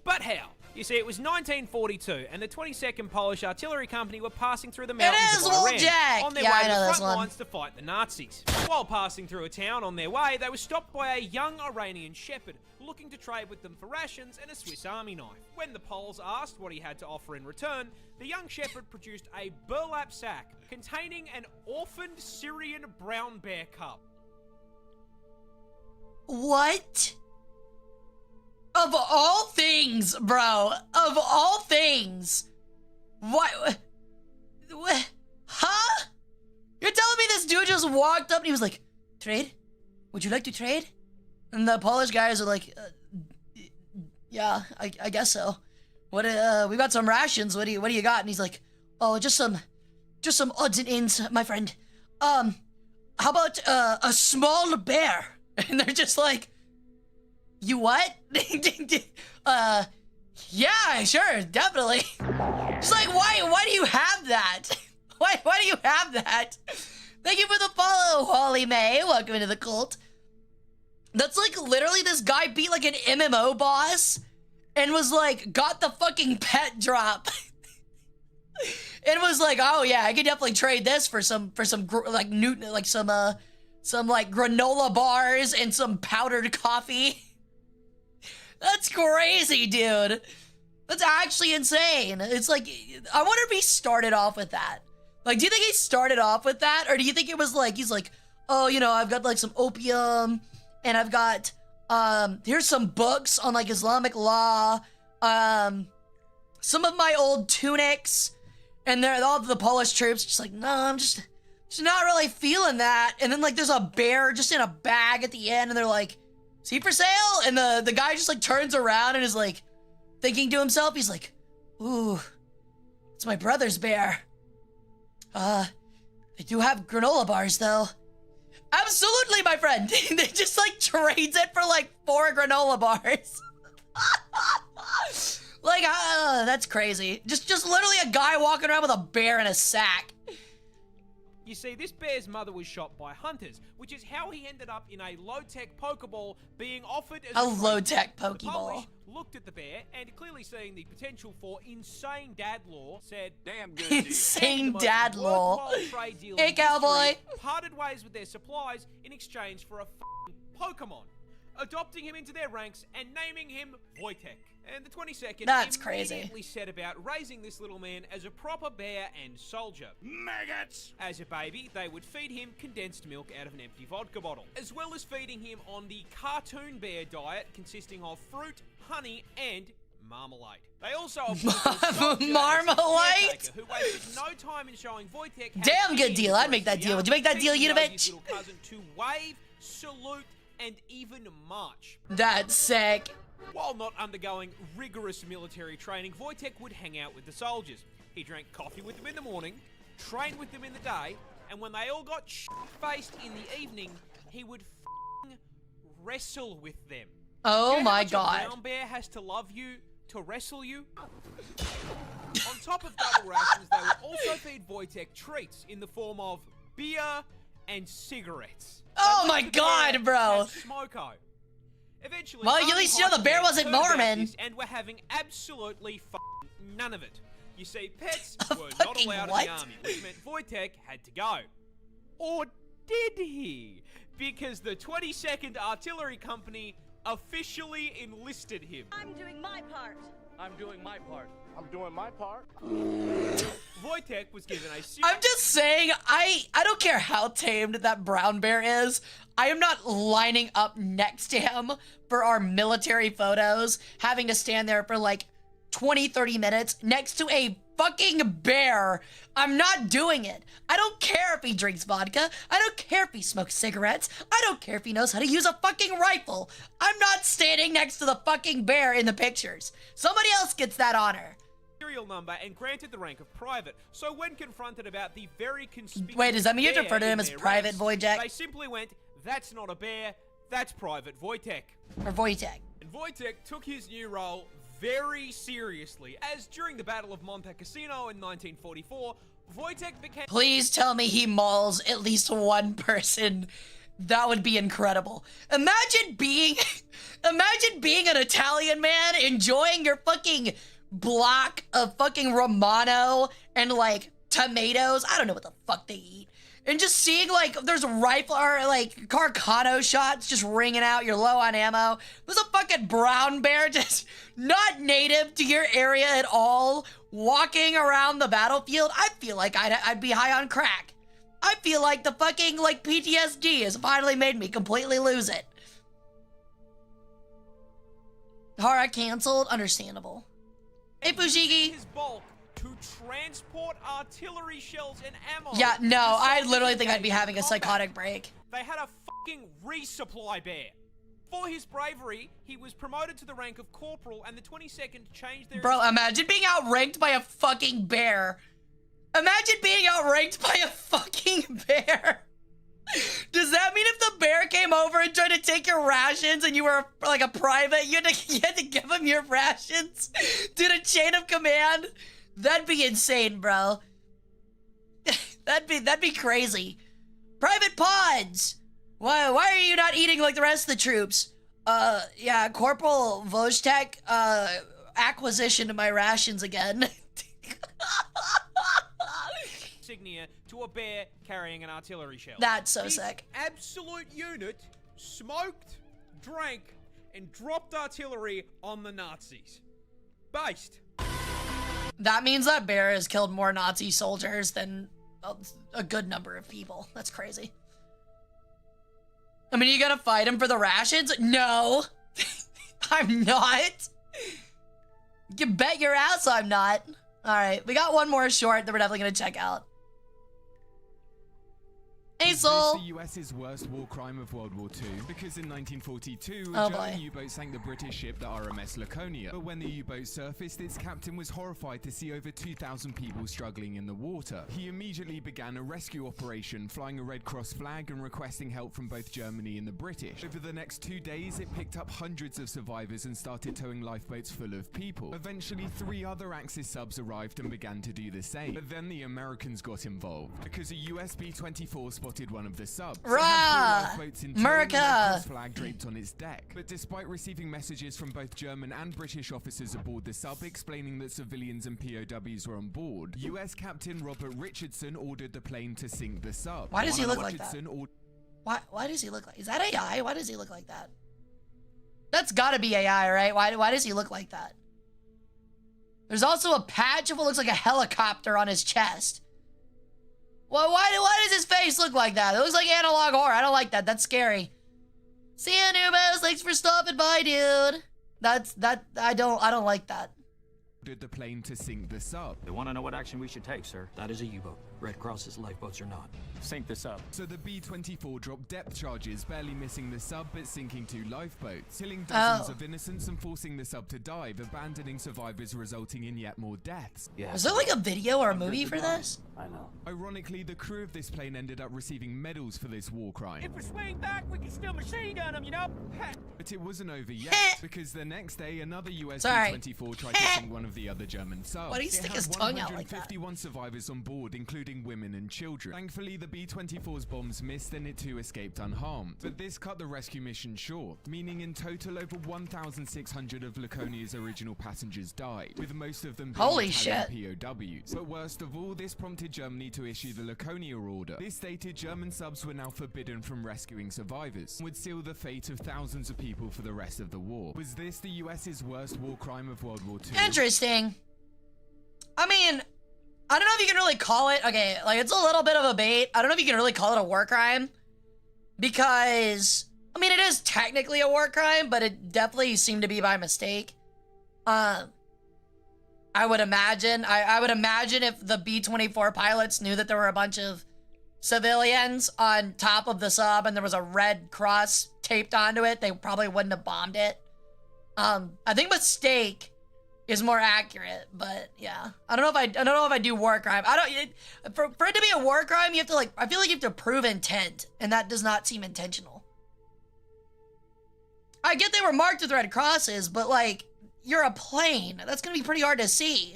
But how? You see, it was 1942, and the 22nd Polish Artillery Company were passing through the mountains is of Iran Wolf Jack. on their Yeah, way I to know the this front one. lines to fight the Nazis. While passing through a town on their way, they were stopped by a young Iranian shepherd looking to trade with them for rations and a Swiss Army knife. When the Poles asked what he had to offer in return, the young shepherd produced a burlap sack containing an orphaned Syrian brown bear cub. What? Of all things, bro. Of all things. What? Huh? You're telling me this dude just walked up and he was like, trade? Would you like to trade? And the Polish guys are like, yeah, I guess so. What? We got some rations. What do you got? And he's like, oh, just some odds and ends, my friend. How about a small bear? And they're just like, you what? Yeah, sure, definitely. Just like, why do you have that? Why do you have that? Thank you for the follow, Holly May. Welcome into the cult. That's like literally this guy beat like an MMO boss and was like, got the fucking pet drop. And was like, oh yeah, I could definitely trade this for some like Newton, like some like granola bars and some powdered coffee. That's crazy, dude. That's actually insane. It's like, I wonder if he started off with that. Like, do you think he started off with that? Or do you think it was like, he's like, oh, you know, I've got like some opium and I've got, here's some books on like Islamic law, some of my old tunics, and they're all the Polish troops just like, no, I'm just not really feeling that. And then like there's a bear just in a bag at the end and they're like, is he for sale? And the guy just like turns around and is like thinking to himself, he's like, ooh, it's my brother's bear. They do have granola bars though. Absolutely, my friend. They just like trades it for like 4 granola bars. Like, that's crazy. Just literally a guy walking around with a bear in a sack. You see, this bear's mother was shot by hunters, which is how he ended up in a low-tech Pokeball being offered as A low-tech The Polish Pokeball. looked at the bear and, clearly seeing the potential for insane dad law, said, Damn good deal. Insane dad law. Hey, cowboy. Parted ways with their supplies in exchange for a f***ing Pokemon, adopting him into their ranks and naming him Wojtek. And the 22nd That's crazy. immediately set about raising this little man as a proper bear and soldier. Maggots! As a baby, they would feed him condensed milk out of an empty vodka bottle, as well as feeding him on the cartoon bear diet consisting of fruit, honey, and marmalade. They also Marmalade? who wasted no time in showing Wojtek how Damn good he deal. I'd make that deal. Would you make that deal, teaching Yudovich? his little cousin to wave, salute, and even march. That's sick. While not undergoing rigorous military training, Wojtek would hang out with the soldiers. He drank coffee with them in the morning, trained with them in the day, and when they all got shit-faced in the evening, he would f***ing wrestle with them. Oh You know how my much god. A brown bear has to love you to wrestle you? On top of double rations, they would also feed Wojtek treats in the form of beer and cigarettes. Oh my god, bro. Smoko. Eventually, Well, at least you know the bear wasn't heard about Mormon. this and we're having absolutely none of it. You see, pets were not Fucking allowed what? in the army, which meant Wojtek had to go. Or did he? Because the 22nd Artillery Company officially enlisted him. I'm doing my part. I'm doing my part. I'm doing my part. Wojtek was given a serious... I'm just saying, I don't care how tamed that brown bear is. I am not lining up next to him for our military photos, having to stand there for like 20, 30 minutes next to a fucking bear. I'm not doing it. I don't care if he drinks vodka. I don't care if he smokes cigarettes. I don't care if he knows how to use a fucking rifle. I'm not standing next to the fucking bear in the pictures. Somebody else gets that honor. serial number and granted the rank of private. So when confronted about the very conspicuous Wait, does that mean you bear refer to in him as their Private ranks, Wojtek? They simply went, "That's not a bear, that's Private Wojtek." Or Wojtek. And Wojtek took his new role very seriously, as during the Battle of Monte Cassino in 1944, Wojtek became... Please tell me he mauls at least one person. That would be incredible. Imagine being an Italian man enjoying your fucking block of fucking Romano and like tomatoes. I don't know what the fuck they eat. And just seeing like there's rifle or like Carcano shots just ringing out. You're low on ammo. There's a fucking brown bear just not native to your area at all, walking around the battlefield. I feel like I'd be high on crack. I feel like the fucking like PTSD has finally made me completely lose it. Hara canceled. Understandable. Hey, Fushigi. His bulk to transport artillery shells and ammo. Yeah, no, I literally think I'd be engage in having a combat. psychotic break. They had a fucking resupply bear. For his bravery, he was promoted to the rank of corporal, and the 22nd changed their... Bro, imagine being outranked by a fucking bear. Imagine being outranked by a fucking bear. Does that mean if the bear came over and tried to take your rations and you were like a private, you had to give him your rations? Dude, a chain of command? That'd be insane, bro. That'd be crazy. Private Pods! Why are you not eating like the rest of the troops? Yeah, Corporal Wojtek, acquisition of my rations again. Insignia to a bear carrying an artillery shell. That's so This sick. absolute unit smoked, drank, and dropped artillery on the Nazis. Based. That means that bear has killed more Nazi soldiers than a good number of people. That's crazy. I mean, you gonna fight him for the rations? No. I'm not. You can bet your ass I'm not. All right, we got one more short that we're definitely gonna check out. Hey, Sol. The US's worst war crime of World War II, because in 1942, Oh, a German boy. U-boat sank the British ship, the RMS Laconia. But when the U-boat surfaced, its captain was horrified to see over 2,000 people struggling in the water. He immediately began a rescue operation, flying a Red Cross flag and requesting help from both Germany and the British. Over the next 2 days, it picked up hundreds of survivors and started towing lifeboats full of people. Eventually, 3 other Axis subs arrived and began to do the same. But then the Americans got involved, because a US B-24 spotted one of the subs. It had Rah! 4 lifeboats in tow and the America! Red Cross flag draped on its deck. But despite receiving messages from both German and British officers aboard the sub explaining that civilians and POWs were on board, US Captain Robert Richardson ordered the plane to sink the sub. Why does he look like that? Richardson Why does he look like? Is that AI? Why does he look like that? That's gotta be AI, right? Why does he look like that? There's also a patch of what looks like a helicopter on his chest. Well, why does his face look like that? It looks like analog horror. I don't like that. That's scary. See ya, Nubos. Thanks for stopping by, dude. I don't like that. ordered the plane to sink the sub. They want to know what action we should take, sir. That is a U-boat. Red Cross's lifeboats or not. Sink the sub. So the B-24 dropped depth charges, barely missing the sub but sinking 2 lifeboats, killing dozens of innocents and forcing the sub to dive, abandoning survivors, resulting in yet more deaths. Yeah. Was there like a video or a movie for this? I know. Ironically, the crew of this plane ended up receiving medals for this war crime. If we swing back, we can still machine gun them, you know? But it wasn't over yet, because the next day, another US B-24 tried to sink one of the other German subs. Why do you stick his tongue out like that? 151 survivors on board, including women and children. Thankfully, the B-24's bombs missed and it too escaped unharmed. But this cut the rescue mission short, meaning in total over 1,600 of Laconia's original passengers died, with most of them being Italian POWs. But worst of all, this prompted Germany to issue the Laconia Order. This stated German subs were now forbidden from rescuing survivors, and would seal the fate of thousands of people for the rest of the war. Was this the US's worst war crime of World War II? Interesting. I mean, I don't know if you can really call it, okay, like it's a little bit of a bait. I don't know if you can really call it a war crime, because, I mean, it is technically a war crime, but it definitely seemed to be by mistake. I would imagine, I would imagine if the B-24 pilots knew that there were a bunch of civilians on top of the sub and there was a red cross taped onto it, they probably wouldn't have bombed it. I think mistake is more accurate, but yeah, I don't know if I do war crime. For it to be a war crime, you have to I feel like you have to prove intent, and that does not seem intentional. I get they were marked with red crosses, but like, you're a plane. That's gonna be pretty hard to see.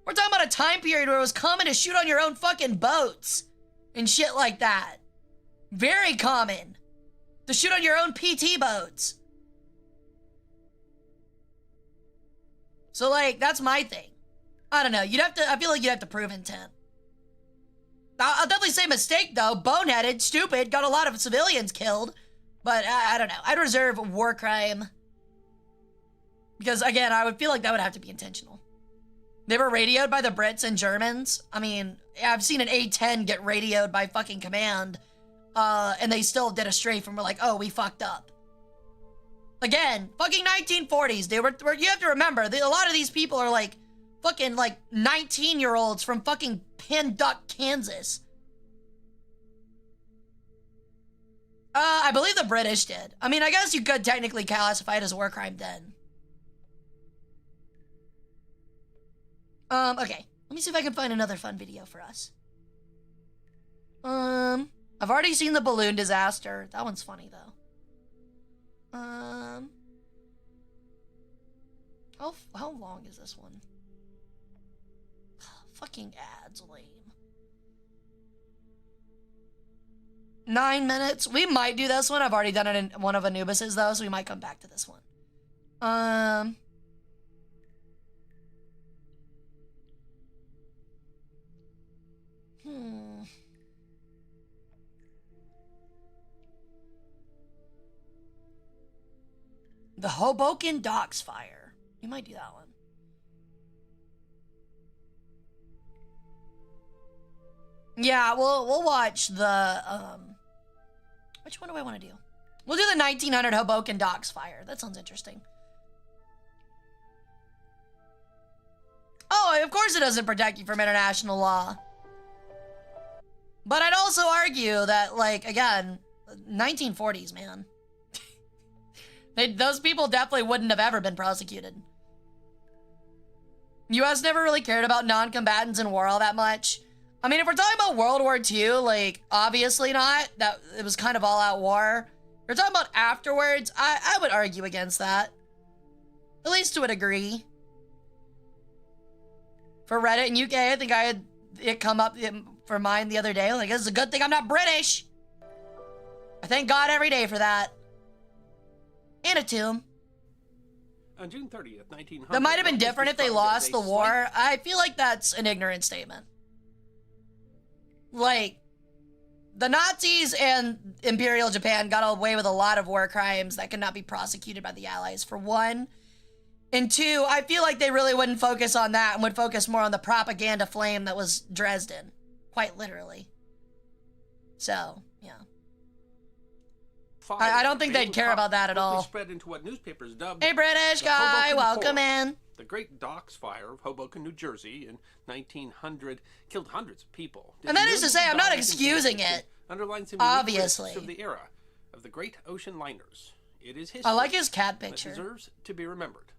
We're talking about a time period where it was common to shoot on your own fucking boats and shit like that. Very common to shoot on your own PT boats. So, like, that's my thing. I don't know. I feel like you'd have to prove intent. I'll definitely say mistake, though. Boneheaded, stupid, got a lot of civilians killed. But I don't know. I'd reserve war crime. Because, again, I would feel like that would have to be intentional. They were radioed by the Brits and Germans. I mean, I've seen an A-10 get radioed by fucking command. And they still did a strafe and were like, oh, we fucked up. Again, fucking 1940s. You have to remember, a lot of these people are like, fucking like 19-year-olds from fucking Panduck, Kansas. I believe the British did. I mean, I guess you could technically classify it as a war crime then. Okay. Let me see if I can find another fun video for us. I've already seen the balloon disaster. That one's funny, though. How long is this one? Fucking ads, lame. 9 minutes. We might do this one. I've already done it in one of Anubis's, though, so we might come back to this one. The Hoboken Docks fire. We might do that one. Yeah, we'll watch the, which one do I want to do? We'll do the 1900 Hoboken Docks fire. That sounds interesting. Oh, of course it doesn't protect you from international law. But I'd also argue that, like, again, 1940s, man. Those people definitely wouldn't have ever been prosecuted. U.S. never really cared about non-combatants in war all that much. I mean, if we're talking about World War II, like, obviously not. That it was kind of all-out war. If you're talking about afterwards, I would argue against that. At least to a degree. For Reddit and UK, I think I had it come up for mine the other day. Like, it's a good thing I'm not British. I thank God every day for that. And a tomb. On June 30th, 1900... That might have been different if they lost the war. I feel like that's an ignorant statement. Like, the Nazis and Imperial Japan got away with a lot of war crimes that could not be prosecuted by the Allies, for one. And two, I feel like they really wouldn't focus on that and would focus more on the propaganda flame that was Dresden. Quite literally. So, yeah. fire. I don't think they'd Bangkok care about that at quickly all. Spread into what newspapers dubbed Hey, British the guy, Hoboken welcome Fire. in. The Great Docks Fire of Hoboken, New Jersey, in 1900 killed hundreds of people. And that is to say, I'm not Millions of excusing dollars it. Underlines some Obviously. unique risks of the era of the great ocean liners. It is history I like his cat that picture. deserves to be remembered.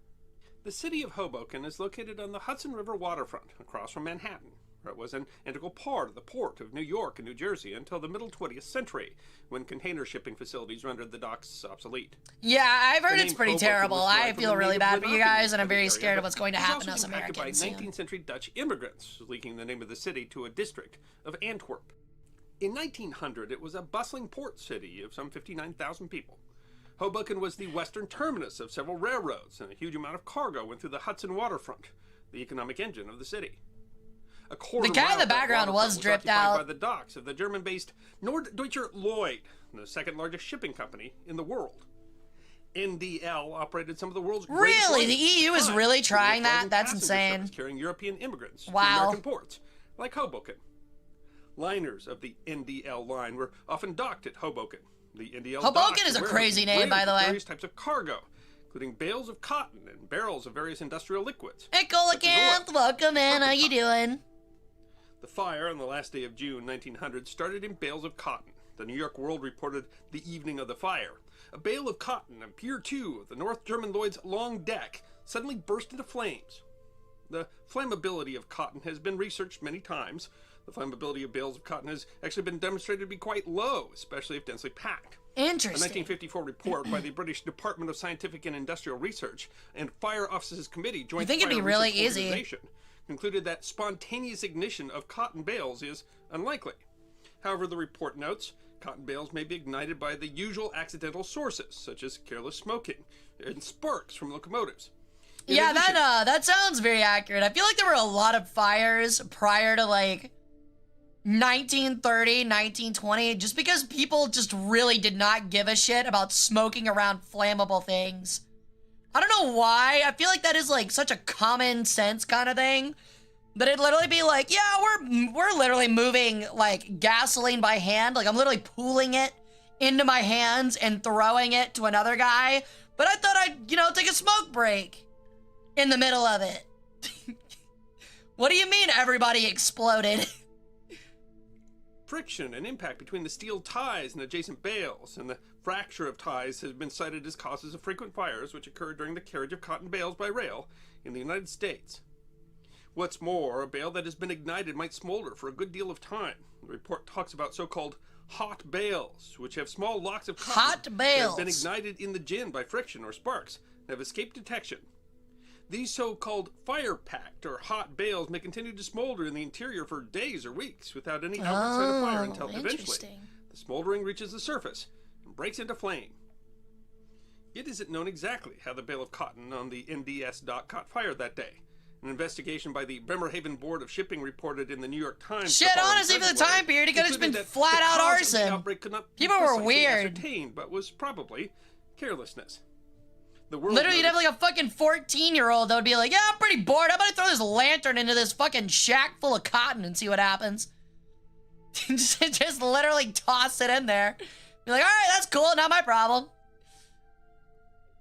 The city of Hoboken is located on the Hudson River waterfront, across from Manhattan, where it was an integral part of the port of New York and New Jersey until the middle 20th century, when container shipping facilities rendered the docks obsolete. Yeah, I've heard The it's name pretty Hoboken terrible. was I derived from feel the really native bad for you Lenape guys, and I'm of the very area, scared of but what's going to it was happen to also us impacted Americans by soon. 19th century Dutch immigrants, leaking the name of the city to a district of Antwerp. In 1900, it was a bustling port city of some 59,000 people. Hoboken was the western terminus of several railroads, and a huge amount of cargo went through the Hudson waterfront, the economic engine of the city. A quarter The guy in mile the of that background waterfront was dripped occupied out. by the docks of the German-based Norddeutscher Lloyd, the second largest shipping company in the world. NDL operated some of the world's greatest Really? liners The EU at is the time, really with trying that? thriving That's passenger insane. service carrying European immigrants to Wow. American ports, like Hoboken. Liners of the NDL line were often docked at Hoboken. The NDL Hoboken docks is a were crazy warehouses name, by the way. Various types of cargo, including bales of cotton and barrels of various industrial liquids. Hey, such as Colacanth, oil, welcome in. How you carpet doing? The fire on the last day of June 1900 started in bales of cotton. The New York World reported the evening of the fire. A bale of cotton on Pier 2 of the North German Lloyd's long deck suddenly burst into flames. The flammability of cotton has been researched many times. The flammability of bales of cotton has actually been demonstrated to be quite low, especially if densely packed. A Interesting. 1954 report by the British Department of Scientific and Industrial Research and Fire Officers Committee Joint think it'd Fire be really Research easy. Organization concluded that spontaneous ignition of cotton bales is unlikely. However, the report notes cotton bales may be ignited by the usual accidental sources, such as careless smoking and sparks from locomotives. In Yeah, addition, that sounds very accurate. I feel like there were a lot of fires prior to like 1930, 1920, just because people just really did not give a shit about smoking around flammable things. I don't know why. I feel like that is like such a common sense kind of thing. That it'd literally be like, yeah, we're literally moving like gasoline by hand. Like I'm literally pooling it into my hands and throwing it to another guy. But I thought I'd, take a smoke break in the middle of it. What do you mean everybody exploded? friction and impact between the steel ties and adjacent bales, and the fracture of ties has been cited as causes of frequent fires which occur during the carriage of cotton bales by rail in the United States. What's more, a bale that has been ignited might smolder for a good deal of time. The report talks about so-called hot bales, which have small locks of cotton Hot that bales. have been ignited in the gin by friction or sparks and have escaped detection. These so-called fire-packed or hot bales may continue to smolder in the interior for days or weeks without any outward sign of fire until eventually interesting. the smoldering reaches the surface and breaks into flame. It isn't known exactly how the bale of cotton on the NDS dock caught fire that day. An investigation by the Bremerhaven Board of Shipping reported in the New York Times. Shit, honestly, for the time period, it could have just been flat-out arson. People were weird. But was probably carelessness. The world Literally, you'd have like a fucking 14-year-old that would be like, yeah, I'm pretty bored. How about I throw this lantern into this fucking shack full of cotton and see what happens? just literally toss it in there. Be like, all right, that's cool. Not my problem.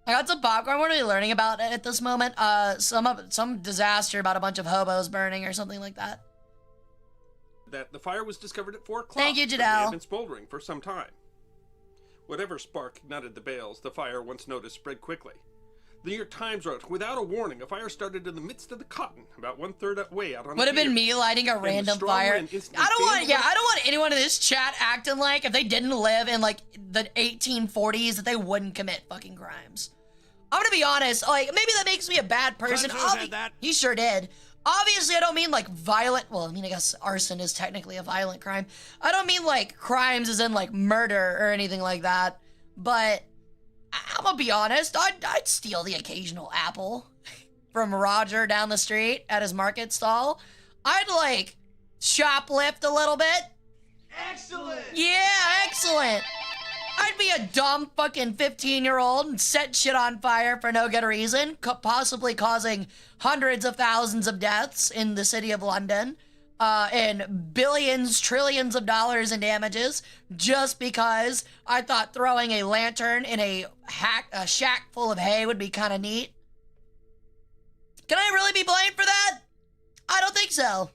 I got some popcorn. What are we learning about at this moment? Some disaster about a bunch of hobos burning or something like that. That the fire was discovered at 4 o'clock. Thank you, but it Jadelle. had been smoldering for some time. Whatever spark ignited the bales, the fire, once noticed, spread quickly. The New York Times wrote, without a warning, a fire started in the midst of the cotton, about 1/3 way out on Would the have been pier. me lighting a And the random strong fire. wind instantly I don't fanned want anyone in this chat acting like if they didn't live in like the 1840s that they wouldn't commit fucking crimes. I'm gonna be honest, like maybe that makes me a bad person. He sure did. Obviously, I don't mean like violent. Well, I mean, I guess arson is technically a violent crime. I don't mean like crimes as in like murder or anything like that. But I'm gonna be honest, I'd steal the occasional apple from Roger down the street at his market stall. I'd like shoplift a little bit. Excellent! Yeah, excellent. I'd be a dumb fucking 15-year-old and set shit on fire for no good reason, possibly causing hundreds of thousands of deaths in the city of London. and billions, trillions of dollars in damages just because I thought throwing a lantern in a shack full of hay would be kind of neat. Can I really be blamed for that? I don't think so.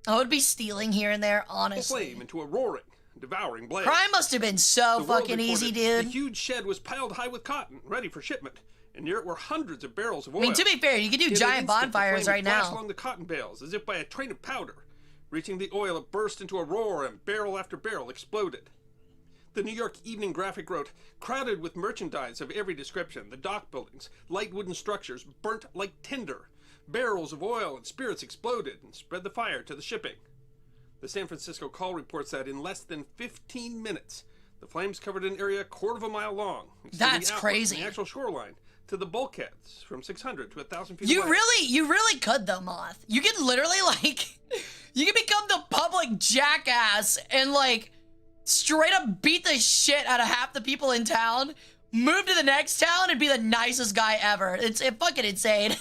I would be stealing here and there, honestly. Flame into a roaring, devouring blaze. Crime must have been so fucking easy, dude. The huge shed was piled high with cotton, ready for shipment, and near it were hundreds of barrels of oil. I mean, to be fair, you could do giant bonfires right now. Along the cotton bales, as if by a train of powder. Reaching the oil, it burst into a roar, and barrel after barrel exploded. The New York Evening Graphic wrote, crowded with merchandise of every description, the dock buildings, light wooden structures, burnt like tinder. Barrels of oil and spirits exploded and spread the fire to the shipping. The San Francisco Call reports that in less than 15 minutes, the flames covered an area a quarter of a mile long. That's crazy. From the actual shoreline to the bulkheads from 600 to 1,000 feet You away. you really could though, Moth. You could literally you could become the public jackass and straight up beat the shit out of half the people in town, move to the next town and be the nicest guy ever. It's fucking insane.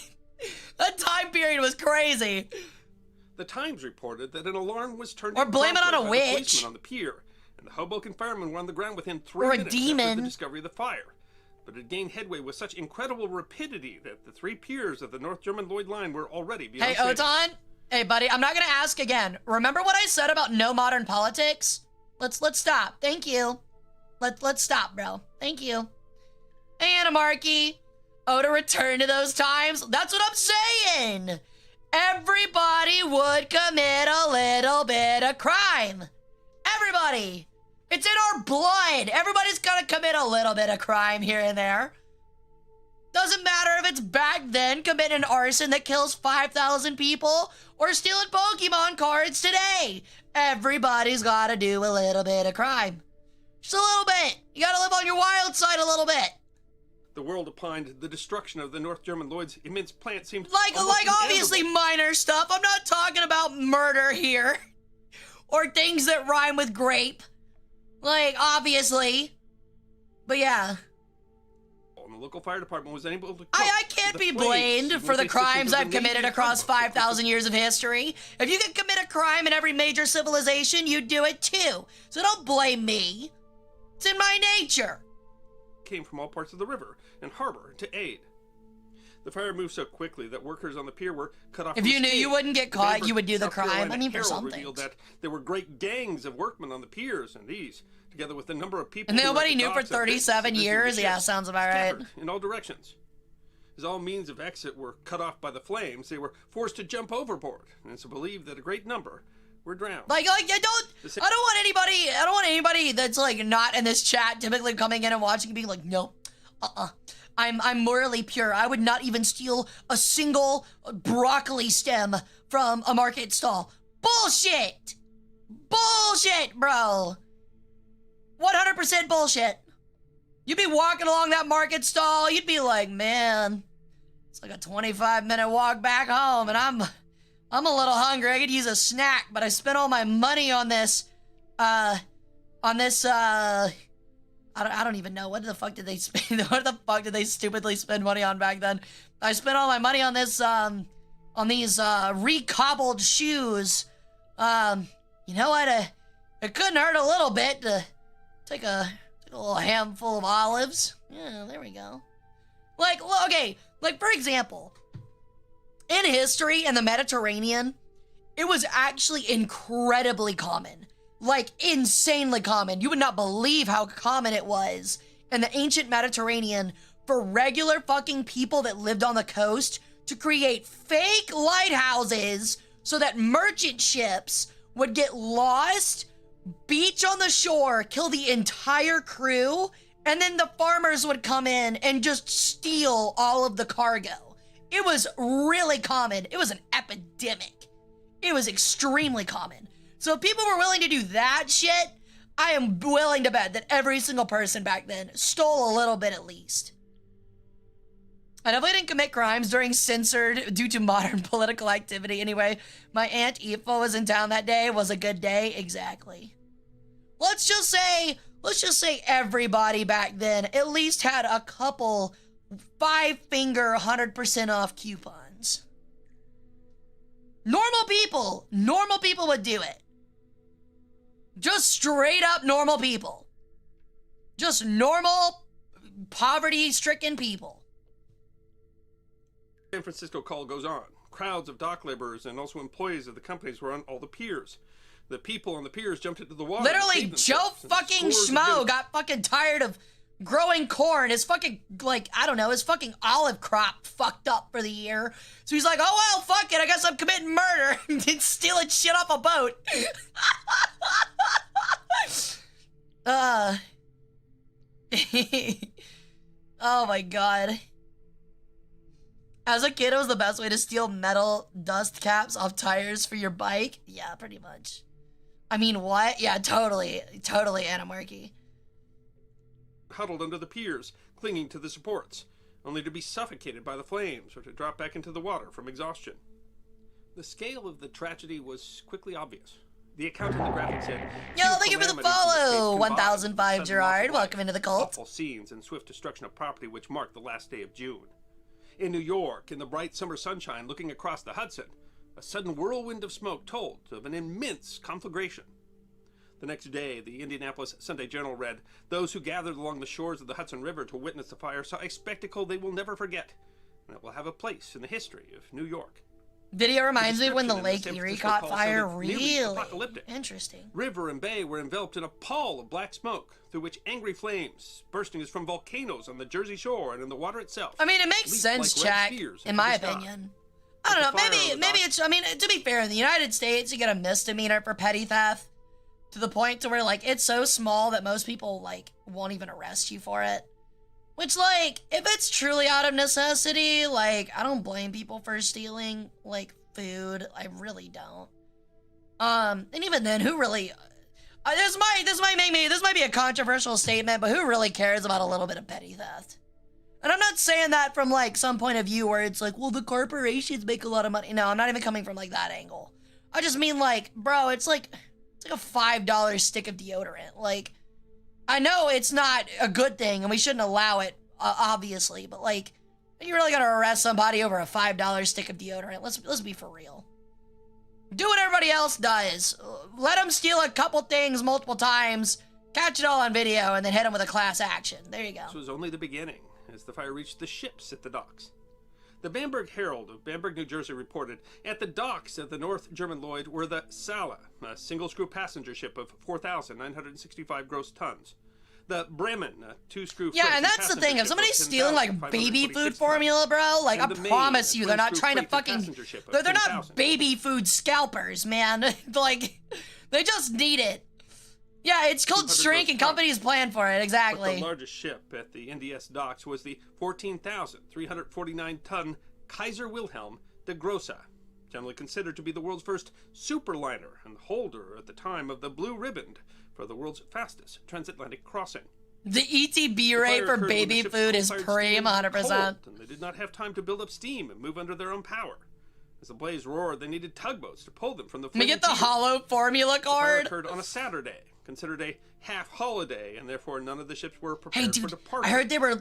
That time period was crazy. The Times reported that an alarm was turned or blame it on a by witch. The policeman on the pier, and the Hoboken firemen were on the ground within 3 or a minutes demon. after the discovery of the fire. But it gained headway with such incredible rapidity that the 3 piers of the North German Lloyd line were already beyond Hey, Otan. Hey, buddy, I'm not gonna ask again. Remember what I said about no modern politics? Let's stop. Thank you. Let's stop, bro. Thank you. Hey, Anamarchy. Oh, to return to those times? That's what I'm saying. Everybody would commit a little bit of crime. Everybody. It's in our blood. Everybody's gonna commit a little bit of crime here and there. Doesn't matter if it's back then committing an arson that kills 5,000 people or stealing Pokemon cards today. Everybody's gotta do a little bit of crime. Just a little bit. You gotta live on your wild side a little bit. The world opined the destruction of the North German Lloyd's immense plant seemed like obviously minor stuff. I'm not talking about murder here. Or things that rhyme with grape. Obviously. But yeah. And the local fire department was unable to I can't be blamed for the crimes I've committed across 5,000 years of history. If you could commit a crime in every major civilization, you'd do it too. So don't blame me. It's in my nature. Came from all parts of the river and harbor to aid. The fire moved so quickly that workers on the pier were cut off. If you knew you wouldn't get caught, you would do the crime. I mean, for something. Revealed that there were great gangs of workmen on the piers, and these, together with the number of people, and nobody knew for 37 years. Yeah, sounds about right. In all directions. As all means of exit were cut off by the flames, they were forced to jump overboard, and it's believed that a great number were drowned. I don't want anybody that's not in this chat typically coming in and watching and being like, no, I'm morally pure. I would not even steal a single broccoli stem from a market stall. Bullshit! Bullshit, bro! 100% bullshit. You'd be walking along that market stall, you'd be like, man, it's like a 25-minute walk back home, and I'm a little hungry. I could use a snack, but I spent all my money on this, I don't even know. What the fuck did they spend? What the fuck did they stupidly spend money on back then? I spent all my money on this, on these, recobbled shoes. You know what? It couldn't hurt a little bit to take a little handful of olives. Yeah, there we go. Okay, for example, in history in the Mediterranean, it was actually incredibly common. Insanely common. You would not believe how common it was in the ancient Mediterranean for regular fucking people that lived on the coast to create fake lighthouses so that merchant ships would get lost, beach on the shore, kill the entire crew, and then the farmers would come in and just steal all of the cargo. It was really common. It was an epidemic. It was extremely common. So if people were willing to do that shit, I am willing to bet that every single person back then stole a little bit at least. I definitely didn't commit crimes during censored due to modern political activity. Anyway, my Aunt Aoife was in town that day. Was a good day. Exactly. Let's just say everybody back then at least had a couple 5-finger 100% off coupons. Normal people would do it. Just straight up normal people. Just normal, poverty-stricken people. San Francisco call goes on. Crowds of dock laborers and also employees of the companies were on all the piers. The people on the piers jumped into the water. Literally, Joe fucking Schmo got fucking tired of growing corn. His fucking, like, I don't know, his fucking olive crop fucked up for the year. So he's like, oh well, fuck it, I guess I'm committing murder and stealing shit off a boat. Oh my god. As a kid, it was the best way to steal metal dust caps off tires for your bike. Yeah, pretty much. I mean, what? Yeah, totally anarchy. Huddled under the piers, clinging to the supports, only to be suffocated by the flames or to drop back into the water from exhaustion. The scale of the tragedy was quickly obvious. The account in the graphic said, yo, thank you for the follow, 1005 Gerard. Welcome into the cult. Awful scenes and swift destruction of property which marked the last day of June. In New York, in the bright summer sunshine looking across the Hudson, a sudden whirlwind of smoke told of an immense conflagration. The next day, the Indianapolis Sunday Journal read, those who gathered along the shores of the Hudson River to witness the fire saw a spectacle they will never forget, and it will have a place in the history of New York. Video reminds me of when the Lake Erie caught fire. Really apocalyptic. Interesting. River and bay were enveloped in a pall of black smoke, through which angry flames, bursting as from volcanoes on the Jersey Shore and in the water itself. I mean, it makes sense, Jack, in my opinion. I don't know, maybe it's, I mean, to be fair, in the United States, you get a misdemeanor for petty theft, to the point to where, like, it's so small that most people, like, won't even arrest you for it. Which, like, if it's truly out of necessity, like, I don't blame people for stealing, like, food. I really don't. And even then, who really... this might be a controversial statement, but who really cares about a little bit of petty theft? And I'm not saying that from, like, some point of view where it's like, well, the corporations make a lot of money. No, I'm not even coming from, like, that angle. I just mean, like, bro, it's like a $5 stick of deodorant. Like, I know it's not a good thing, and we shouldn't allow it, obviously, but, like, are you really gonna arrest somebody over a $5 stick of deodorant? Let's be for real. Do what everybody else does. Let them steal a couple things multiple times, catch it all on video, and then hit them with a class action. There you go. This was only the beginning, as the fire reached the ships at the docks. The Bamberg Herald of Bamberg, New Jersey reported, at the docks of the North German Lloyd were the Sala, a single-screw passenger ship of 4,965 gross tons. The Bremen, a two-screw... Yeah, and that's the thing. If somebody's stealing, like, baby food formula, bro, like, I promise you, they're not trying to fucking... They're not baby food scalpers, man. Like, they just need it. Yeah, it's called shrink, and companies plan for it, exactly. But the largest ship at the NDS docks was the 14,349-ton Kaiser Wilhelm de Grosse, generally considered to be the world's first superliner and holder at the time of the blue ribbon for the world's fastest transatlantic crossing. The ETB rate for baby food is prime 100%. And they did not have time to build up steam and move under their own power. As the blaze roared, they needed tugboats to pull them from the... Let me get the hollow formula card. The fire occurred on a Saturday, considered a half holiday, and therefore none of the ships were prepared for departure. I heard they were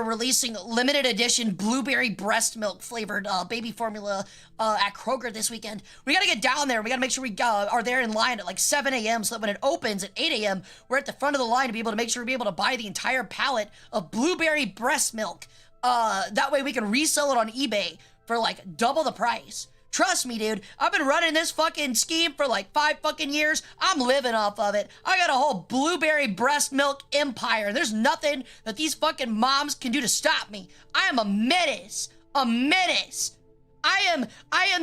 releasing limited edition blueberry breast milk flavored baby formula at Kroger this weekend. We gotta get down there. We gotta make sure we are there in line at like 7 a.m. so that when it opens at 8 a.m. we're at the front of the line to be able to make sure we're able to buy the entire pallet of blueberry breast milk. That way we can resell it on eBay for like double the price. Trust me, dude, I've been running this fucking scheme for like 5 fucking years. I'm living off of it. I got a whole blueberry breast milk empire. There's nothing that these fucking moms can do to stop me. I am a menace. A menace. I am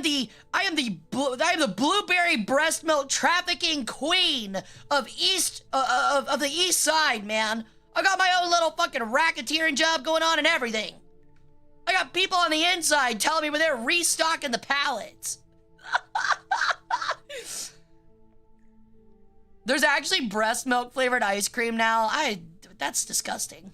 the blueberry breast milk trafficking queen of the East Side, man. I got my own little fucking racketeering job going on and everything. I got people on the inside telling me when they're restocking the pallets. There's actually breast milk flavored ice cream now. That's disgusting.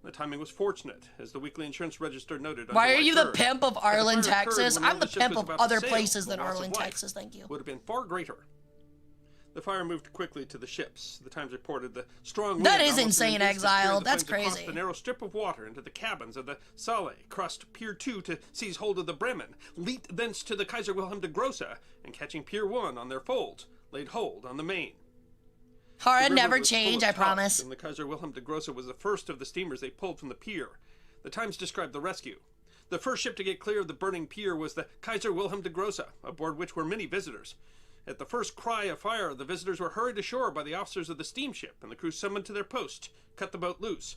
The timing was fortunate, as the Weekly Insurance Register noted. Why are you the pimp of Arlen, Texas? I'm the pimp of other places than Arlen, Texas, thank you. Would have been far greater. The fire moved quickly to the ships. The Times reported the strong wind. That is almost insane, induced the Exile. flames That's across crazy. the narrow strip of water into the cabins of the Sale, crossed Pier 2 to seize hold of the Bremen, leaped thence to the Kaiser Wilhelm de Grosse, and catching Pier 1 on their folds, laid hold on the main. Hara The river never was full change, of I toss, promise. And the Kaiser Wilhelm de Grosse was the first of the steamers they pulled from the pier. The Times described the rescue. The first ship to get clear of the burning pier was the Kaiser Wilhelm de Grosse, aboard which were many visitors. At the first cry of fire, the visitors were hurried ashore by the officers of the steamship, and the crew summoned to their post, cut the boat loose.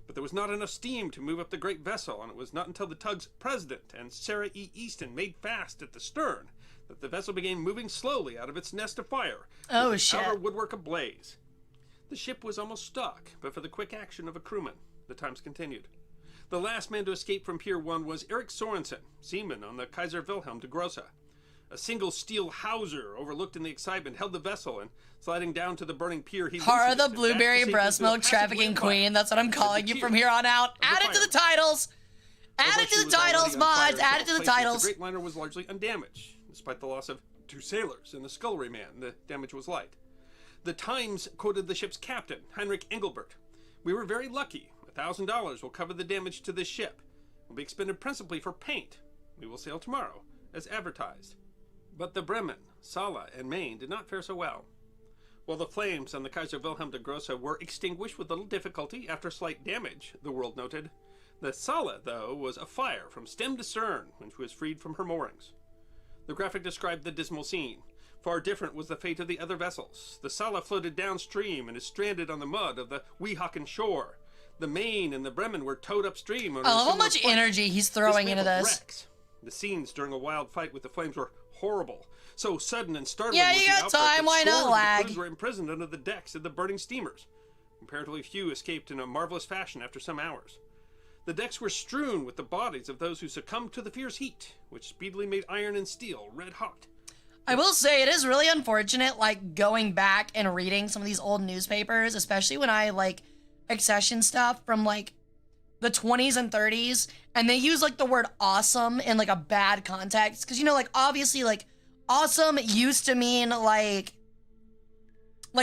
But there was not enough steam to move up the great vessel, and it was not until the tug's president and Sarah E. Easton made fast at the stern that the vessel began moving slowly out of its nest of fire, Oh, with its shit. outer woodwork ablaze. The ship was almost stuck, but for the quick action of a crewman. The Times continued. The last man to escape from Pier 1 was Eric Sorensen, seaman on the Kaiser Wilhelm de Grosse. A single steel hawser overlooked in the excitement held the vessel, and sliding down to the burning pier, he Hara loosened the it and blueberry dashed breast safely through a milk passage trafficking way queen. That's what I'm calling you from here on out. Add it to the titles. Add it to the titles, mods. Add it to the titles. The great liner was largely undamaged, despite the loss of 2 sailors and the scullery man. The damage was light. The Times quoted the ship's captain, Heinrich Engelbert. "We were very lucky. $1,000 will cover the damage to this ship. It will be expended principally for paint. We will sail tomorrow, as advertised." But the Bremen, Sala, and Maine did not fare so well. While the flames on the Kaiser Wilhelm de Grosse were extinguished with little difficulty after slight damage, the World noted, the Sala, though, was afire from stem to stern when she was freed from her moorings. The graphic described the dismal scene. Far different was the fate of the other vessels. The Sala floated downstream and is stranded on the mud of the Weehawken shore. The Maine and the Bremen were towed upstream. I love how much energy he's throwing into this. Wrecks. The scenes during a wild fight with the flames were horrible. So sudden and startling Yeah, was you the got outbreak time, that why not scores of the lag? crews were imprisoned under the decks of the burning steamers. Comparatively few escaped in a marvelous fashion after some hours. The decks were strewn with the bodies of those who succumbed to the fierce heat, which speedily made iron and steel red hot. I will say it is really unfortunate, like, going back and reading some of these old newspapers, especially when I, like, accession stuff from, like, the 20s and 30s, and they use, like, the word awesome in, like, a bad context. Because, you know, like, obviously, like, awesome used to mean, like,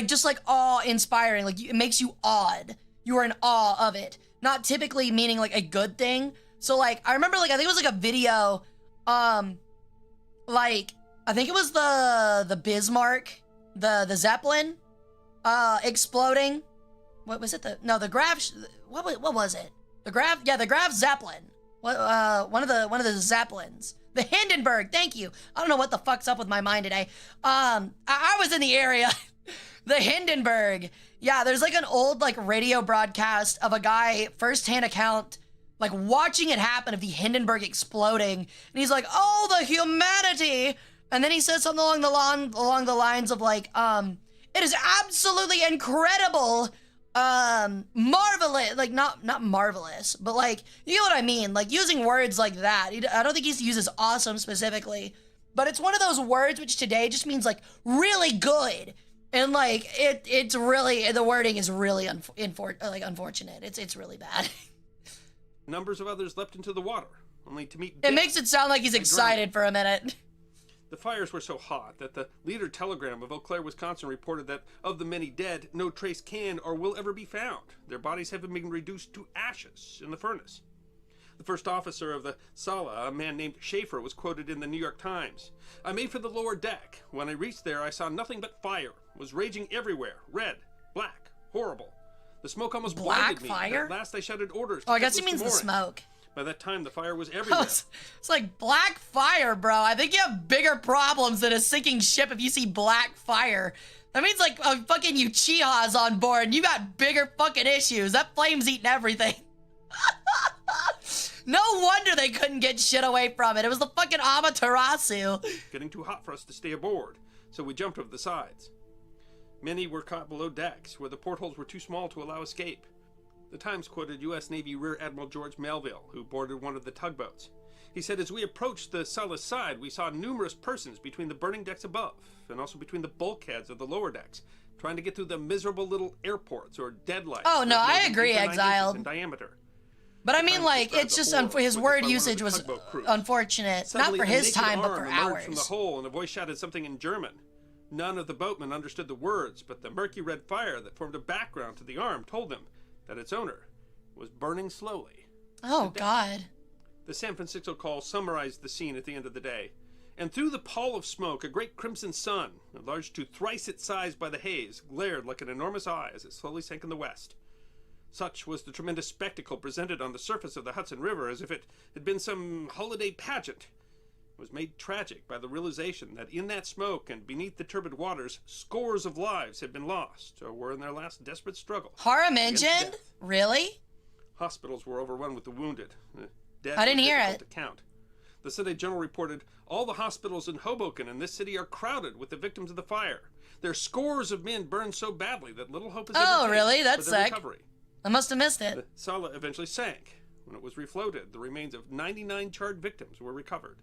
just, like, awe-inspiring. Like, it makes you awed. You are in awe of it. Not typically meaning, like, a good thing. So, like, I remember, like, I think it was, like, a video, like, I think it was the Bismarck, the Zeppelin, exploding. What was it? The Graf, what was it? The Graf Zeppelin. One of the Zeppelins. The Hindenburg, thank you. I don't know what the fuck's up with my mind today. I was in the area. The Hindenburg. Yeah, there's like an old like radio broadcast of a guy, first-hand account, like watching it happen of the Hindenburg exploding. And he's like, oh, the humanity. And then he says something along the lines of like, it is absolutely incredible, marvelous, like not marvelous, but like, you know what I mean? Like using words like that. I don't think he uses awesome specifically, but it's one of those words which today just means like really good. And like, it's really, the wording is really unfortunate. It's really bad. Numbers of others leapt into the water, only to meet It death. makes it sound like he's excited for a minute. The fires were so hot that the Leader Telegram of Eau Claire, Wisconsin reported that of the many dead, no trace can or will ever be found. Their bodies have been reduced to ashes in the furnace. The first officer of the Sala, a man named Schaefer, was quoted in the New York Times. I made for the lower deck. When I reached there, I saw nothing but fire. It was raging everywhere. Red, black, horrible. The smoke almost blinded me. Fire? At last I shouted orders. Oh, I guess he means the smoke. By that time, the fire was everywhere. It's like black fire, bro. I think you have bigger problems than a sinking ship if you see black fire. That means like a fucking Uchiha's on board and you got bigger fucking issues. That flame's eating everything. No wonder they couldn't get shit away from it. It was the fucking Amaterasu. Getting too hot for us to stay aboard, so we jumped over the sides. Many were caught below decks, where the portholes were too small to allow escape. The Times quoted U.S. Navy Rear Admiral George Melville, who boarded one of the tugboats. He said, as we approached the Sala's side, we saw numerous persons between the burning decks above, and also between the bulkheads of the lower decks, trying to get through the miserable little airports or deadlights. Oh, no, I agree, 8 or 9 inches Exiled. in diameter. But I mean, like, it's just, his word usage was unfortunate. Suddenly, Not for a his naked time, but arm for emerged ours. from the hole, and a voice shouted something in German. None of the boatmen understood the words, but the murky red fire that formed a background to the arm told them that its owner was burning slowly. Oh, God. The San Francisco Call summarized the scene at the end of the day. And through the pall of smoke, a great crimson sun, enlarged to thrice its size by the haze, glared like an enormous eye as it slowly sank in the west. Such was the tremendous spectacle presented on the surface of the Hudson River, as if it had been some holiday pageant. It was made tragic by the realization that in that smoke and beneath the turbid waters, scores of lives had been lost or were in their last desperate struggle. Hara mentioned? Really? Hospitals were overrun with the wounded. Death I didn't was hear difficult it. to count. The Sunday Journal reported, all the hospitals in Hoboken and this city are crowded with the victims of the fire. There are scores of men burned so badly that little hope is Oh, entertained really? That's for their sick. recovery. I must have missed it. The Sala eventually sank. When it was refloated, the remains of 99 charred victims were recovered.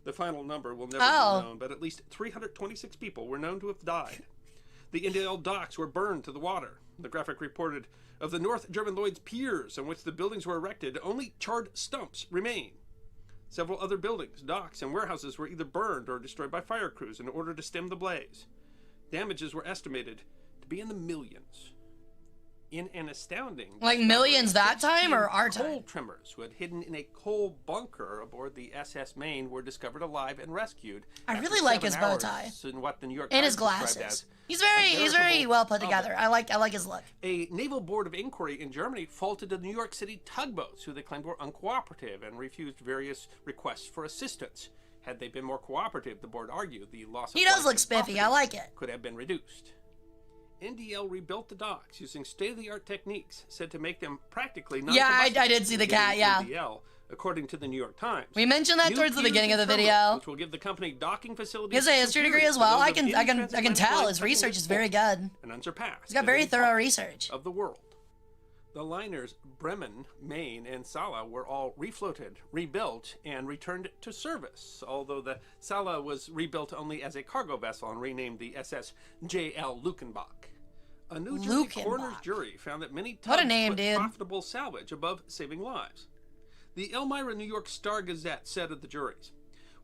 The final number will never be known, but at least 326 people were known to have died. The NDL docks were burned to the water. The graphic reported, of the North German Lloyd's piers on which the buildings were erected, only charred stumps remain. Several other buildings, docks, and warehouses were either burned or destroyed by fire crews in order to stem the blaze. Damages were estimated to be in the millions. In an astounding... Like millions that time or our time? Coal trimmers who had hidden in a coal bunker aboard the SS Maine were discovered alive and rescued. I really like his bow tie. In what the New York And Times his described glasses. as He's very well put together. I like his look. A naval board of inquiry in Germany faulted the New York City tugboats, who they claimed were uncooperative and refused various requests for assistance. Had they been more cooperative, the board argued, the loss of He does life look and spiffy. I property like it. could have been reduced. NDL rebuilt the docks using state-of-the-art techniques said to make them practically non-combustible. I did see the cat, yeah. NDL, according to the New York Times. We mentioned that New towards the piers beginning of and the terminals, video. which will give the company docking facilities. He has a history degree as well. I can tell his research is very good. And unsurpassed. He's got very thorough research. Of the world. The liners Bremen, Maine, and Sala were all refloated, rebuilt, and returned to service, although the Sala was rebuilt only as a cargo vessel and renamed the SS J.L. Luckenbach. A New Jersey coroner's jury found that many tugs put profitable salvage above saving lives. The Elmira, New York Star-Gazette said of the juries,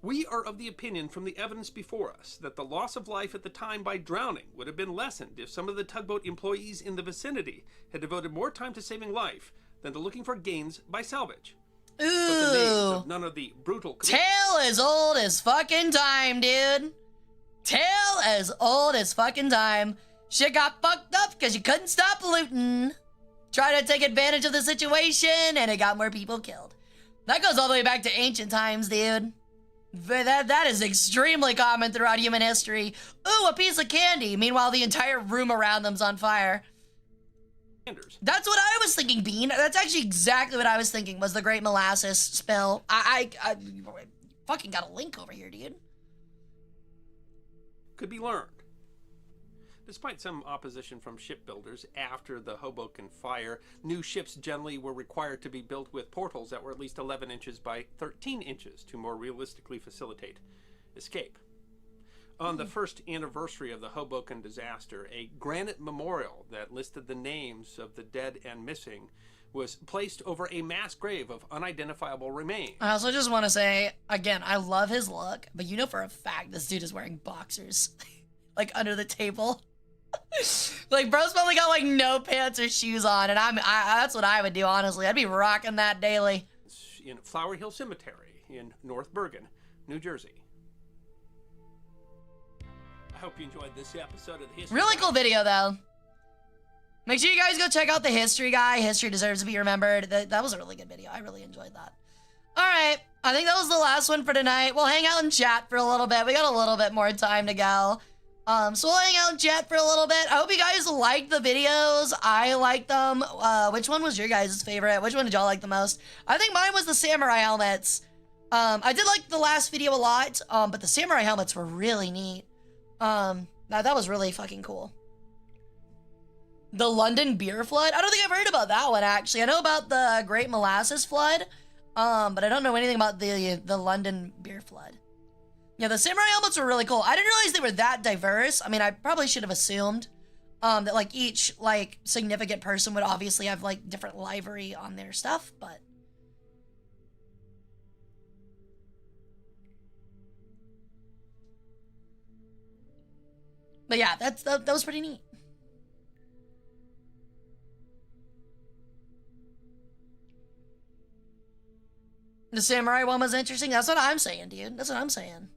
"We are of the opinion from the evidence before us that the loss of life at the time by drowning would have been lessened if some of the tugboat employees in the vicinity had devoted more time to saving life than to looking for gains by salvage." Ooh. But the names of none of the brutal... Tale as old as fucking time, dude. Tale as old as fucking time. Shit got fucked up because you couldn't stop looting. Tried to take advantage of the situation, and it got more people killed. That goes all the way back to ancient times, dude. That is extremely common throughout human history. Ooh, a piece of candy. Meanwhile, the entire room around them's on fire. That's what I was thinking, Bean. That's actually exactly what I was thinking, was the Great Molasses Spill. I fucking got a link over here, dude. Could be learned. Despite some opposition from shipbuilders after the Hoboken fire, new ships generally were required to be built with portals that were at least 11 inches by 13 inches to more realistically facilitate escape. On the first anniversary of the Hoboken disaster, a granite memorial that listed the names of the dead and missing was placed over a mass grave of unidentifiable remains. I also just want to say, again, I love his look, but you know for a fact this dude is wearing boxers. Like, under the table. Like, bro's probably got, like, no pants or shoes on, and that's what I would do, honestly. I'd be rocking that daily. In Flower Hill Cemetery in North Bergen, New Jersey. I hope you enjoyed this episode of the History Really cool video, though. Make sure you guys go check out the History Guy. History deserves to be remembered. That was a really good video. I really enjoyed that. All right. I think that was the last one for tonight. We'll hang out and chat for a little bit. We got a little bit more time to go. So we'll hang out and chat for a little bit. I hope you guys liked the videos. I liked them. Which one was your guys' favorite? Which one did y'all like the most? I think mine was the samurai helmets. I did like the last video a lot, but the samurai helmets were really neat. That was really fucking cool. The London beer flood? I don't think I've heard about that one, actually. I know about the Great Molasses Flood, but I don't know anything about the London beer flood. Yeah, the samurai helmets were really cool. I didn't realize they were that diverse. I mean, I probably should have assumed that, like, each, like, significant person would obviously have, like, different livery on their stuff, but... But yeah, that was pretty neat. The samurai one was interesting. That's what I'm saying, dude. That's what I'm saying.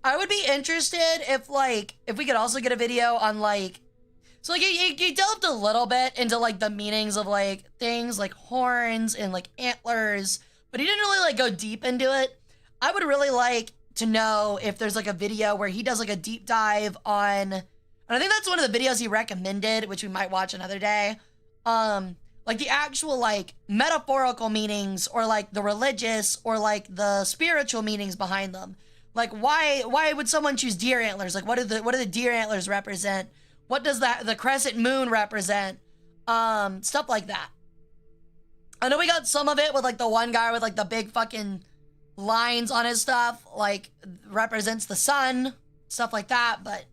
I would be interested if we could also get a video on like, so like you delved a little bit into like the meanings of like things like horns and like antlers, but he didn't really like go deep into it. I would really like to know if there's like a video where he does like a deep dive on, and I think that's one of the videos he recommended, which we might watch another day. Like the actual like metaphorical meanings or like the religious or like the spiritual meanings behind them. Like why would someone choose deer antlers? Like what do the deer antlers represent? What does the crescent moon represent? Stuff like that. I know we got some of it with like the one guy with like the big fucking lines on his stuff, like represents the sun, stuff like that, but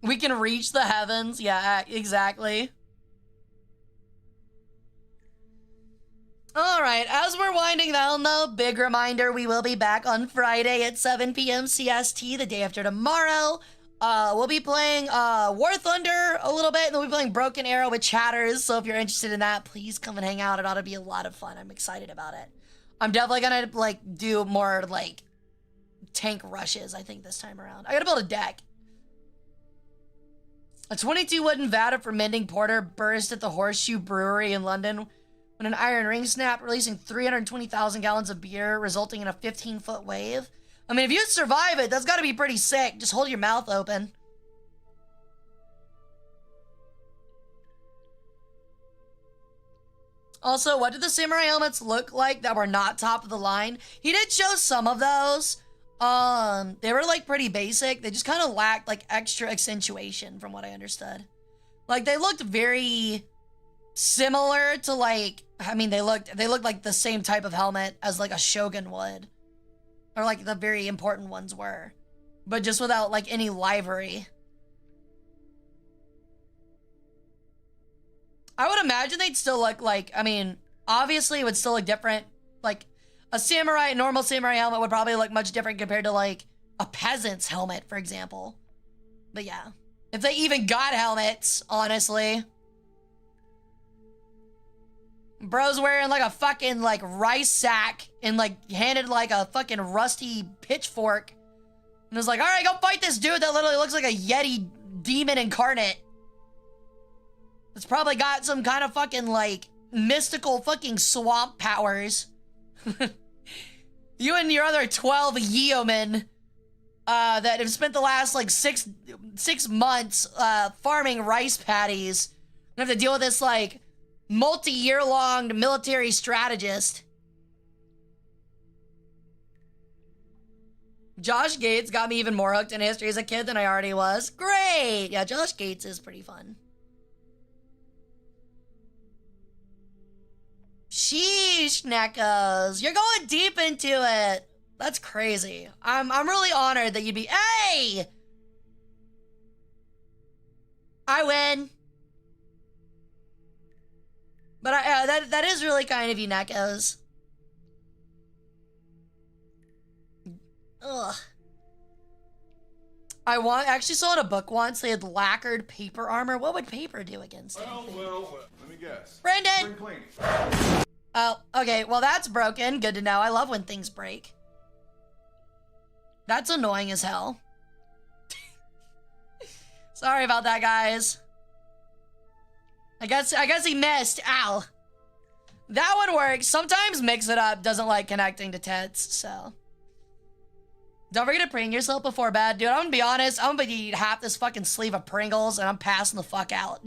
we can reach the heavens. Yeah, exactly. All right, as we're winding down though, big reminder, we will be back on Friday at 7 p.m. CST, the day after tomorrow. We'll be playing War Thunder a little bit, and then we'll be playing Broken Arrow with chatters, so if you're interested in that, please come and hang out. It ought to be a lot of fun. I'm excited about it. I'm definitely gonna like do more like tank rushes, I think, this time around. I gotta build a deck. A 22 wooden vat of fermenting porter burst at the Horseshoe Brewery in London when an iron ring snapped, releasing 320,000 gallons of beer, resulting in a 15-foot wave. I mean, if you survive it, that's gotta be pretty sick. Just hold your mouth open. Also, what did the samurai helmets look like that were not top of the line? He did show some of those. They were like pretty basic. They just kind of lacked like extra accentuation from what I understood. Like they looked very similar to like, I mean, they looked like the same type of helmet as like a shogun would. Or like the very important ones were. But just without like any livery. I would imagine they'd still look like, I mean, obviously it would still look different. Like a normal samurai helmet would probably look much different compared to like a peasant's helmet, for example. But yeah, if they even got helmets, honestly. Bro's wearing like a fucking like rice sack and like handed like a fucking rusty pitchfork. And was like, all right, go fight this dude that literally looks like a Yeti demon incarnate. It's probably got some kind of fucking like mystical fucking swamp powers. You and your other 12 yeomen that have spent the last like six months farming rice paddies and have to deal with this like multi-year-long military strategist. Josh Gates got me even more hooked in history as a kid than I already was. Great! Yeah, Josh Gates is pretty fun. Sheesh, Neckos. You're going deep into it. That's crazy. I'm really honored that you'd be... Hey! I win. But that is really kind of you, Neckos. Ugh. I actually saw in a book once they had lacquered paper armor. What would paper do against it? Well, let me guess. Brendan! Spring cleaning. Oh, okay. Well, that's broken. Good to know. I love when things break. That's annoying as hell. Sorry about that, guys. I guess he missed. Ow. That one works. Sometimes Mix It Up doesn't like connecting to tits, so. Don't forget to preen yourself before bed. Dude, I'm gonna be honest. I'm gonna eat half this fucking sleeve of Pringles and I'm passing the fuck out.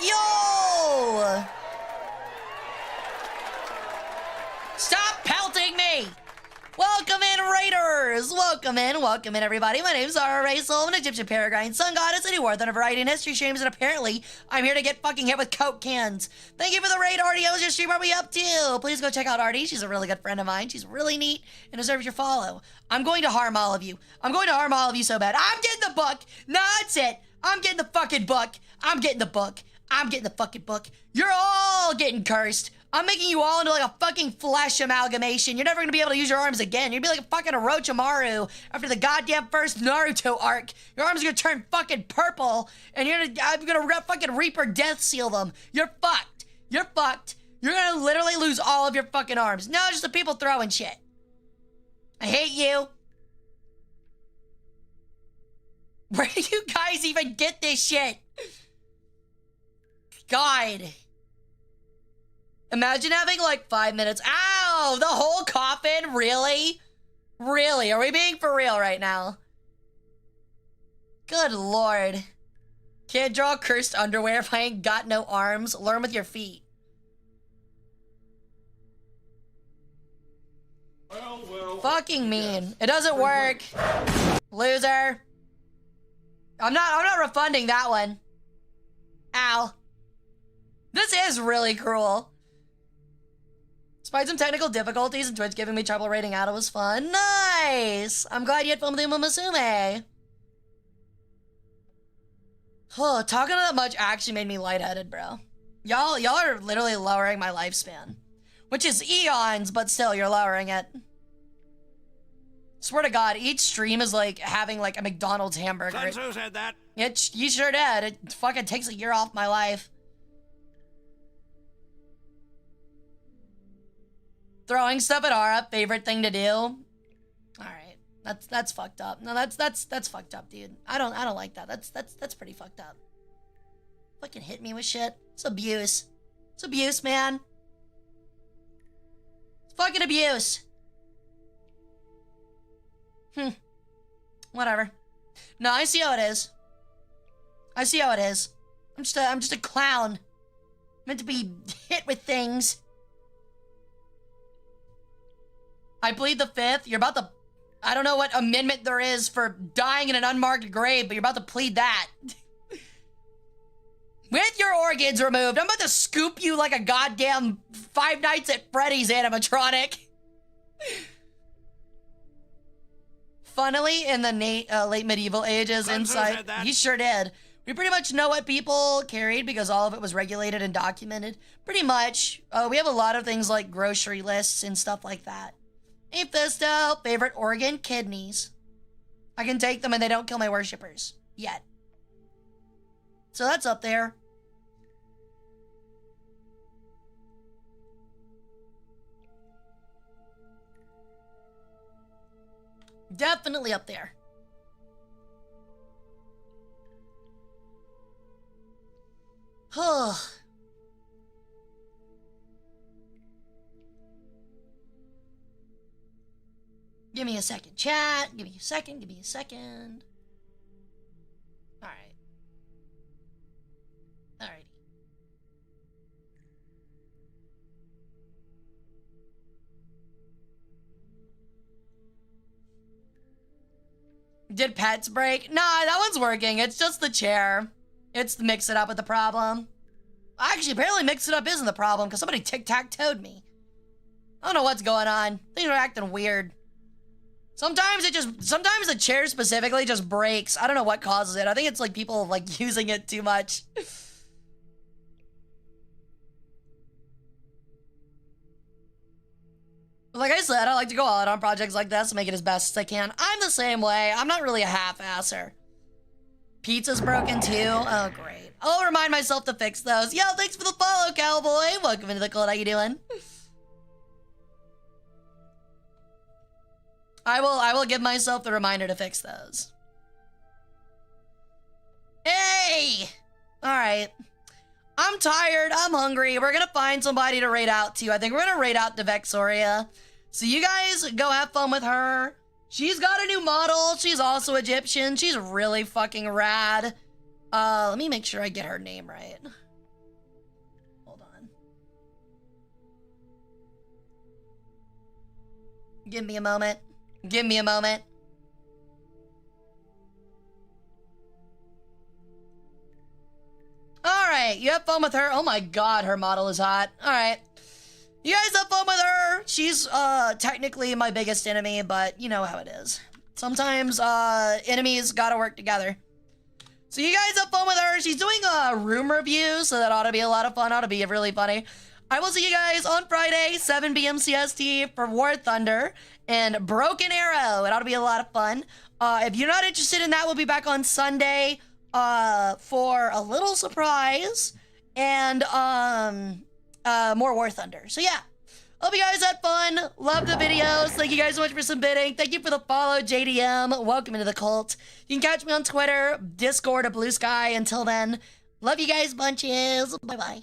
Yo! Stop pelting me! Welcome in, Raiders! Welcome in, everybody. My name's Hara Rae Sol. I'm an Egyptian Peregrine sun goddess, and worth on a variety of history streams, and apparently, I'm here to get fucking hit with Coke cans. Thank you for the raid, Artie. How was your stream? What are we up to? Please go check out Artie. She's a really good friend of mine. She's really neat and deserves your follow. I'm going to harm all of you. I'm going to harm all of you so bad. I'm getting the book! No, that's it! I'm getting the fucking book! I'm getting the book! I'm getting the fucking book! You're all getting cursed! I'm making you all into like a fucking flesh amalgamation. You're never gonna be able to use your arms again. You'd be like a fucking Orochimaru after the goddamn first Naruto arc. Your arms are gonna turn fucking purple, and I'm gonna fucking Reaper Death Seal them. You're fucked. You're fucked. You're gonna literally lose all of your fucking arms. No, just the people throwing shit. I hate you. Where do you guys even get this shit? God. Imagine having like 5 minutes. Ow! The whole coffin? Really? Really? Are we being for real right now? Good lord. Can't draw cursed underwear if I ain't got no arms. Learn with your feet. Well. Fucking mean. It doesn't work. Loser. I'm not refunding that one. Ow. This is really cruel. Despite some technical difficulties and Twitch giving me trouble rating out, it was fun. Nice! I'm glad you had fun with Uma Musume. Oh, talking that much actually made me lightheaded, bro. Y'all are literally lowering my lifespan. Which is eons, but still, you're lowering it. Swear to God, each stream is like having like a McDonald's hamburger. Sun Tzu said that. You sure did. It fucking takes a year off my life. Throwing stuff at Hara, favorite thing to do. All right, that's fucked up. No, that's fucked up, dude. I don't like that. That's pretty fucked up. Fucking hit me with shit. It's abuse. It's abuse, man. It's fucking abuse. Whatever. No, I see how it is. I see how it is. I'm just a clown. Meant to be hit with things. I plead the fifth. You're about to... I don't know what amendment there is for dying in an unmarked grave, but you're about to plead that. With your organs removed, I'm about to scoop you like a goddamn Five Nights at Freddy's animatronic. Funnily, in the late medieval ages, inside... He sure did. We pretty much know what people carried because all of it was regulated and documented. Pretty much. We have a lot of things like grocery lists and stuff like that. Hey, Fisto. Favorite organ? Kidneys. I can take them and they don't kill my worshippers. Yet. So that's up there. Definitely up there. Give me a second, chat. Give me a second. Give me a second. All right. All righty. Did pets break? Nah, that one's working. It's just the chair. It's the mix it up with the problem. Actually, apparently mix it up isn't the problem because somebody tic-tac-toed me. I don't know what's going on. Things are acting weird. Sometimes the chair specifically just breaks. I don't know what causes it. I think it's like people like using it too much. Like I said, I like to go out on projects like this and make it as best as I can. I'm the same way. I'm not really a half-asser. Pizza's broken too. Oh, great. I'll remind myself to fix those. Yo, thanks for the follow, cowboy. Welcome into the cult. How you doing? I will give myself the reminder to fix those. Hey! Alright. I'm tired. I'm hungry. We're gonna find somebody to raid out to. I think we're gonna raid out to Vexoria. So you guys go have fun with her. She's got a new model. She's also Egyptian. She's really fucking rad. Let me make sure I get her name right. Hold on. Give me a moment. Give me a moment. Alright, you have fun with her. Oh my god, her model is hot. Alright. You guys have fun with her. She's technically my biggest enemy, but you know how it is. Sometimes enemies gotta work together. So you guys have fun with her. She's doing a room review, so that ought to be a lot of fun. Ought to be really funny. I will see you guys on Friday, 7 p.m. CST for War Thunder and Broken Arrow. It ought to be a lot of fun. If you're not interested in that, we'll be back on Sunday for a little surprise and more War Thunder. So yeah, hope you guys had fun. Love the videos. Thank you guys so much for submitting. Thank you for the follow, JDM. Welcome into the cult. You can catch me on Twitter, Discord, or Blue Sky. Until then, love you guys bunches. Bye-bye.